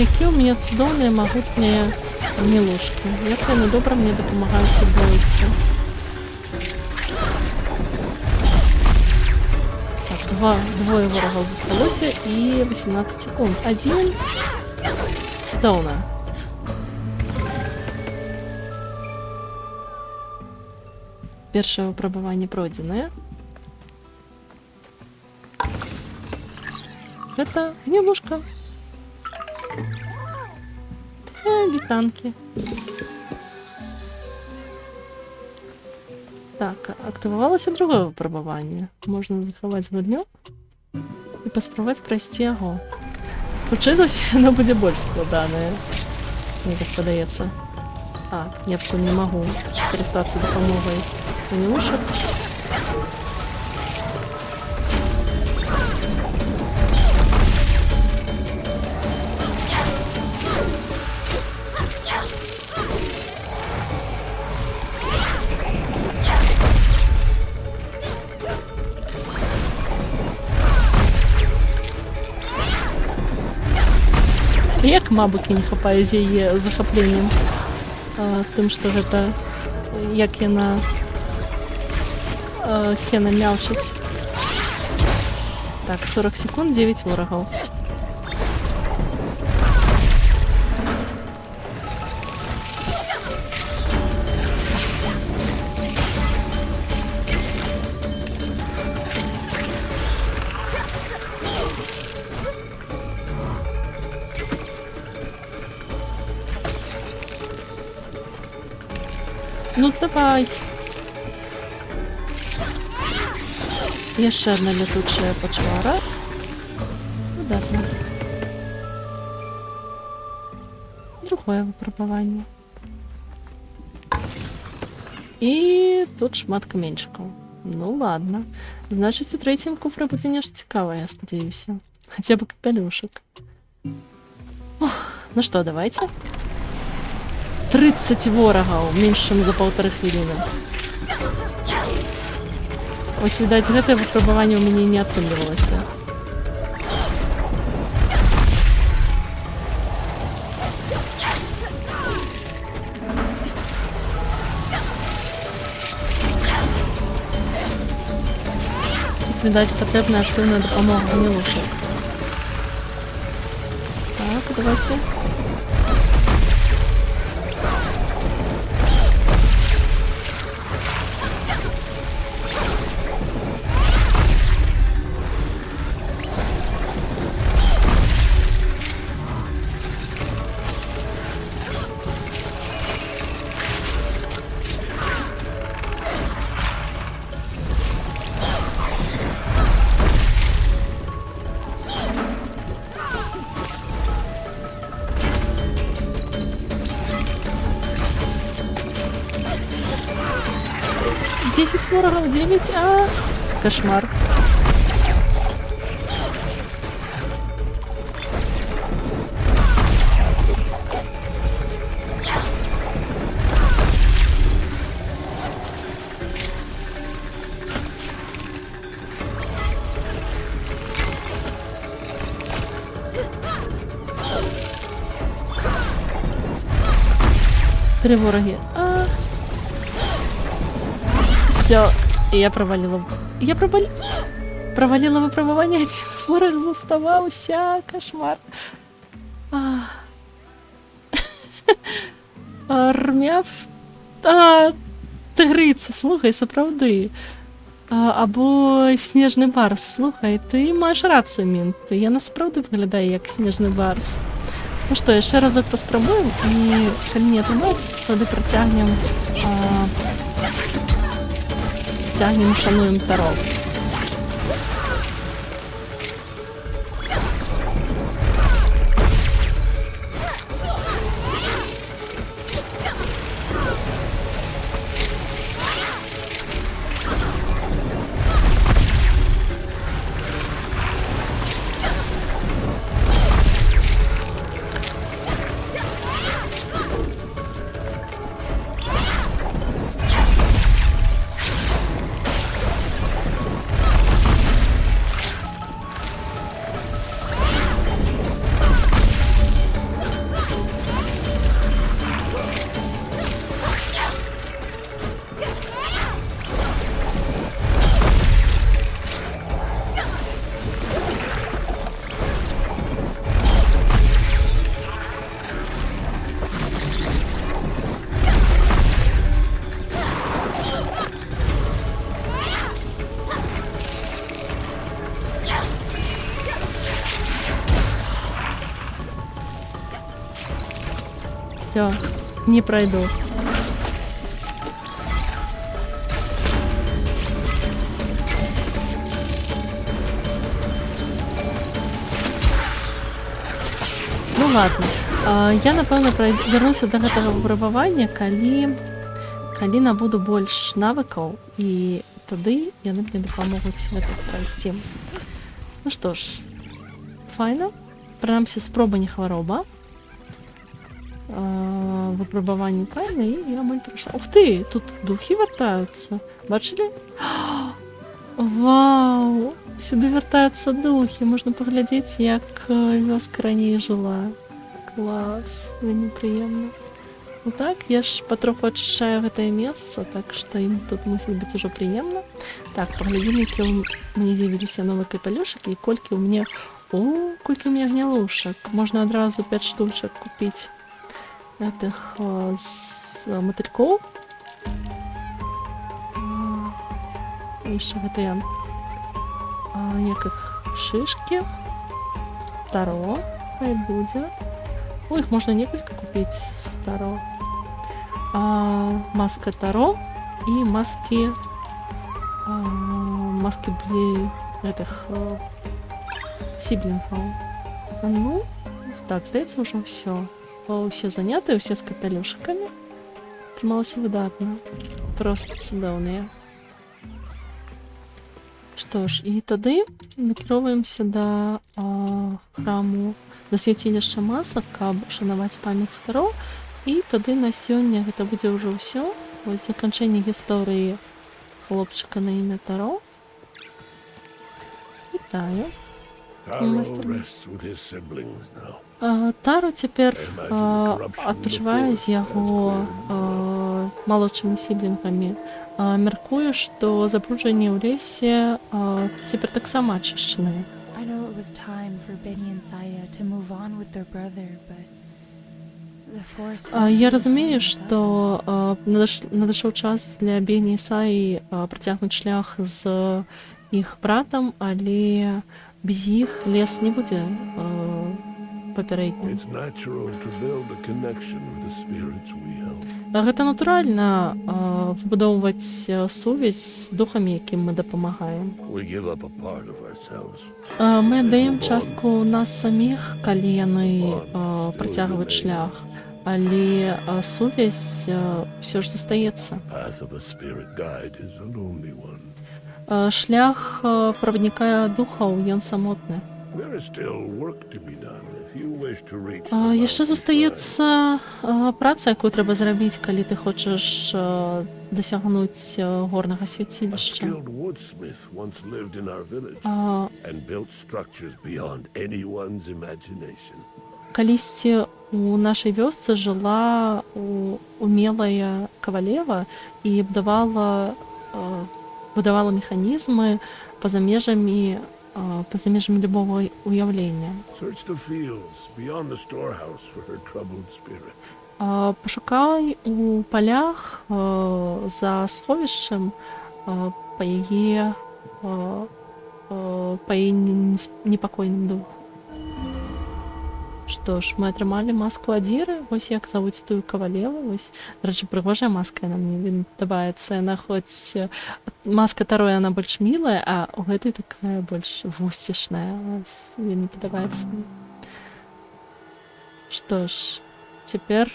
Які ў мяне цудоўныя магутныя гнілушкі. Як яны добра мне дапамагаюць у бойцы. Так, двое ворагаў засталося і 18 секунд. 1. Цудоўна. Першае выпрабаванне пройдзенае. Гэта гнілушка. Вітанкі. Так, актывавалася другое выпрабаванне. Можна захаваць гульню і паспрабаваць прайсці яго. Хутчэй за ўсё, яно будзе больш складанае. Мне так подається. А, кнопку не могу скористатися допомогою пенюшек. Як мабуть не хапаю з її захопленням. Тим, що гэта як яна Кена мявчить. Так, 40 секунд, 9 ворогов. Ну давай. Яшчэ одна летучая пачвара. Выдатна. Другое выпрабаванне. І тут шмат каменьчикаў. Ну ладно. Значыць, у трэцім куфры будзе нешта цікавае, я спадзяюся. Хаця б капялюшак. Ну што, давайте. 30 ворагаў, менш чым за 1,5 хвіліны. Ось, відаць, гэтае выпрабаванне ў мяне не атрымлівалася. Тут, відаць, патрэбная актыўная дапамога гнілушак. Так, давайте. Ворогов 9, а кошмар. Три вороги. Все, я провалила. Провалила выпробование, один ворог заставался. Кошмар. Армяв. Тигриця, слухай, сапраўды. Або снежний барс. Слухай, ти маєш рацію, Мінт. Я насправді виглядаю як сніжний барс. Ну що, ще разок поспробуємо і коли не атрымаецца, тоді протягнем шануем Таро. Все, не пройду. Ну ладно. Я, напэўна, вярнуся да гэтага выпрабавання, калі набуду больш навыкаў, і тады яны мне дапамогуць гэта прайсці. Ну што ж, файна. Прынамсі, спроба не хвароба. Выпрабаванне файна, і я амаль прайшла. Ух ты, тут духі вяртаюцца. Бачылі? Вау! Сюды вяртаюцца духі. Можна паглядзець, як вёска раней жыла. Клас, вельмі прыемна. Ну так, я ж патроху ачышчаю гэтае месца, так што ім тут мусіць быць ужо прыемна. Так, паглядзім, які ў мяне з'явіліся новыя капялюшыкі, і колькі ў мяне... О, колькі ў мяне гнялушак. Можна адразу 5 штучак купіць гэтых матылькоў. Яшчэ гэта я. Як іх шышкі. Таро. Хай будзе. О, іх можна некалькі купіць з таро. Маска таро і маски гэтых сіблінгаў. Ну, так, здаецца, ўжо ўсё. Усе занятыя, усе з капялюшкамі. Атрымалася выдатна. Проста цудоўныя. Што ж, і тады накіроўваемся да храму, да свяцілішча масак, каб шанаваць памяць таро. І тады на сёння гэта будзе ўжо ўсё. Вось заканчэнне гісторыі хлопчыка на імя Таро. Вітаю. Taro rests with his siblings now. Таро цяпер адпачывае з яго малодшымі сіблінгамі. Мяркую, што забруджанне ў лесе цяпер таксама ачышчанае. I know it was time for Benny and Saya to move on with their brother, but the force... Я разумею, што надышоў час для Бені і Саі працягнуць шлях з іх братам, але без іх лес не будзе папярэднім. It's natural to build a connection with the spirits we help. Гэта натуральна выбудоўваць сувязь з духамі, якім мы дапамагаем. We give up a part of ourselves. Мы аддаем частку нас саміх, калі яны працягваюць шлях, але сувязь ўсё ж застаецца. Path of a spirit guide is a lonely one. Шлях правадніка духаў, ён самотны. There is still work to be done if you wish to reach Яшчэ застаецца праца, якую трэба зрабіць, калі ты хочаш дасягнуць горнага A свяцілішча. skilled woodsmith once lived in our village and built structures beyond anyone's imagination. Калісьці у нашай вёсцы жыла умелая кавалева і будавала механізмы па-за межамі любого уяўлення. Search the fields beyond the storehouse for her troubled spirit. Пашукай у палях за сховішчам па яе непакойным духу. Што ж, мы атрымалі маску Адзіры, вось як завуць тую кавалеву, вось, дарэчы, прыгожая маска, яна мне вельмі падабаецца, яна хоць маска Таро, яна больш мілая, а у гэтай такая больш вусцішная, вельмі падабаецца. Што ж, цяпер,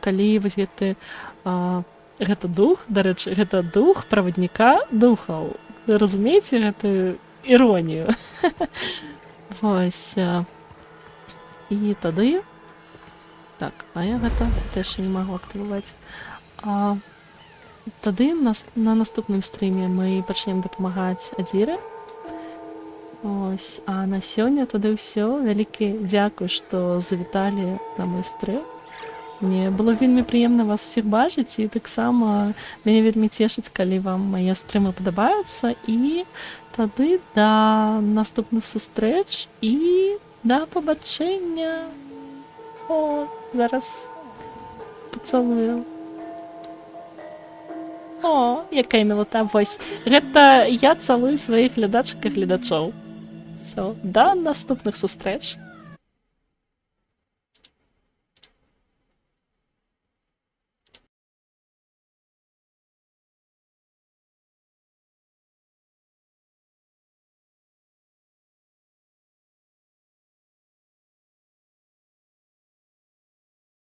калі вось гэта дух, дарэчы, гэта дух правадніка духаў, вы разумееце гэтую іронію? Вось. І тады... Так, а я гэта теж не магу актываваць. Тады на наступным стріме мы пачнем дапамагаць Адзіры. Ось. А на сёння тады ўсё. Вялікі дзякуй, што завіталі на мой стрым. Мне было вельмі прыемна вас усіх бачыць, і таксама мяне вельмі цешыць, калі вам мае стрымы падабаюцца, і тады да наступных сустрэч і да пабачэння. О, зараз пацалую. О, якая мілота. Вось, гэта я цалую сваіх глядачак і гледачоў. Всё, да наступных сустрэч.